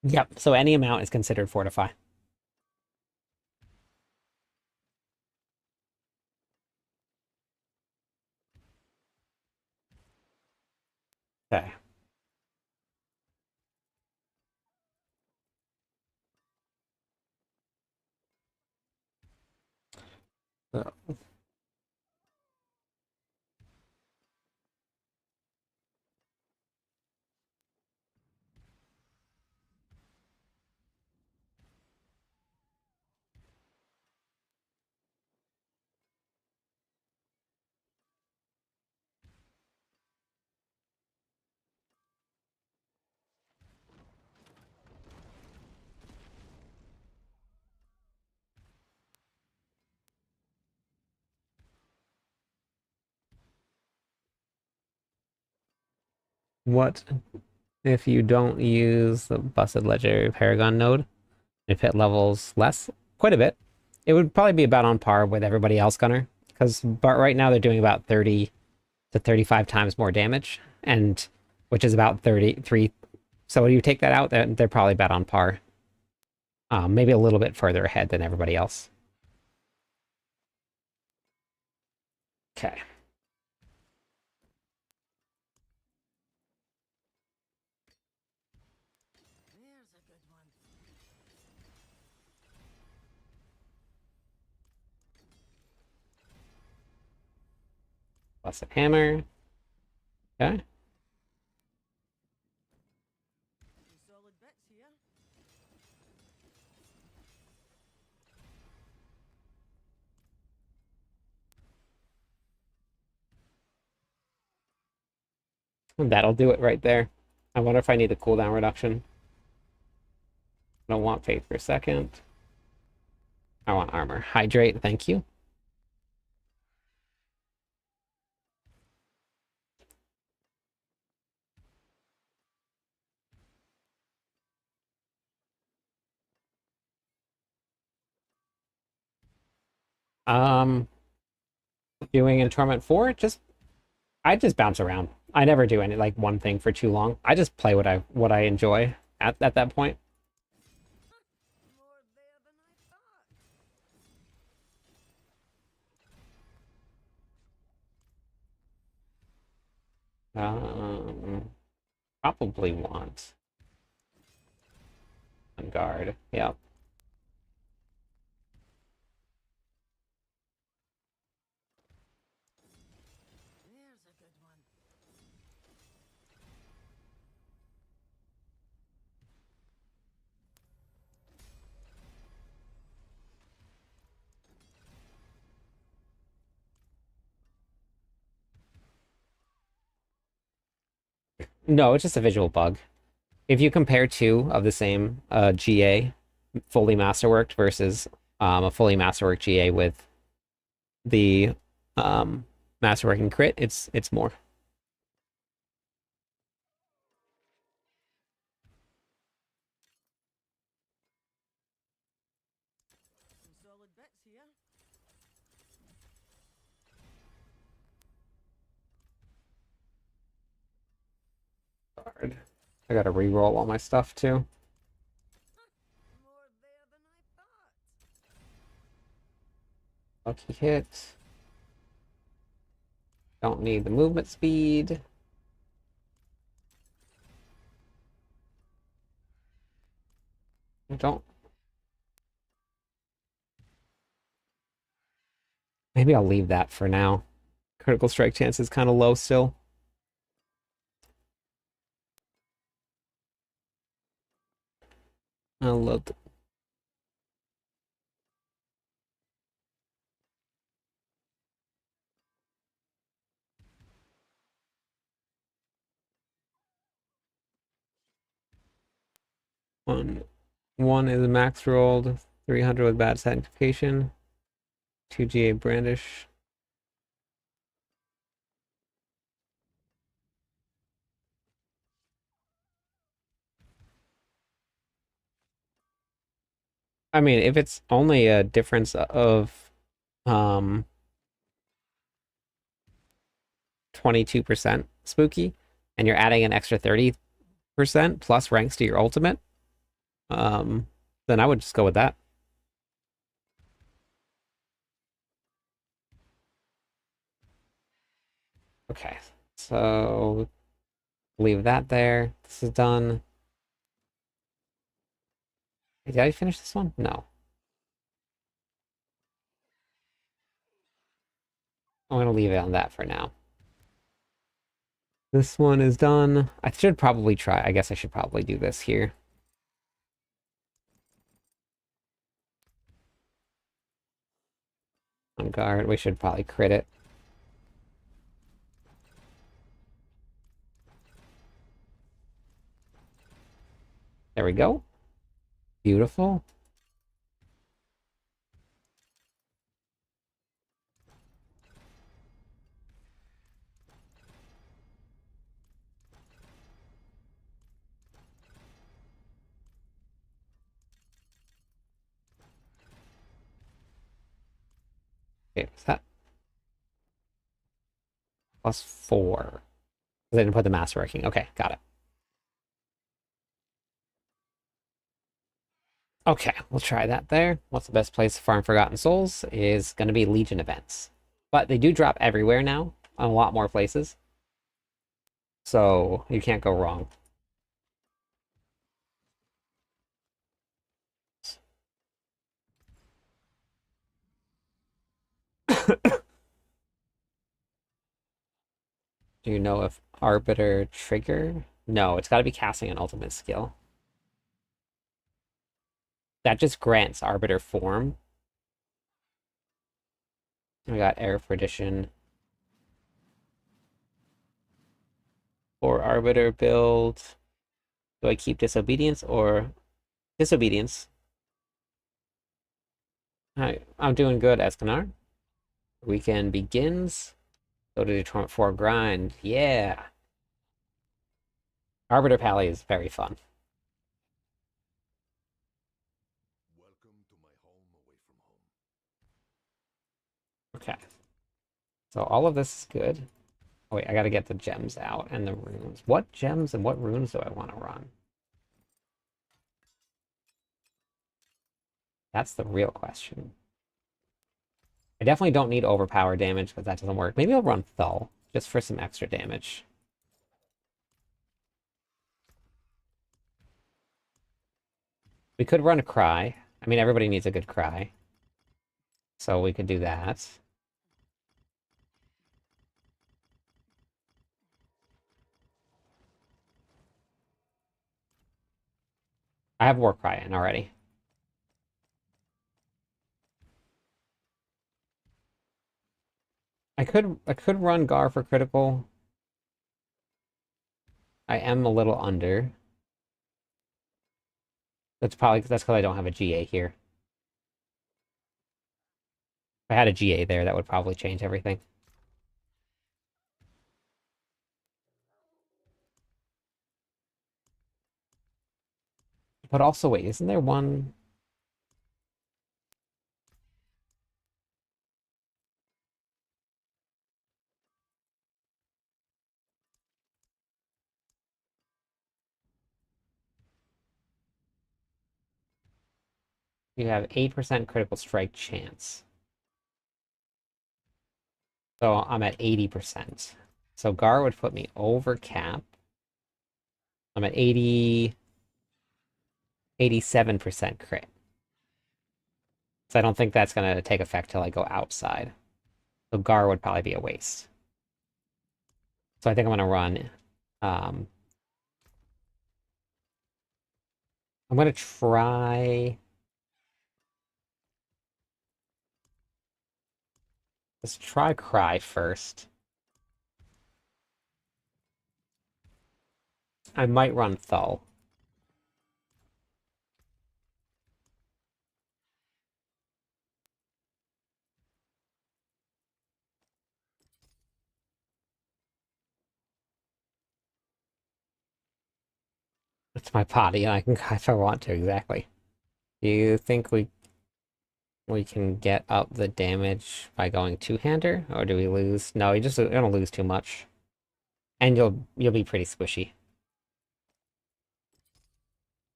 Yep, so any amount is considered Fortify. Okay. So. What if you don't use the busted legendary paragon node? If it levels less, quite a bit. It would probably be about on par with everybody else, Gunner, because but right now they're doing about 30 to 35 times more damage, and which is about 33. So when you take that out, they're probably about on par. Maybe a little bit further ahead than everybody else. Okay. There's a good one. Busted hammer. Okay. Some solid bits here. And that'll do it right there. I wonder if I need the cooldown reduction. I don't want faith for a second. I want armor. Hydrate, thank you. Um, doing in Torment 4, I just bounce around. I never do any like one thing for too long. I just play what I enjoy at that point. More there than I thought. Probably want on guard. Yeah. There's a good one. No, it's just a visual bug. If you compare two of the same GA fully masterworked versus a fully masterworked GA with the masterworking crit, it's more. Some solid bits here. Guard. I gotta re-roll all my stuff too. More there than I thought. Lucky hit. Don't need the movement speed. I don't. Maybe I'll leave that for now. Critical strike chance is kind of low still. I'll load. One is max rolled, 300 with bad sanctification, 2 GA brandish. I mean, if it's only a difference of 22% spooky, and you're adding an extra 30% plus ranks to your ultimate, then I would just go with that. Okay, so leave that there. This is done. Did I finish this one? No. I'm gonna leave it on that for now. This one is done. I should probably try. I guess I should probably do this here. On guard, we should probably crit it. There we go. Beautiful. Okay, is that +4? I didn't put the Masterworking. Okay, got it. Okay, we'll try that there. What's the best place to farm Forgotten Souls is going to be Legion events. But they do drop everywhere now, on a lot more places. So you can't go wrong. Do you know if Arbiter trigger? No, it's got to be casting an ultimate skill. That just grants Arbiter form. I got Air Perdition. For Arbiter build, do I keep Disobedience or Disobedience? I'm doing good, Escanar. Weekend begins. Go to Detroit 4 grind. Yeah. Arbiter Pally is very fun. Welcome to my home away from home. Okay. So all of this is good. Oh, wait, I gotta get the gems out and the runes. What gems and what runes do I want to run? That's the real question. I definitely don't need overpower damage because that doesn't work. Maybe I'll run Thull just for some extra damage. We could run a Cry. I mean, everybody needs a good Cry. So we could do that. I have War Cry in already. I could run Gar for critical. I am a little under. That's because I don't have a GA here. If I had a GA there, that would probably change everything. But also, wait, isn't there one? You have 8% critical strike chance. So I'm at 80%. So Gar would put me over cap. I'm at 87% crit. So I don't think that's going to take effect till I go outside. So Gar would probably be a waste. So I think I'm going to run. I'm going to try. Let's try Cry first. I might run Thull. It's my potty, and I can if I want to, exactly. Do you think we can get up the damage by going two-hander, or do we lose? No, you're gonna lose too much, and you'll be pretty squishy.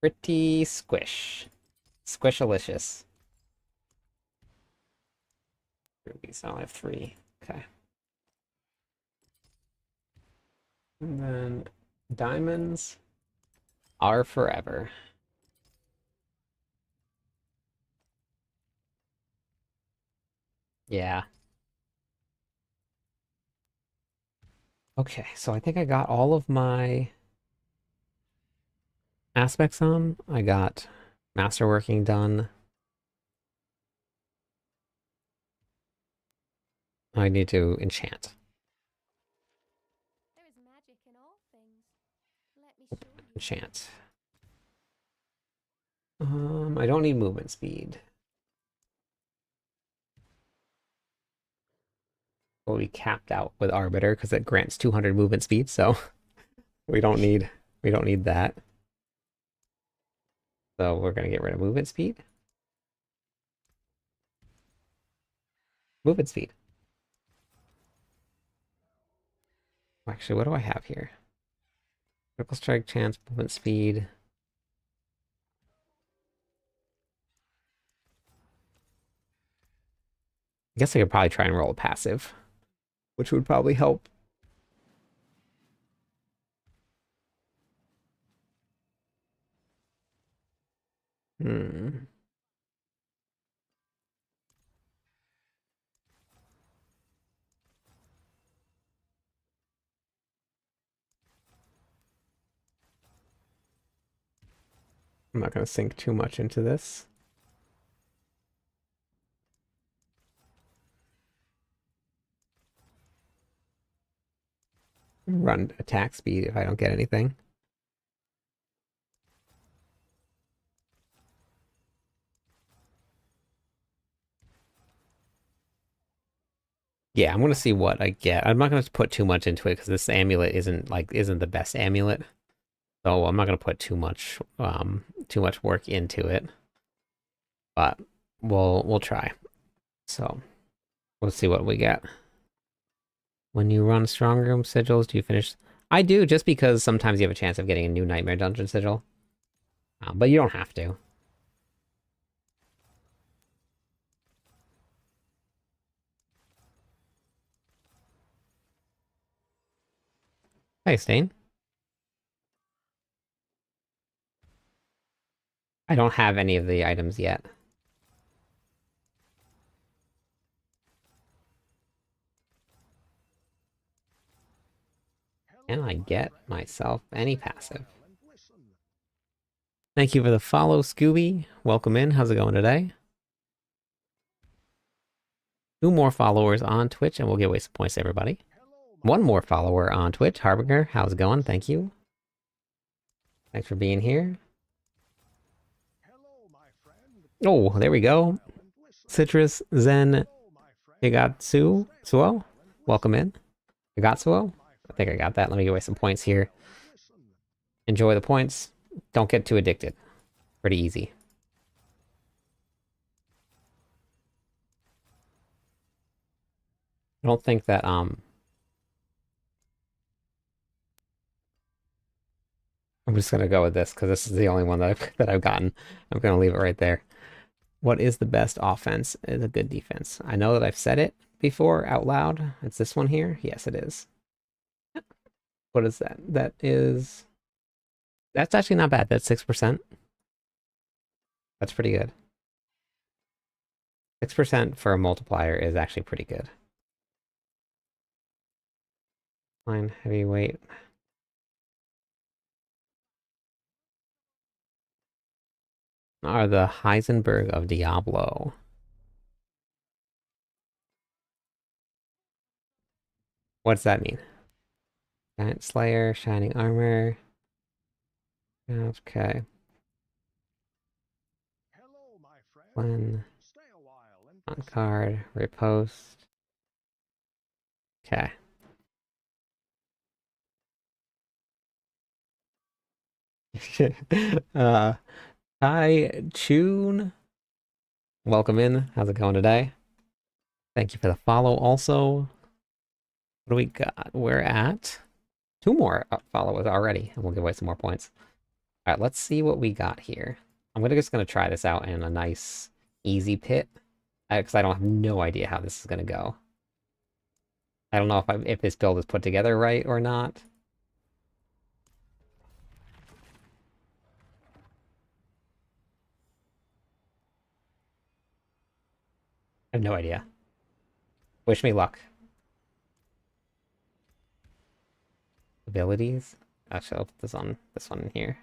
Pretty squishalicious. Rubies, I only have 3. Okay, and then diamonds are forever. Yeah. Okay, so I think I got all of my aspects on. I got Masterworking done. I need to enchant. There is magic in all things. Let me show you. Enchant. I don't need movement speed. We'll be capped out with Arbiter because it grants 200 movement speed, so we don't need that. So we're gonna get rid of movement speed. Movement speed. Actually, what do I have here? Critical strike chance, movement speed. I guess I could probably try and roll a passive, which would probably help. Hmm. I'm not going to sink too much into this. Run attack speed if I don't get anything. Yeah, I'm gonna see what I get. I'm not gonna put too much into it because this amulet isn't the best amulet. So I'm not gonna put too much work into it. But we'll try. So let's see what we get. When you run strong room sigils, do you finish? I do, just because sometimes you have a chance of getting a new Nightmare Dungeon sigil. But you don't have to. Hey, Stain. I don't have any of the items yet. Can I get myself any passive? Thank you for the follow, Scooby. Welcome in. How's it going today? 2 more followers on Twitch, and we'll give away some points to everybody. 1 more follower on Twitch. Harbinger, how's it going? Thank you. Thanks for being here. Oh, there we go. Citrus Zen Higatsu Suo. Welcome in. Higatsuo? I think I got that. Let me give away some points here. Enjoy the points. Don't get too addicted. Pretty easy. I don't think that I'm just gonna go with this because this is the only one that I've gotten. I'm gonna leave it right there. What is the best offense? Is a good defense. I know that I've said it before out loud. It's this one here. Yes, it is. What is that? That's actually not bad. That's 6%. That's pretty good. 6% for a multiplier is actually pretty good. Fine, heavyweight. Are the Heisenberg of Diablo. What does that mean? Giant Slayer, Shining Armor. Okay. When on card, repost. Okay. Hi, Chun. Welcome in. How's it going today? Thank you for the follow also. What do we got? We're at 2 more followers already, and we'll give away some more points. All right, let's see what we got here. I'm just gonna try this out in a nice, easy pit, because I don't have no idea how this is gonna go. I don't know if this build is put together right or not. I have no idea. Wish me luck. Abilities. Actually, I'll put this on this one here.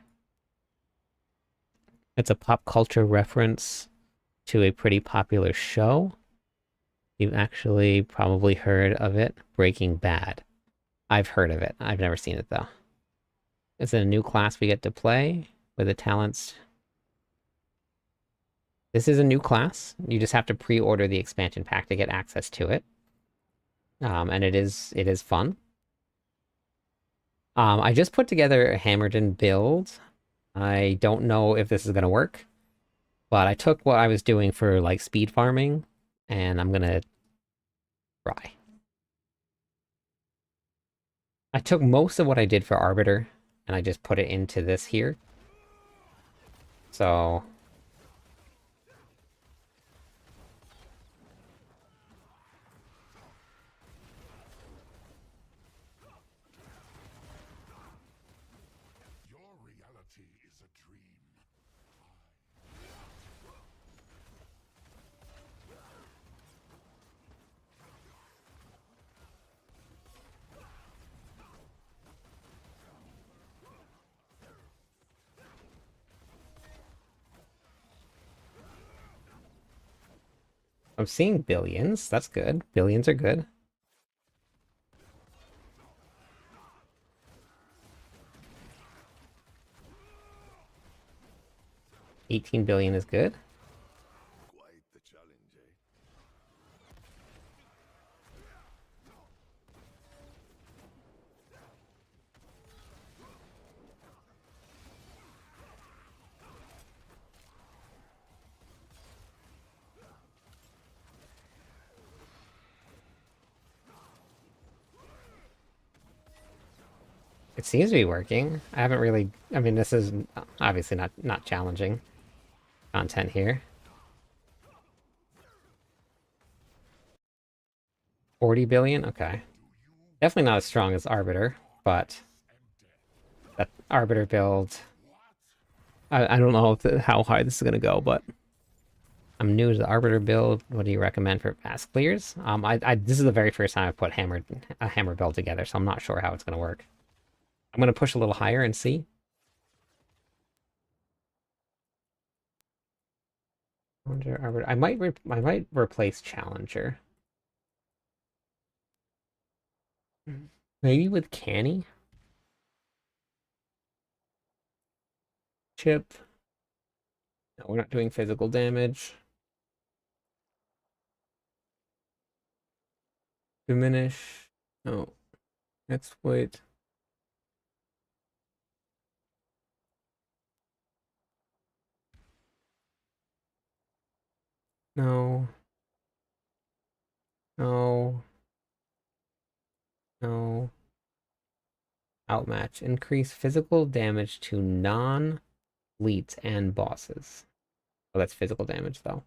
It's a pop culture reference to a pretty popular show. You've actually probably heard of it, Breaking Bad. I've heard of it. I've never seen it, though. It's a new class we get to play with the talents. This is a new class. You just have to pre-order the expansion pack to get access to it. And it is fun. I just put together a Hammerton build. I don't know if this is going to work, but I took what I was doing for like speed farming, and I'm going to Try. I took most of what I did for Arbiter, and I just put it into this here. So... Your reality is a dream. I'm seeing billions. That's good. Billions are good. $18 billion is good. Quite the challenge, eh? It seems to be working. I haven't really... I mean, this is obviously not challenging content here. 40 billion? Okay. Definitely not as strong as Arbiter, but that Arbiter build... I don't know how high this is going to go, but I'm new to the Arbiter build. What do you recommend for fast clears? This is the very first time I've put a hammer build together, so I'm not sure how it's going to work. I'm going to push a little higher and see. Arbiter. I might replace Challenger. Maybe with Canny? Chip. No, we're not doing physical damage. Diminish. No. Exploit. No. No. No. Outmatch. Increase physical damage to non-elites and bosses. Oh, that's physical damage, though.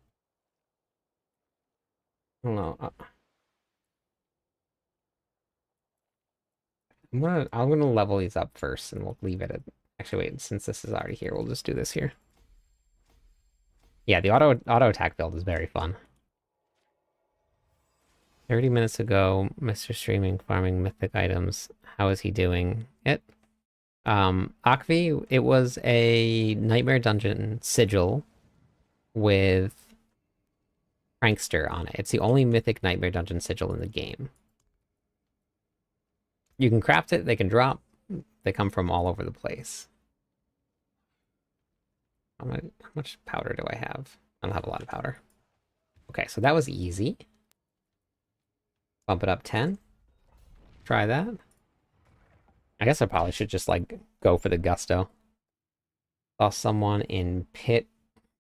I don't know. I'm gonna level these up first, and we'll leave it at... Actually, wait. Since this is already here, we'll just do this here. Yeah, the auto attack build is very fun. 30 minutes ago, Mr. Streaming farming mythic items. How is he doing it? Akvi, it was a Nightmare Dungeon sigil with Prankster on it. It's the only mythic Nightmare Dungeon sigil in the game. You can craft it, they can drop, they come from all over the place. How much powder do I have? I don't have a lot of powder. Okay, so that was easy. Bump it up 10. Try that. I guess I probably should just, like, go for the gusto. Saw someone in pit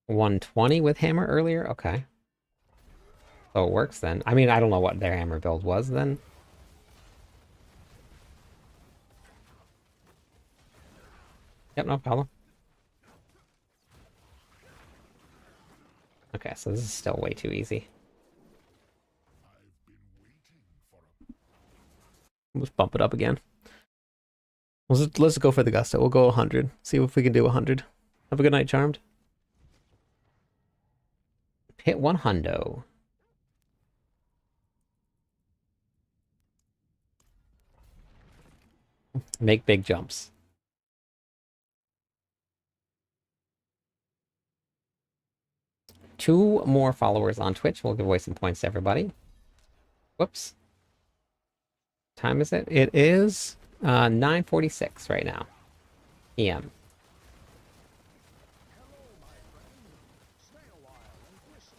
120 with hammer earlier? Okay. So it works then. I mean, I don't know what their hammer build was then. Yep, no problem. Okay, so this is still way too easy. Let's bump it up again. Let's go for the gusto. We'll go 100. See if we can do 100. Have a good night, Charmed. Hit 100. Make big jumps. Two more followers on Twitch. We'll give away some points to everybody. Whoops. Time is it? It is 9:46 right now. PM. Hello, my friend. Stay a while and listen.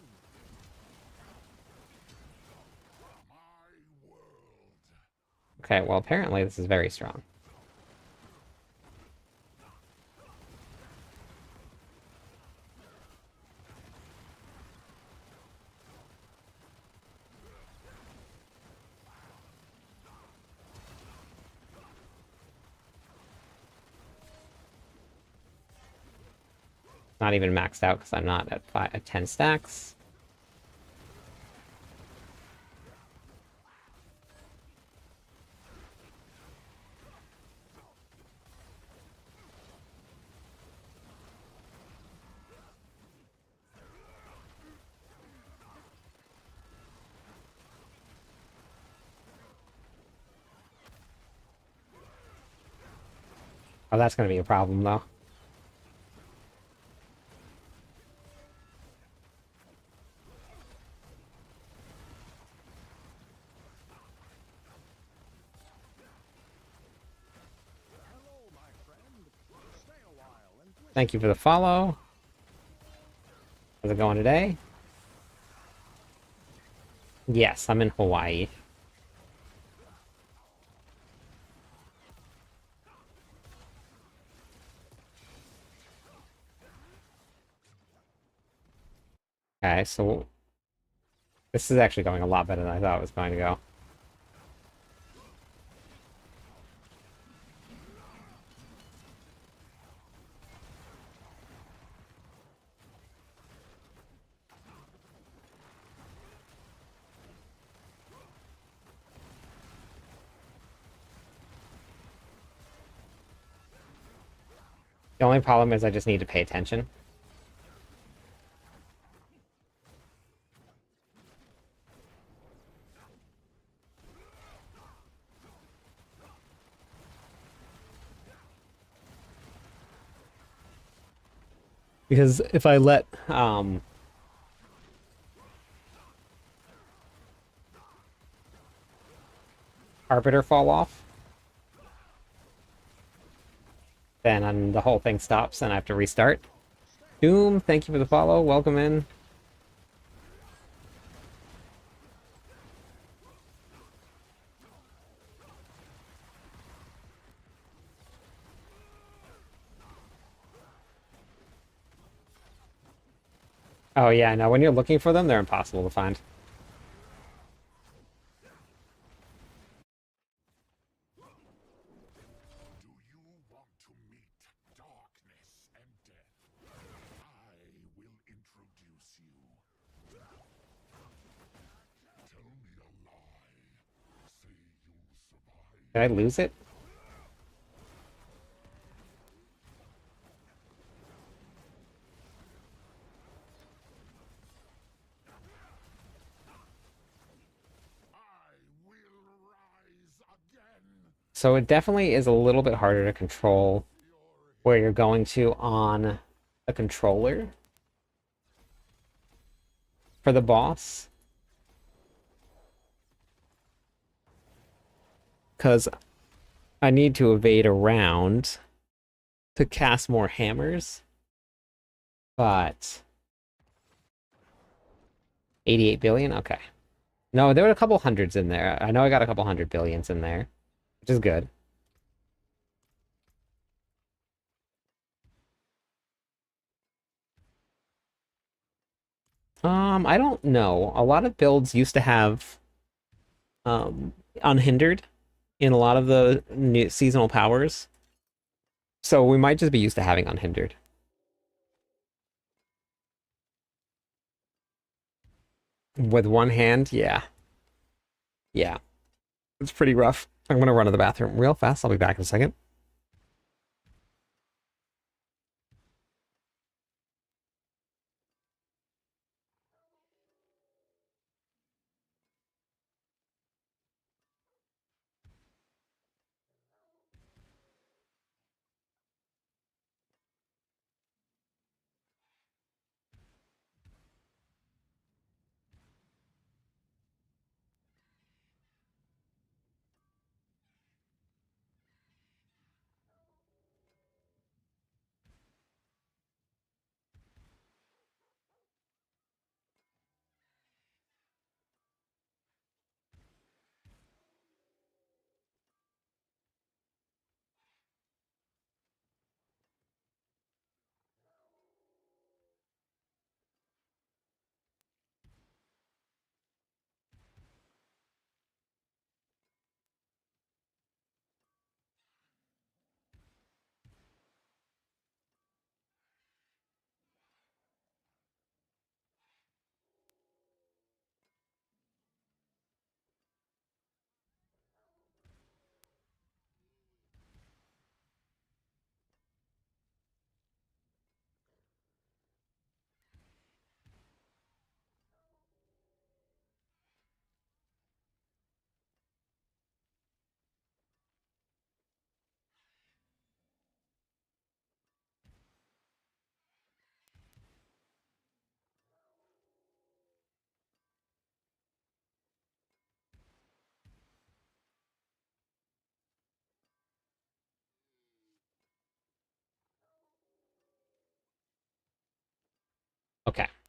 My world. Okay, well, apparently this is very strong. Not even maxed out because I'm not at 10 stacks. Oh, that's going to be a problem, though. Hello, my friend. Stay a while and Thank you for the follow. How's it going today? Yes, I'm in Hawaii. Okay, so this is actually going a lot better than I thought it was going to go. The only problem is I just need to pay attention. Because if I let Arbiter fall off, then the whole thing stops and I have to restart. Doom, thank you for the follow. Welcome in. Oh yeah, no, when you're looking for them, they're impossible to find. Do you want to meet darkness and death? I will introduce you. Tell me a lie. Say you'll survive. Did I lose it? I will rise again. So it definitely is a little bit harder to control where you're going to on a controller for the boss. Because I need to evade around to cast more hammers. But 88 billion? Okay. No, there were a couple hundreds in there. I know I got a couple hundred billions in there, which is good. I don't know. A lot of builds used to have unhindered in a lot of the new seasonal powers. So we might just be used to having unhindered. With one hand, yeah. Yeah. It's pretty rough. I'm gonna run to the bathroom real fast. I'll be back in a second.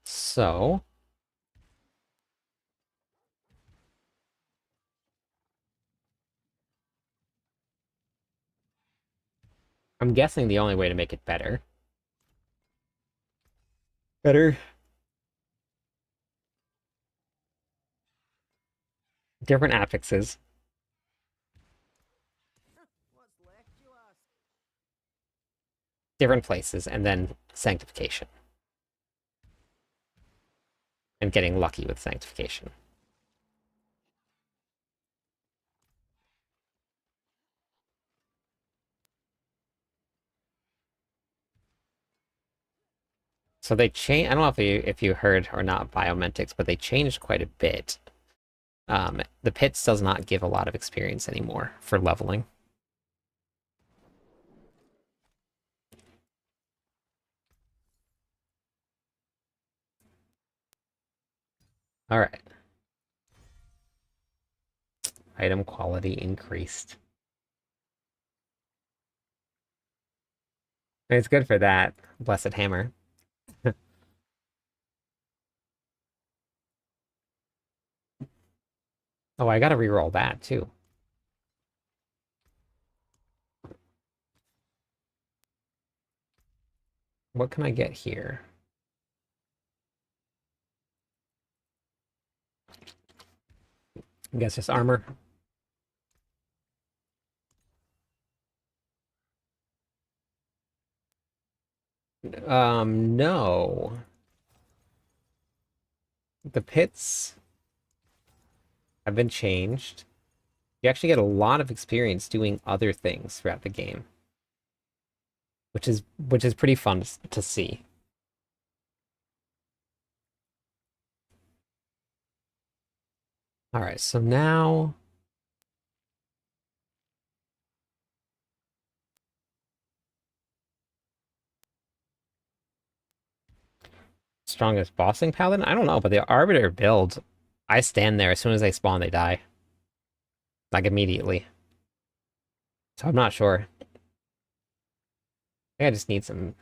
So I'm guessing the only way to make it better. Better. Different affixes, What's left, you ask? different places, and then sanctification. And getting lucky with sanctification. So they changed. I don't know if you heard or not biomentics, but they changed quite a bit. The pits does not give a lot of experience anymore for leveling. All right. Item quality increased. It's good for that blessed hammer. Oh, I gotta reroll that too. What can I get here? I guess just armor. No. The pits have been changed. You actually get a lot of experience doing other things throughout the game, which is pretty fun to see. All right, so now strongest bossing paladin? I don't know, but the Arbiter build, I stand there as soon as they spawn, they die. Like immediately. So I'm not sure. I think I just need some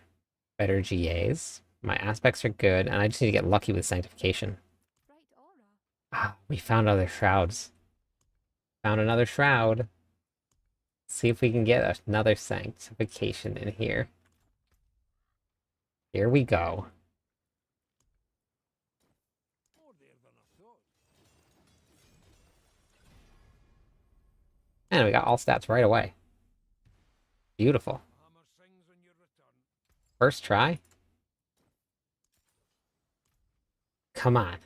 better GAs. My aspects are good, and I just need to get lucky with sanctification. Bright aura. Ah, we found other shrouds. Found another shroud. See if we can get another sanctification in here. Here we go. And we got all stats right away. Beautiful. First try. Come on.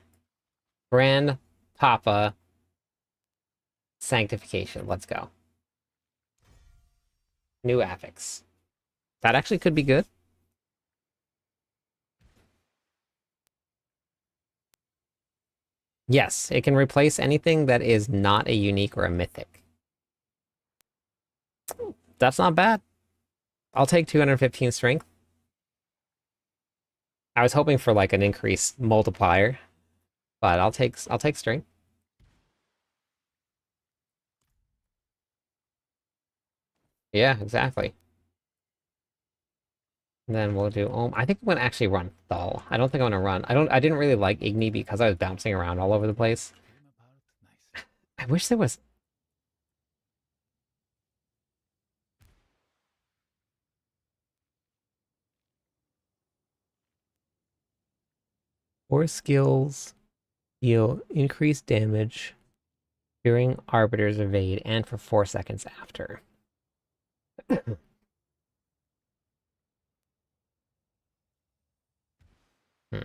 Grand Papa Sanctification. Let's go. New affix. That actually could be good. Yes, it can replace anything that is not a unique or a mythic. That's not bad. I'll take 215 strength. I was hoping for like an increased multiplier, but I'll take strength. Yeah, exactly. And then we'll do I think I'm gonna actually run Thal. I don't think I'm gonna run. I didn't really like Igni because I was bouncing around all over the place. I wish there was more skills, deal increased damage during Arbiter's evade and for 4 seconds after. Hmm.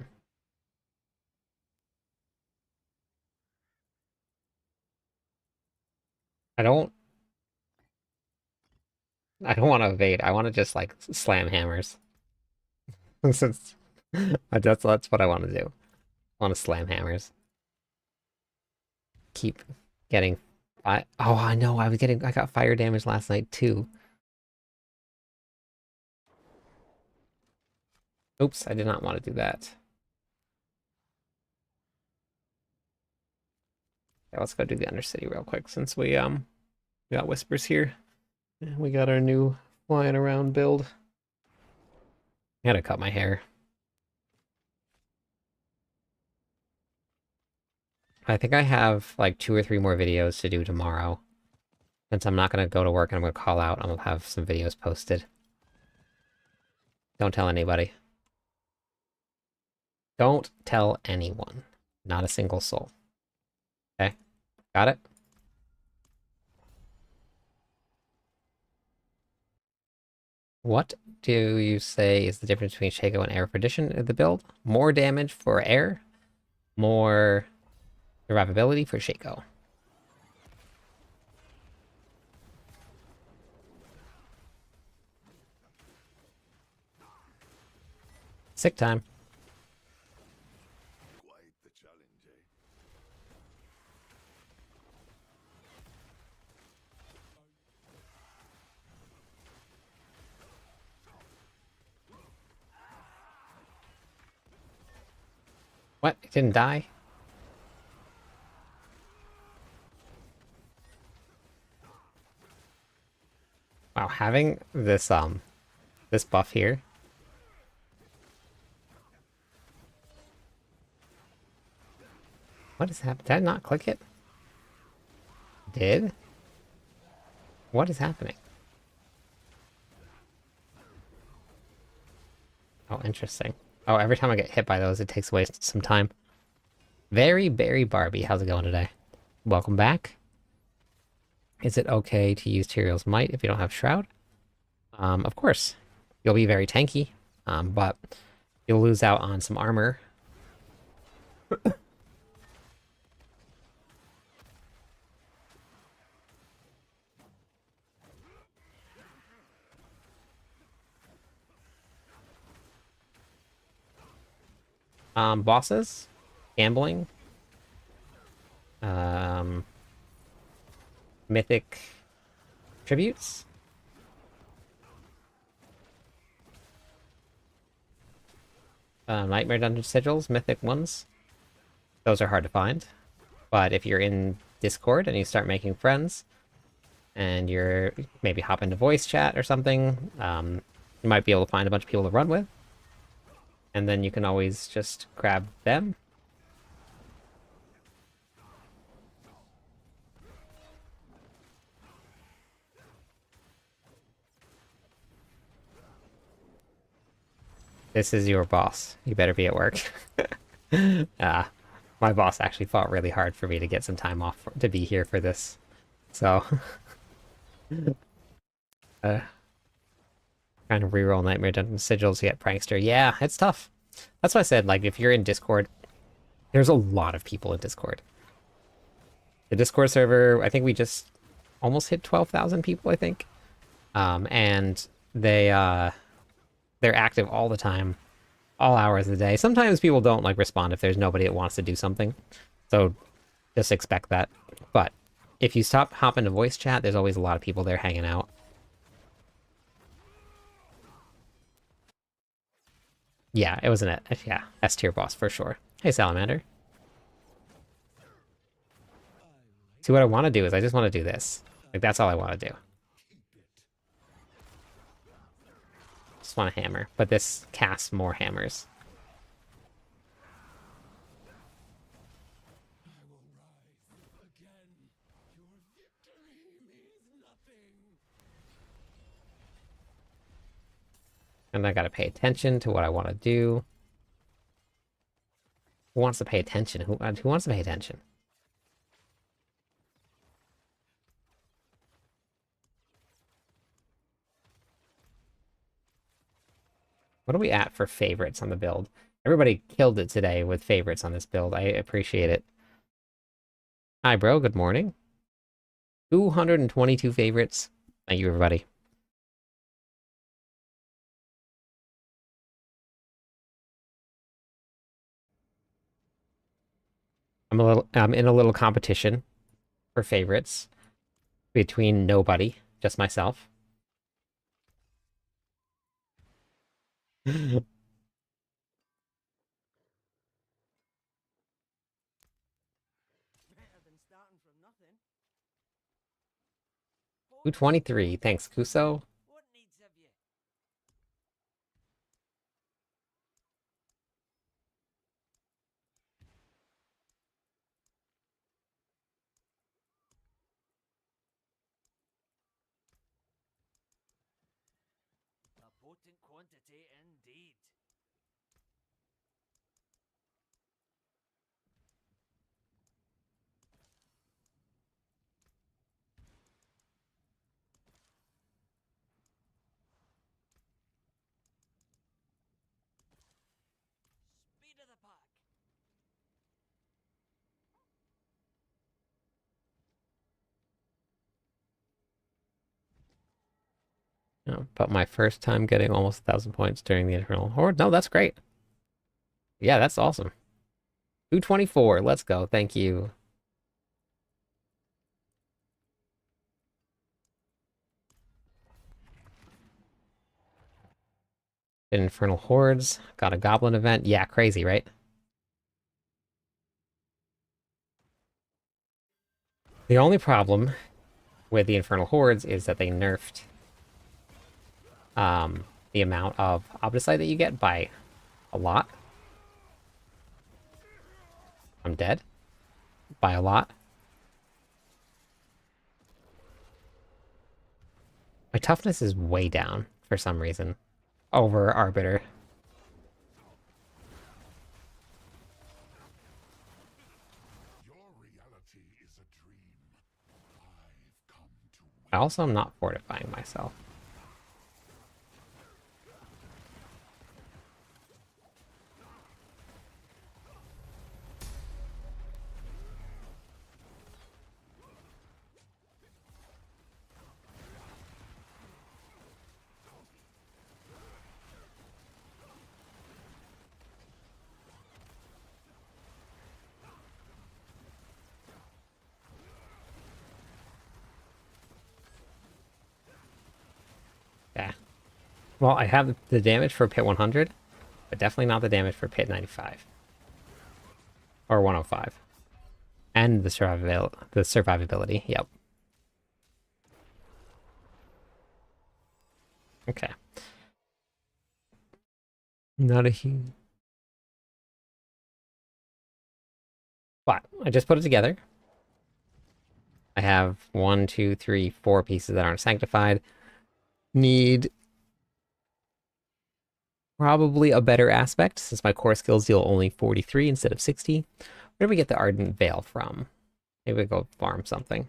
I don't want to evade. I want to just like slam hammers. Since that's what I want to do. I want to slam hammers. Keep getting I know I got fire damage last night too. Oops, I did not want to do that. Yeah, let's go do the Undercity real quick since we got whispers here. We got our new flying around build. I gotta cut my hair. I think I have like 2 or 3 more videos to do tomorrow. Since I'm not going to go to work and I'm going to call out, I'm going to have some videos posted. Don't tell anybody. Don't tell anyone. Not a single soul. Okay? Got it? What do you say is the difference between Shaco and Air Perdition in the build? More damage for Air, more survivability for Shaco. Sick time. Quite the challenge, eh? What? It didn't die? Wow, having this buff here. What is happening? Did I not click it? Did? What is happening? Oh, interesting. Oh, every time I get hit by those, it takes away some time. Very Berry Barbie, how's it going today? Welcome back. Is it okay to use Tyrion's Might if you don't have Shroud? Of course. You'll be very tanky, but you'll lose out on some armor. Bosses, gambling, mythic tributes, nightmare dungeon sigils, mythic ones. Those are hard to find, but if you're in Discord and you start making friends, and you're maybe hop into voice chat or something, you might be able to find a bunch of people to run with. And then you can always just grab them. This is your boss. You better be at work. My boss actually fought really hard for me to get some time off to be here for this. So, trying to reroll Nightmare Dungeon Sigils to get Prankster. Yeah, it's tough. That's why I said, like, if you're in Discord, there's a lot of people in Discord. The Discord server, I think we just almost hit 12,000 people, I think. And they're active all the time, all hours of the day. Sometimes people don't, like, respond if there's nobody that wants to do something. So just expect that. But if you hop into voice chat, there's always a lot of people there hanging out. Yeah, it was yeah, S tier boss for sure. Hey, Salamander. See, what I want to do is I just want to do this. Like, that's all I want to do. Just want a hammer, but this casts more hammers. And I gotta pay attention to what I want to do. Who wants to pay attention? Who wants to pay attention? What are we at for favorites on the build? Everybody killed it today with favorites on this build. I appreciate it. Hi, bro. Good morning. 222 favorites. Thank you, everybody. I'm in a little competition for favorites between nobody, just myself. Better than starting from nothing. 223. Thanks, Kuso. What needs of you? potent quantity indeed. Speed of the pack. Yeah, but my first time getting almost 1,000 points during the Infernal Horde. No, that's great. Yeah, that's awesome. 224. Let's go. Thank you. Infernal Hordes. Got a Goblin event. Yeah, crazy, right? The only problem with the Infernal Hordes is that they nerfed the amount of Obdicite that you get by a lot. I'm dead. By a lot. My toughness is way down for some reason over Arbiter. Your reality is a dream. I've come to I also am not fortifying myself. Yeah. Well, I have the damage for Pit 100, but definitely not the damage for Pit 95. Or 105. And the survivability, yep. Okay. Not a huge... But I just put it together. I have 1, 2, 3, 4 pieces that aren't sanctified. Need probably a better aspect, since my core skills deal only 43 instead of 60. Where do we get the Ardent Veil from? Maybe we go farm something.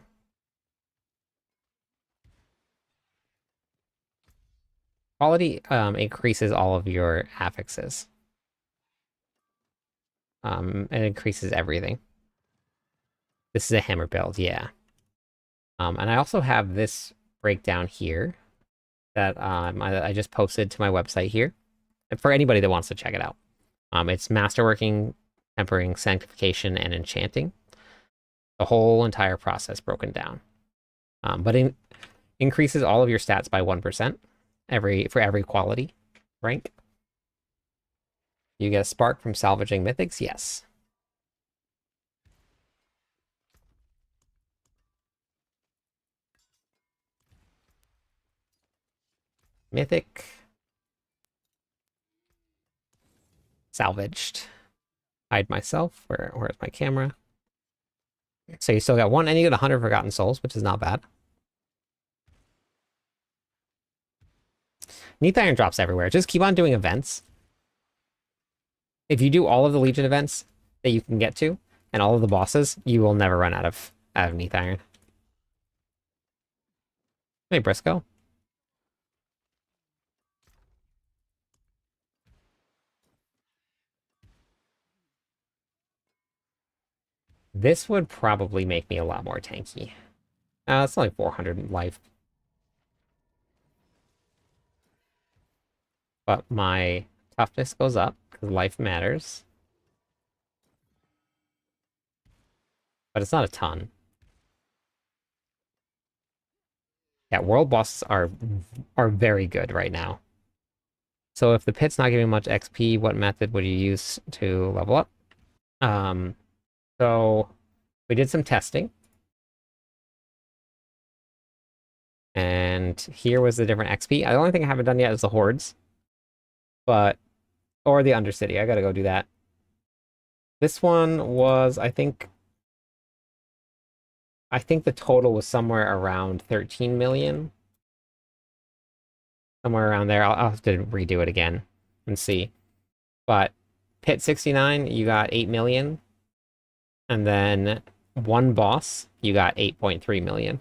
Quality increases all of your affixes. It increases everything. This is a hammer build, yeah. And I also have this breakdown here that I just posted to my website here. And for anybody that wants to check it out. It's Masterworking, Tempering, Sanctification, and Enchanting. The whole entire process broken down. But it increases all of your stats by 1% for every quality rank. You get a spark from salvaging mythics? Yes. Mythic. Salvaged. Hide myself. Where's my camera? So you still got 1, and you get 100 Forgotten Souls, which is not bad. Neath Iron drops everywhere. Just keep on doing events. If you do all of the Legion events that you can get to, and all of the bosses, you will never run out of Neath Iron. Hey, Briscoe. This would probably make me a lot more tanky. It's only 400 life. But my toughness goes up, because life matters. But it's not a ton. Yeah, world bosses are very good right now. So if the pit's not giving much XP, what method would you use to level up? So we did some testing. And here was the different XP. The only thing I haven't done yet is the hordes. Or the Undercity. I gotta go do that. This one was, I think the total was somewhere around 13 million. Somewhere around there. I'll have to redo it again and see. But Pit 69, you got 8 million. And then one boss, you got 8.3 million.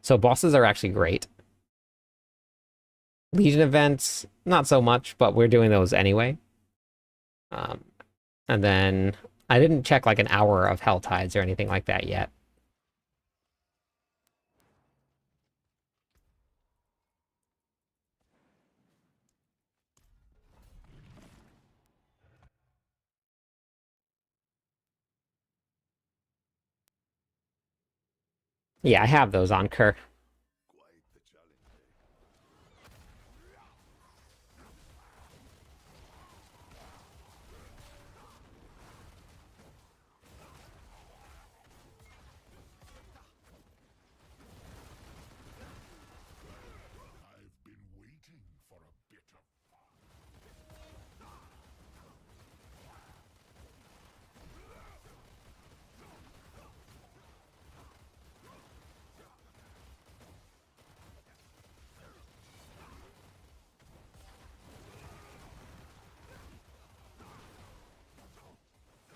So bosses are actually great. Legion events, not so much, but we're doing those anyway. And then I didn't check like an hour of Hell Tides or anything like that yet. Yeah, I have those on Kerr. I've been waiting for a bit of fun.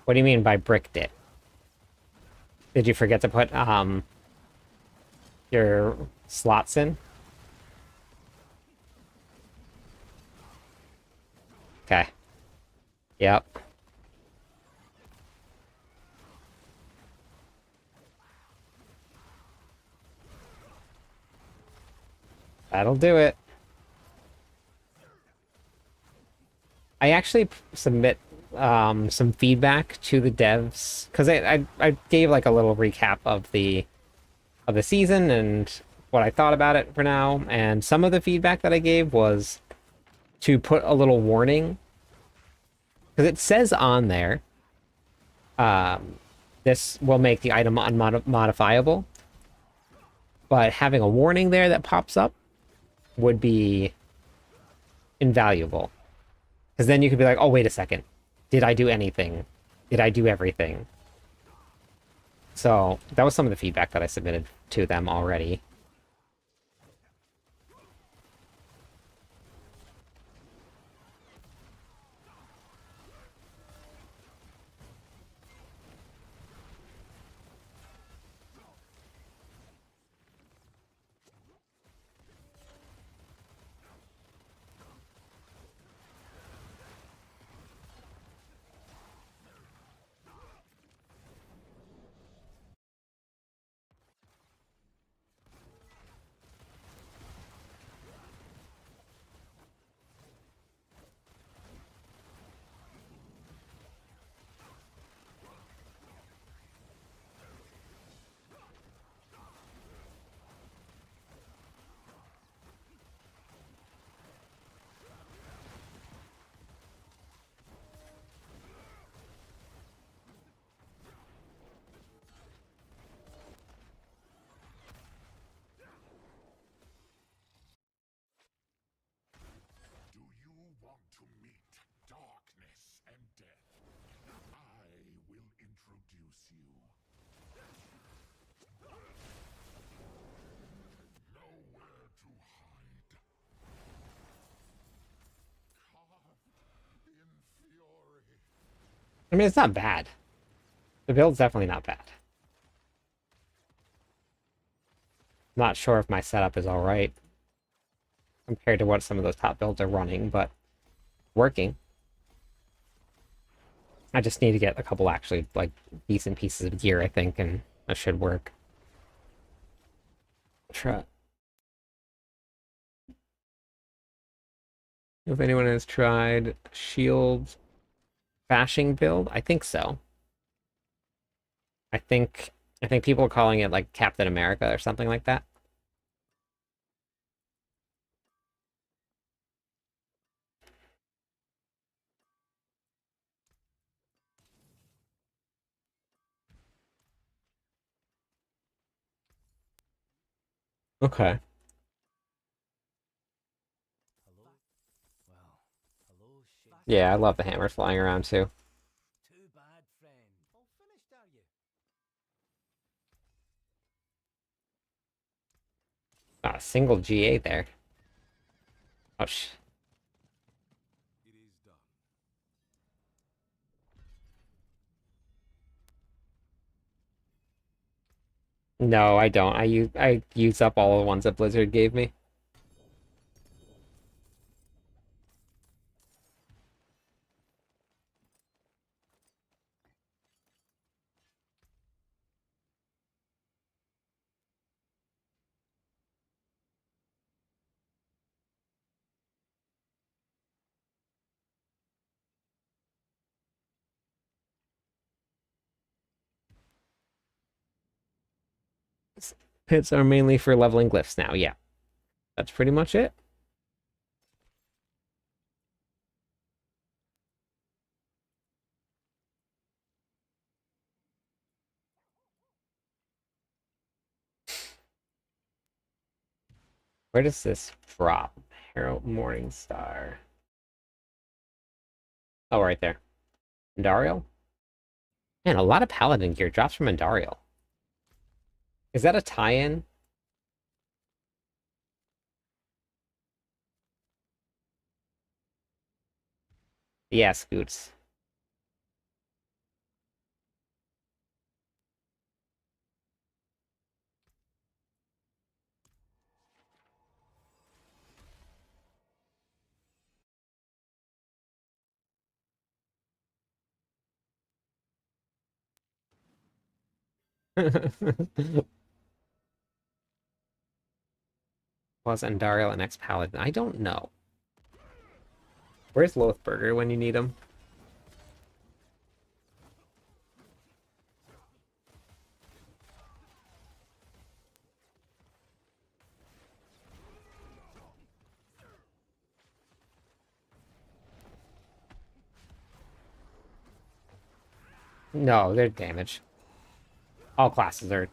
What do you mean by bricked it? Did you forget to put your slots in? Okay. Yep. That'll do it. I actually submit some feedback to the devs because I gave like a little recap of the season and what I thought about it for now, and some of the feedback that I gave was to put a little warning because it says on there this will make the item unmodifiable, but having a warning there that pops up would be invaluable. Because then you could be like, oh, wait a second. Did I do anything? Did I do everything? So that was some of the feedback that I submitted to them already. Do you want to meet darkness and death? I will introduce you. Nowhere to hide. Carved in fury. I mean, it's not bad. The build's definitely not bad. Not sure if my setup is all right compared to what some of those top builds are running, but working. I just need to get a couple actually like decent pieces of gear, I think, and that should work. Try. If anyone has tried shield bashing build, I think so. I think people are calling it like Captain America or something like that. Okay. Hello? Well, hello, Shane. Yeah, I love the hammers flying around too. Too bad, friend. All finished, are you? Not a single GA there. Oh, sh. It is done. No, I don't. I used up all the ones that Blizzard gave me. Pits are mainly for leveling glyphs now. Yeah, that's pretty much it. Where does this drop? Herald Morningstar. Oh, right there. Andariel? Man, a lot of Paladin gear drops from Andariel. Is that a tie-in? Yeah, Scoots. Was Andariel an ex-Paladin? I don't know. Where's Lothburger when you need him? No, they're damage. All classes are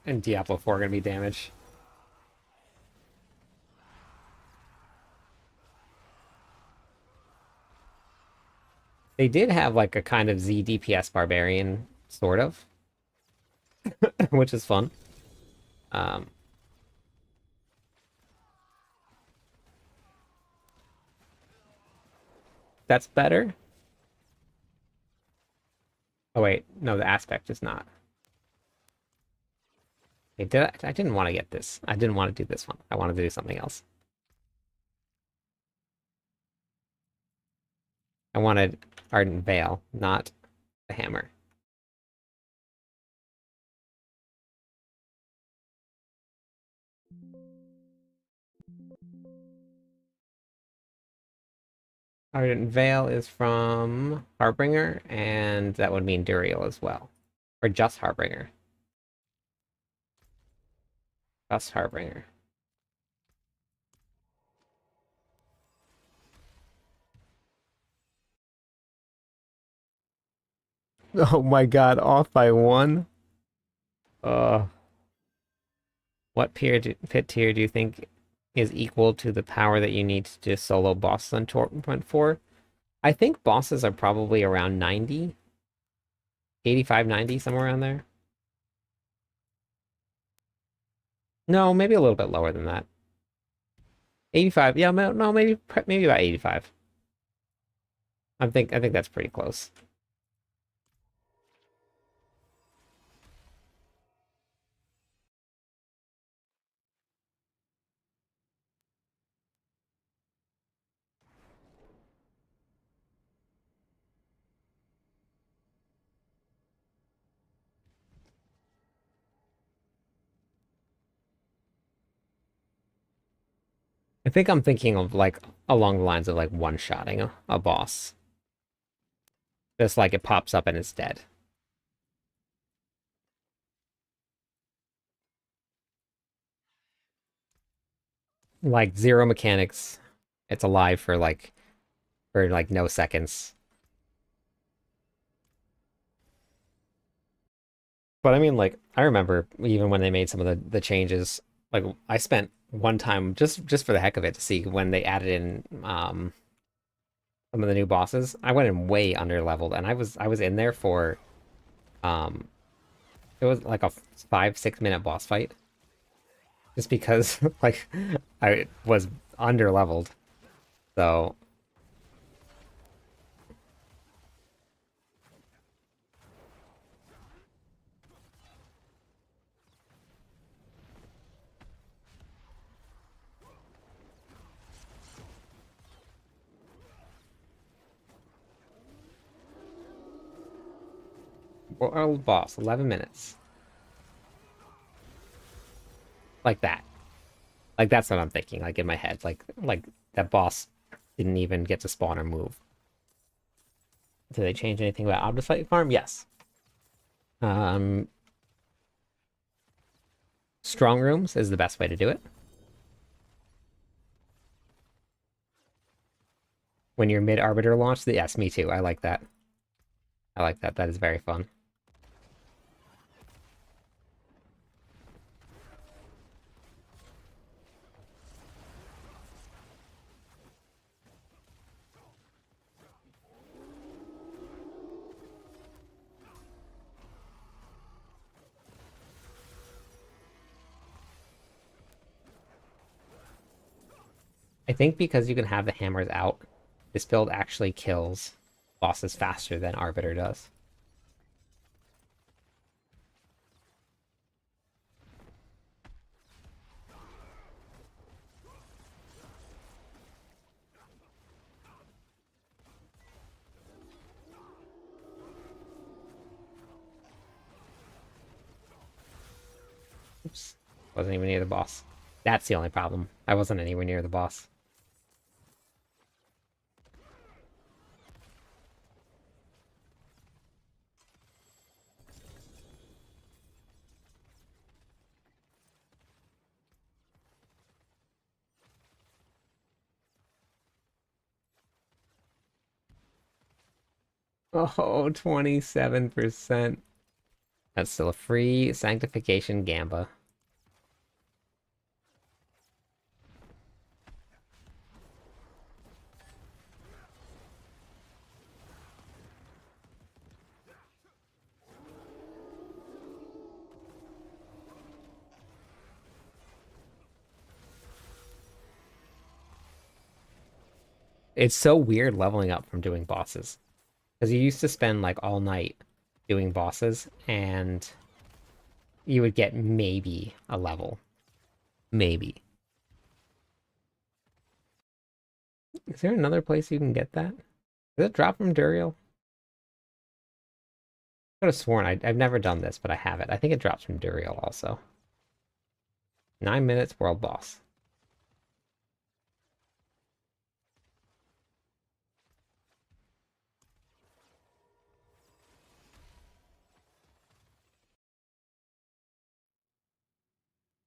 in Diablo 4 gonna be damage. They did have like a kind of Z DPS barbarian, sort of, which is fun. Um, that's better. Oh wait, no, the aspect is not. I didn't want to get this. I didn't want to do this one. I wanted to do something else. I wanted Ardent Veil, not the hammer. Ardent Veil is from Harbinger, and that would mean Duriel as well. Or just Harbinger. Just Harbinger. Oh my god, off by one? What pit tier do you think is equal to the power that you need to just solo bosses on Torment 4? I think bosses are probably around 90. 85, 90, somewhere around there. No, maybe a little bit lower than that. 85, yeah, no, maybe about 85. I think that's pretty close. I think I'm thinking of like along the lines of like one-shotting a boss. Just like it pops up and it's dead. Like zero mechanics. It's alive for like no seconds. But I mean, like, I remember even when they made some of the changes, like I spent one time just for the heck of it to see when they added in some of the new bosses. I went in way under leveled, and I was in there for um it was like a 5-6 minute boss fight. Just because like I was under leveled. So world boss, 11 minutes. Like that. Like that's what I'm thinking, like in my head. Like that boss didn't even get to spawn or move. Did they change anything about Arbiter farm? Yes. Strong rooms is the best way to do it. When you're mid Arbiter launch, yes, me too. I like that. I like that. That is very fun. I think because you can have the hammers out, this build actually kills bosses faster than Arbiter does. Oops. Wasn't even near the boss. That's the only problem. I wasn't anywhere near the boss. Oh, 27%. That's still a free Sanctification Gamba. It's so weird leveling up from doing bosses. Because you used to spend like all night doing bosses, and you would get maybe a level. Maybe. Is there another place you can get that? Does it drop from Duriel? I could have sworn I've never done this, but I have it. I think it drops from Duriel also. 9 minutes, world boss.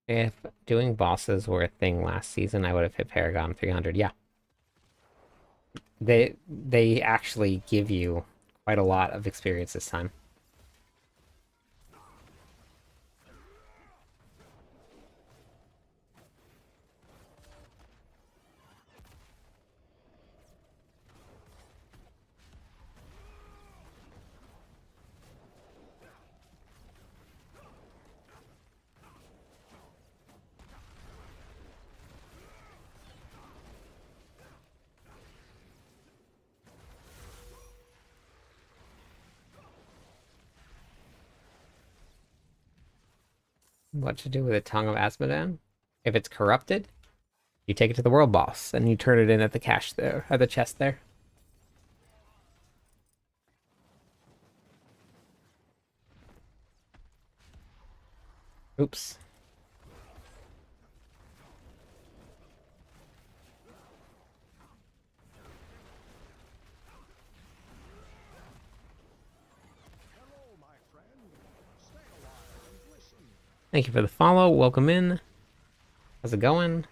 If doing bosses were a thing last season, I would have hit Paragon 300. Yeah. They actually give you quite a lot of experience this time. What to do with the Tongue of Asmodan? If it's corrupted, you take it to the world boss and you turn it in at the cache there, at the chest there. Oops. Hello, my friend. Stay a while and listen. Thank you for the follow. Welcome in. How's it going?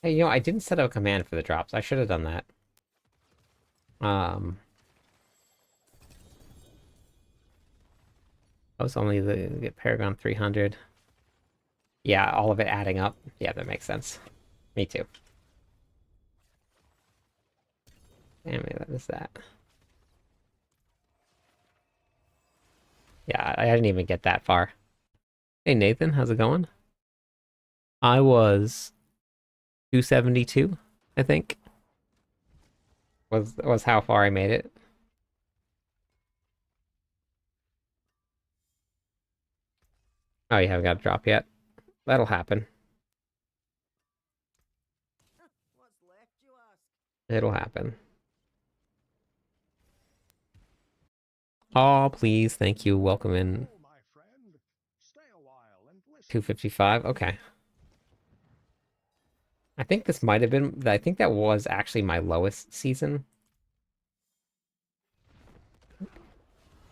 Hey, you know, I didn't set up a command for the drops. I should have done that. I was only the get Paragon 300. Yeah, all of it adding up. Yeah, that makes sense. Me too. Damn it, that is that. Yeah, I didn't even get that far. Hey Nathan, how's it going? I was 272. I think. Was how far I made it. Oh, you haven't got a drop yet? That'll happen. What's left, you ask? It'll happen. Oh, please, thank you. Welcome in. Oh, my friend, stay a while and listen. 255. Okay. I think this might have been. I think that was actually my lowest season.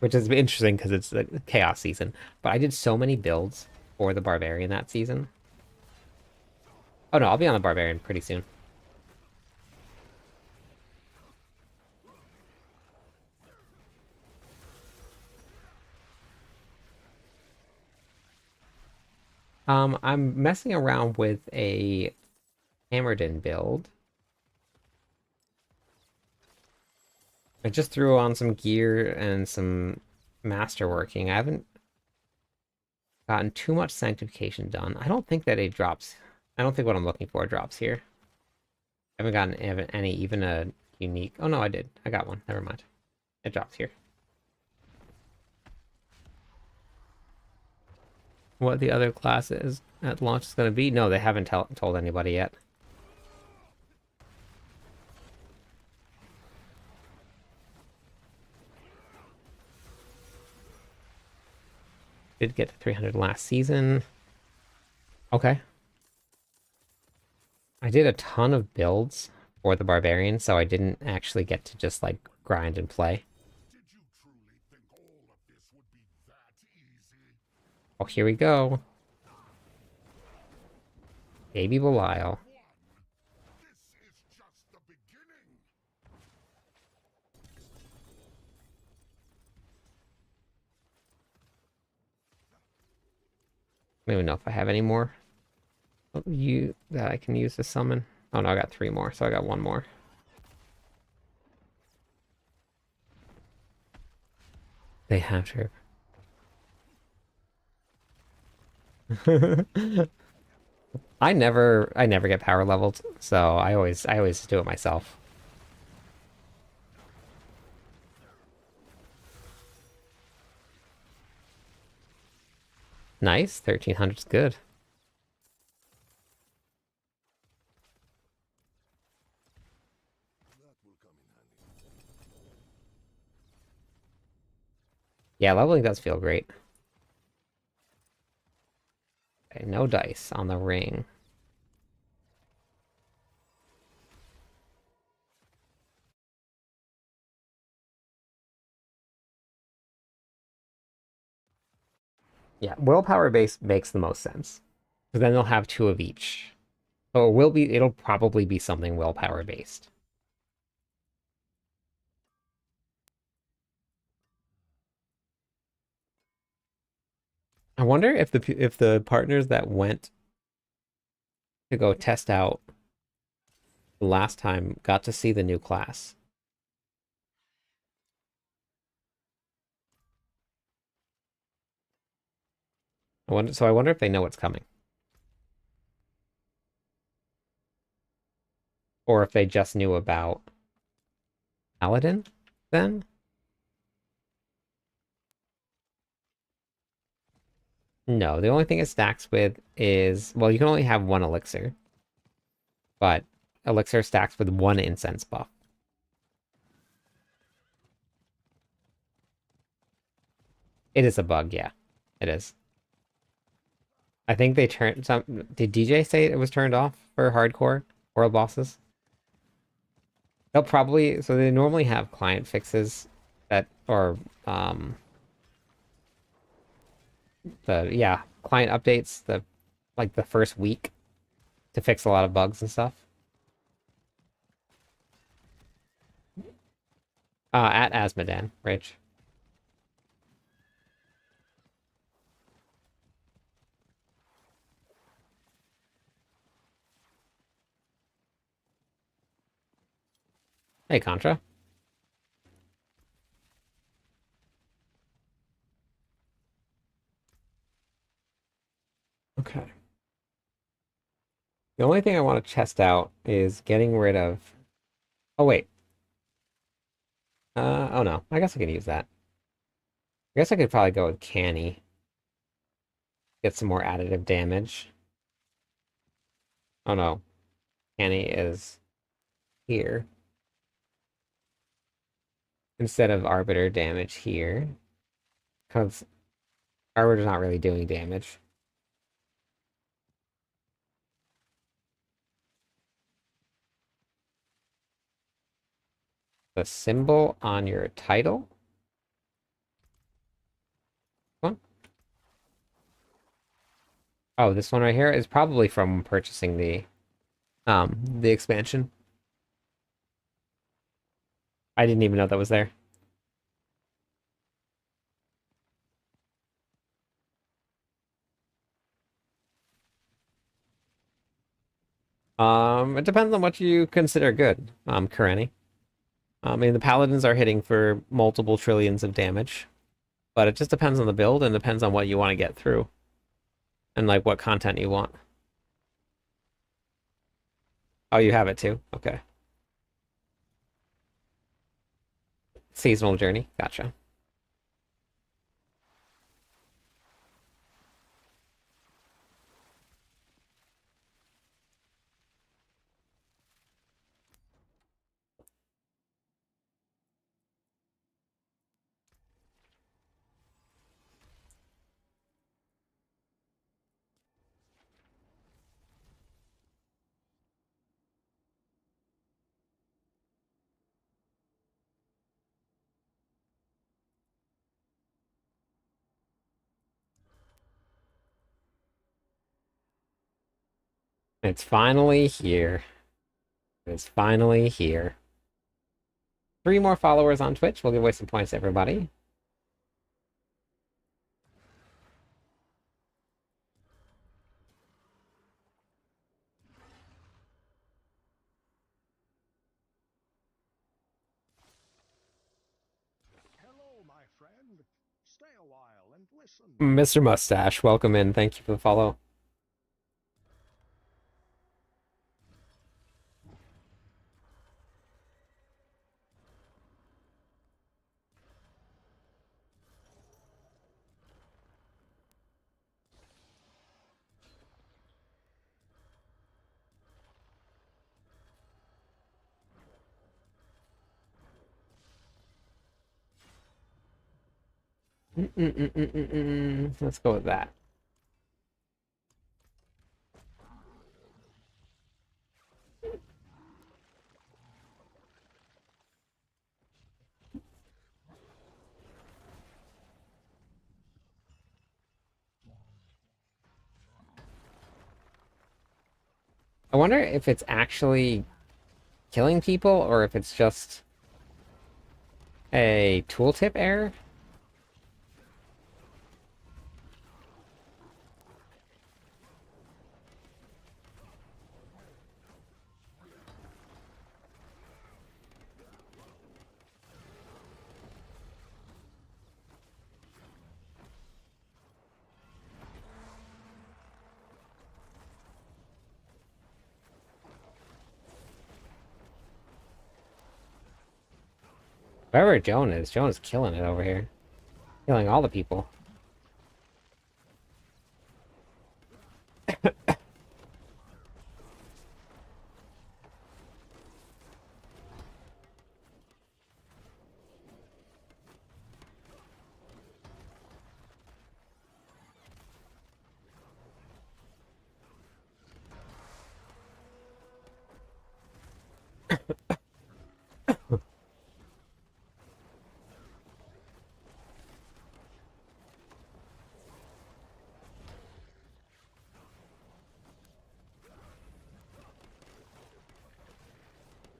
Which is interesting because it's the chaos season. But I did so many builds for the barbarian that season. Oh no, I'll be on the barbarian pretty soon. I'm messing around with a Hammerden build. I just threw on some gear and some masterworking. I haven't gotten too much sanctification done. I don't think that it drops. I don't think what I'm looking for drops here. I haven't gotten any, even a unique. Oh no, I did. I got one. Never mind. It drops here. What the other classes at launch is going to be? No, they haven't told anybody yet. Did get to 300 last season. Okay. I did a ton of builds for the barbarian, so I didn't actually get to just like grind and play. Did you truly think all of this would be that easy? Oh, here we go. Baby Belial. This is just the beginning. I don't even know if I have any more that I can use to summon. Oh no, I got 3 more, so I got 1 more. They have to. I never get power leveled, so I always do it myself. Nice, 1300 is good. Yeah, leveling does feel great. Okay, no dice on the ring. Yeah, willpower base makes the most sense. Because then they'll have 2 of each. So it'll probably be something willpower based. I wonder if the partners that went to go test out the last time got to see the new class. I wonder if they know what's coming. Or if they just knew about Paladin then? No, the only thing it stacks with is, well, you can only have 1 elixir. But elixir stacks with 1 incense buff. It is a bug, yeah. It is. I think they turned some. Did DJ say it was turned off for hardcore world bosses? They'll probably. So they normally have client fixes that, or client updates like the first week to fix a lot of bugs and stuff. At Asmodan, Rich. Hey, Contra. Okay. The only thing I want to test out is getting rid of... Oh, wait. Oh no. I guess I could use that. I guess I could probably go with Canny. Get some more additive damage. Oh no. Canny is here. Instead of Arbiter damage here. Because Arbiter's not really doing damage. The symbol on your title. One. Oh, this one right here is probably from purchasing the expansion. I didn't even know that was there. It depends on what you consider good, Kareni. I mean, the paladins are hitting for multiple trillions of damage, but it just depends on the build and depends on what you want to get through and like what content you want. Oh, you have it too? Okay. Seasonal journey. Gotcha. It's finally here. It's finally here. 3 more followers on Twitch. We'll give away some points to everybody. Hello, my friend. Stay a while and listen. Mr. Mustache, welcome in. Thank you for the follow. Let's go with that. I wonder if it's actually killing people or if it's just a tooltip error. Whoever Joan is killing it over here. Killing all the people.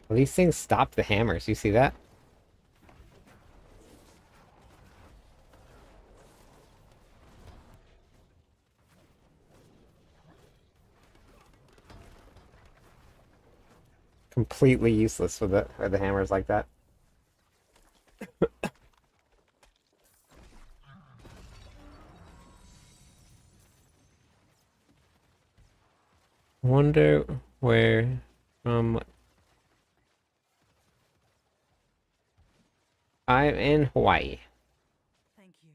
Well, these things stop the hammers. You see that? Completely useless with the hammers like that. Wonder where from. I'm in Hawaii. Thank you.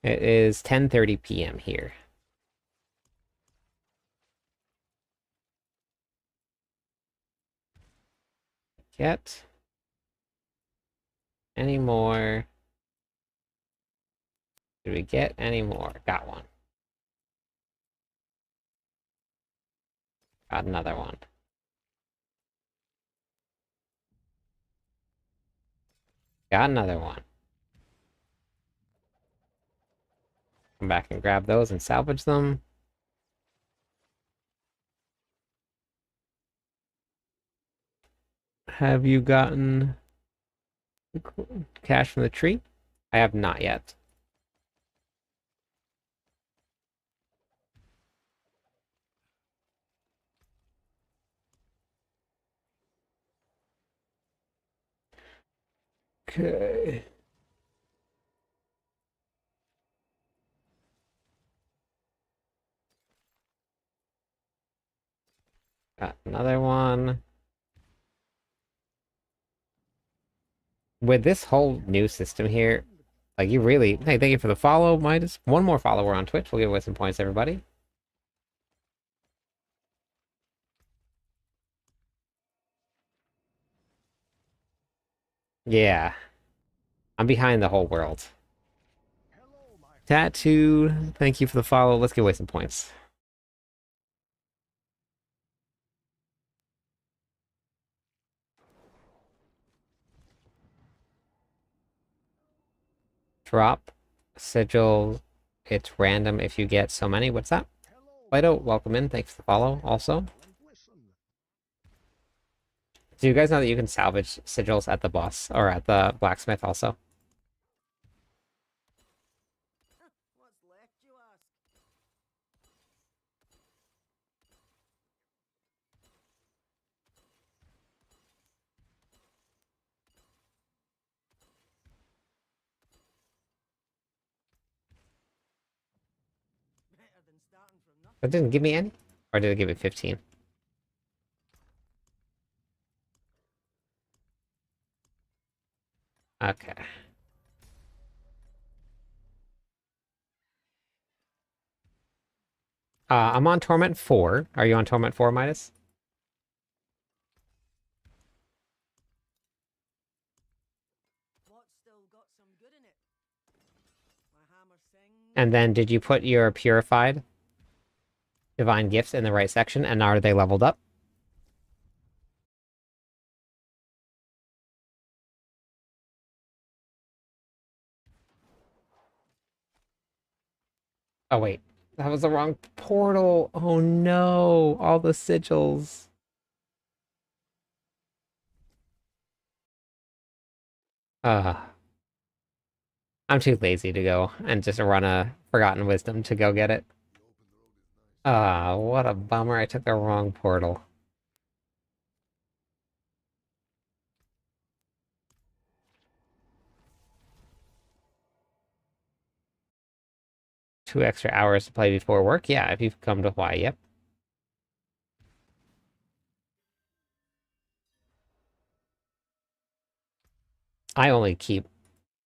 It is 10:30 p.m. here. Get any more? Did we get any more? Got one. Got another one. Got another one. Come back and grab those and salvage them. Have you gotten cash from the tree? I have not yet. Okay. Got another one. With this whole new system here, like you really, hey, thank you for the follow. Minus one more follower on Twitch. We'll give away some points, everybody. Yeah, I'm behind the whole world. Hello, my Tattoo, thank you for the follow. Let's give away some points. Drop sigil. It's random if you get so many. What's that? hello, Fido, welcome in. Thanks for the follow. Also, and listen. do you guys know that you can salvage sigils at the boss or at the blacksmith also? What's left, you ask? Better than starting from nothing. It didn't give me any? Or did it give me 15? Okay. I'm on Torment 4. Are you on Torment 4, Midas? What's still got some good in it? My hammer sings. And then did you put your Purified Divine Gifts in the right section? And are they leveled up? Oh, wait. That was the wrong portal. Oh, no. All the sigils. I'm too lazy to go and just run a Forgotten Wisdom to go get it. What a bummer. I took the wrong portal. Two extra hours to play before work? Yeah, if you've come to Hawaii, yep. I only keep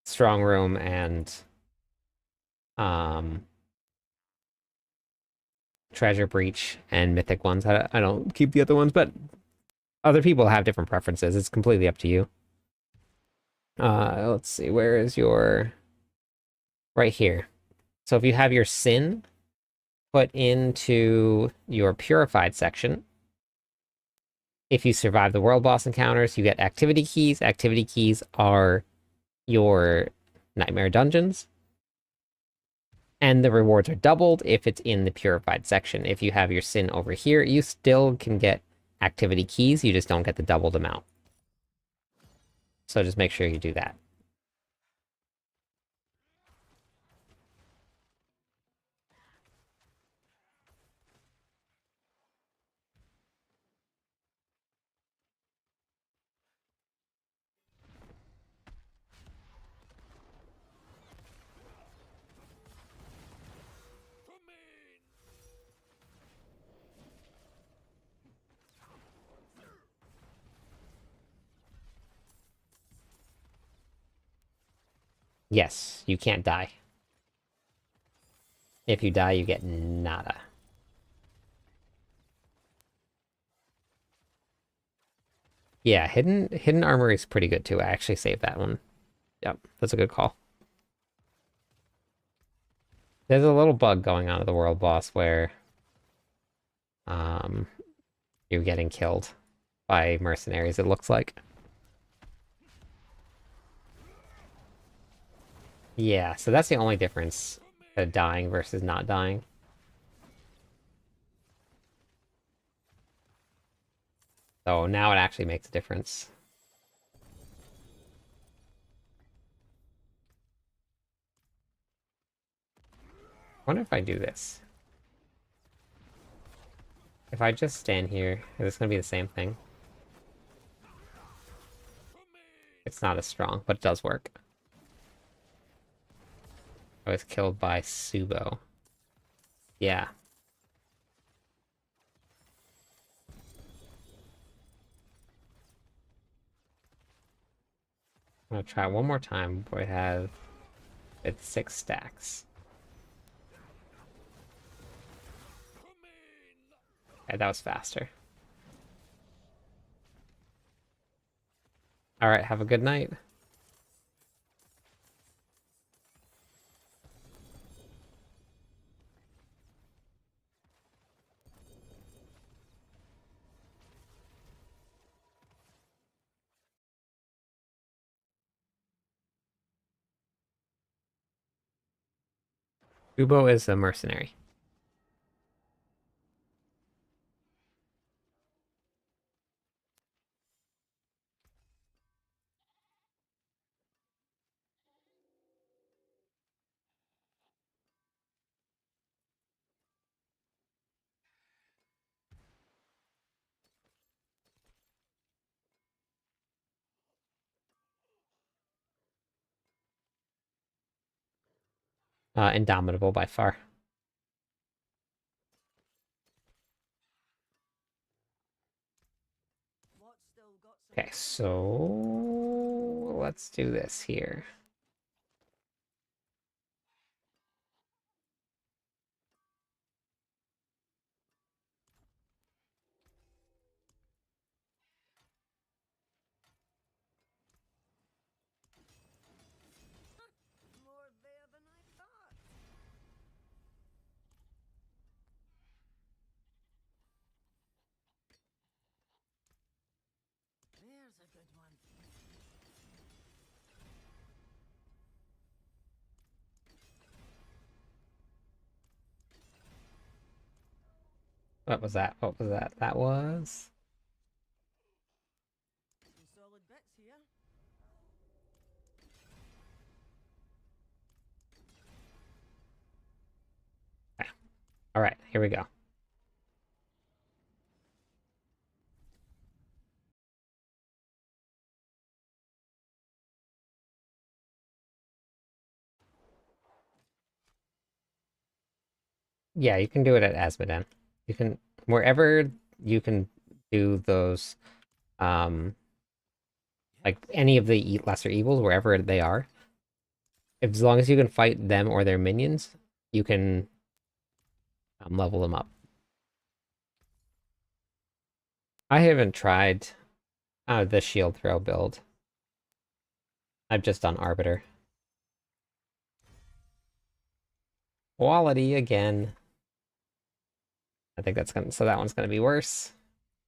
Strong Room and Treasure Breach and Mythic ones. I don't keep the other ones, but other people have different preferences. It's completely up to you. Let's see, where is your... Right here. So if you have your Sin put into your Purified section, if you survive the world boss encounters, you get activity keys. Activity keys are your Nightmare Dungeons. And the rewards are doubled if it's in the Purified section. If you have your Sin over here, you still can get activity keys. You just don't get the doubled amount. So just make sure you do that. Yes, you can't die. If you die, you get nada. Yeah, hidden armor is pretty good too. I actually saved that one. Yep, that's a good call. There's a little bug going on at the world boss where um you're getting killed by mercenaries, it looks like. Yeah, so that's the only difference, dying versus not dying. So now it actually makes a difference. I wonder if I do this. If I just stand here, is this gonna be the same thing? It's not as strong, but it does work. I was killed by Subo. Yeah. I'm gonna try one more time before I have it 6 stacks. Okay, that was faster. Alright, have a good night. Subo is a mercenary. Indomitable by far. What's still got some Okay, so let's do this here. more there than I thought? There's a good one. What was that? What was that? That was... Some solid bits here. Okay. Alright, here we go. Yeah, you can do it at Asmoden. You can... Wherever you can do those... like any of the lesser evils, wherever they are. As long as you can fight them or their minions, you can level them up. I haven't tried the shield throw build. I've just done Arbiter. Quality again. I think that's gonna, so that one's gonna be worse.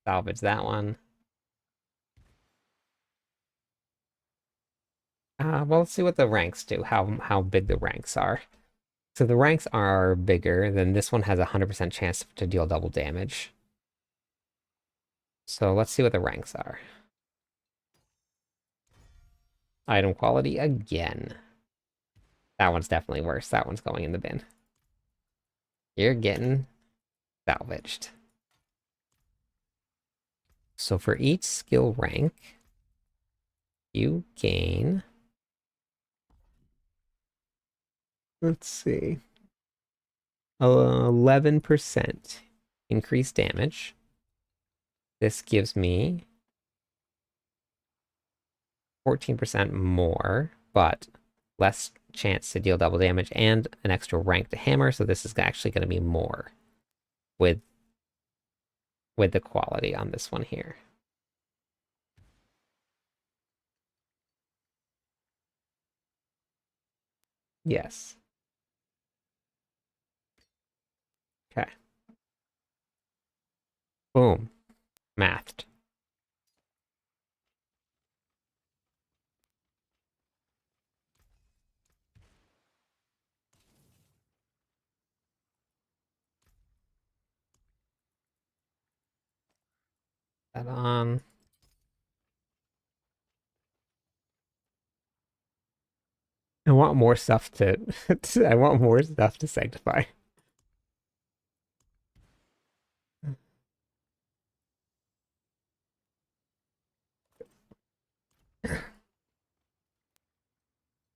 Salvage that one. Well, let's see what the ranks do, how big the ranks are. So the ranks are bigger, then this one has a 100% chance to deal double damage. So let's see what the ranks are. Item quality again. That one's definitely worse. That one's going in the bin. You're getting salvaged. So for each skill rank, you gain... Let's see. 11% increased damage. This gives me 14% more, but less chance to deal double damage, and an extra ranked hammer, so this is actually going to be more with the quality on this one here. Yes. Okay. Boom. Mathed. That on. I want more stuff to I want more stuff to sanctify.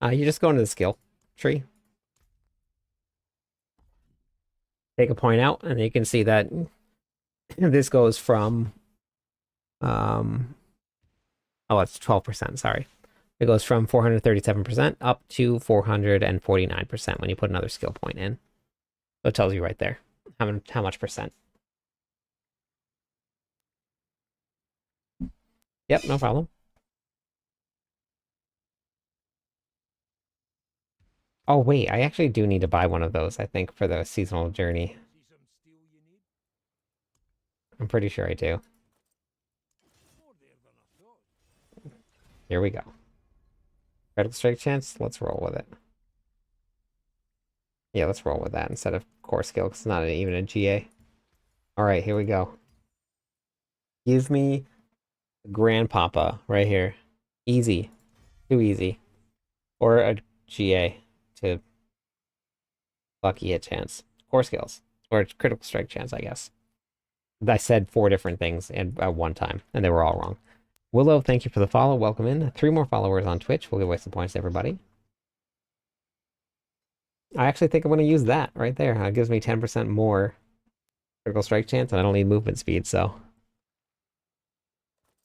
You just go into the skill tree. Take a point out, and you can see that this goes from oh, it's 12%, sorry. It goes from 437% up to 449% when you put another skill point in. So it tells you right there how much percent. Yep, no problem. Oh, wait, I actually do need to buy one of those, I think, for the seasonal journey. See some steel you need? I'm pretty sure I do. More there than I thought. Here we go. Critical strike chance? Let's roll with it. Yeah, let's roll with that instead of core skill, because it's not even a GA. Alright, here we go. Give me Grandpapa right here. Easy. Too easy. Or a GA to lucky hit chance. Core skills. Or critical strike chance, I guess. I said 4 different things at one time, and they were all wrong. Willow, thank you for the follow. Welcome in. 3 more followers on Twitch. We'll give away some points to everybody. I actually think I'm going to use that right there. It gives me 10% more critical strike chance, and I don't need movement speed, so...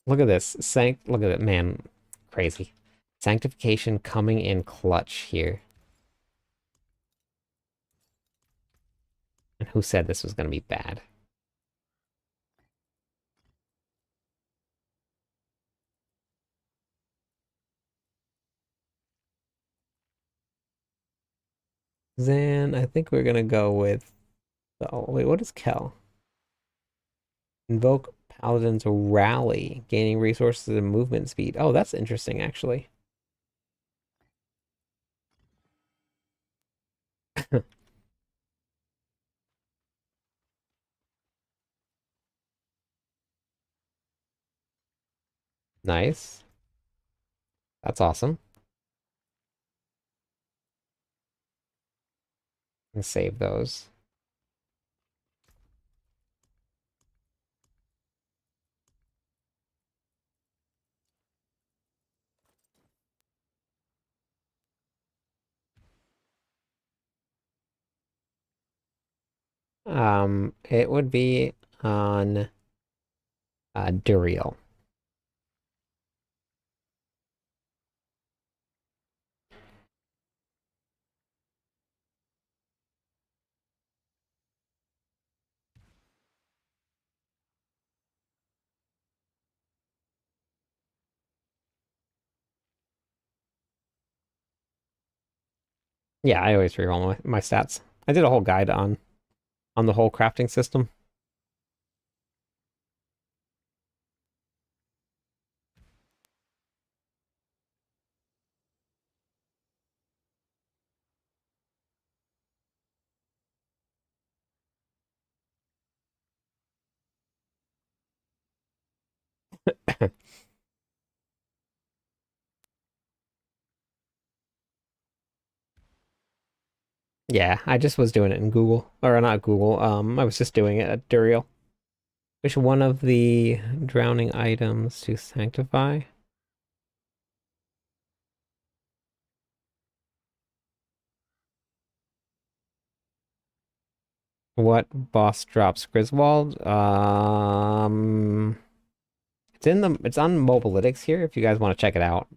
Look at this. Look at it, man. Crazy. Sanctification coming in clutch here. And who said this was going to be bad? Then I think we're going to go with... Oh, wait, what is Kel? Invoke Paladin's Rally, gaining resources and movement speed. Oh, that's interesting, actually. Nice. That's awesome. And save those. It would be on Duriel. Yeah, I always reroll my stats. I did a whole guide on the whole crafting system. Yeah, I just was doing it in Google. Or not Google, I was just doing it at Duriel. Which one of the drowning items to sanctify? What boss drops Griswold? It's on Mobalytics here if you guys want to check it out.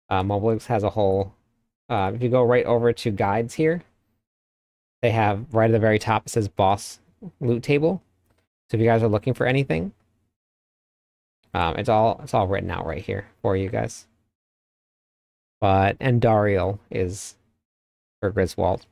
Mobalytics has a whole if you go right over to guides here, they have right at the very top, it says boss loot table. So if you guys are looking for anything, it's all written out right here for you guys. But Endariel is for Griswold.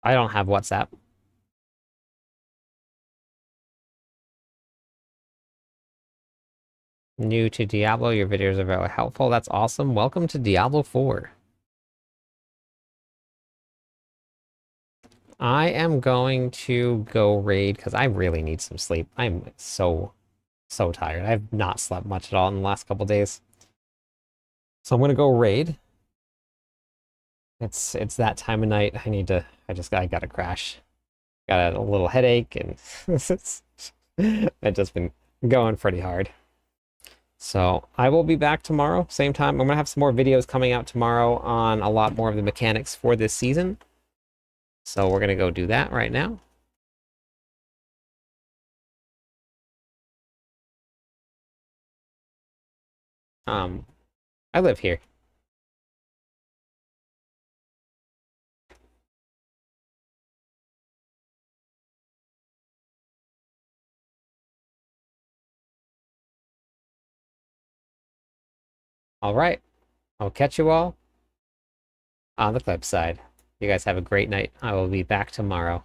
I don't have WhatsApp. New to Diablo, your videos are very helpful. That's awesome. Welcome to Diablo 4. I am going to go raid because I really need some sleep. I'm so tired. I've not slept much at all in the last couple days. So I'm gonna go raid. It's that time of night. I gotta crash. Got a little headache and I've just been going pretty hard. So I will be back tomorrow, same time. I'm gonna have some more videos coming out tomorrow on a lot more of the mechanics for this season. So we're gonna go do that right now. I live here. All right. I'll catch you all on the flip side. You guys have a great night. I will be back tomorrow.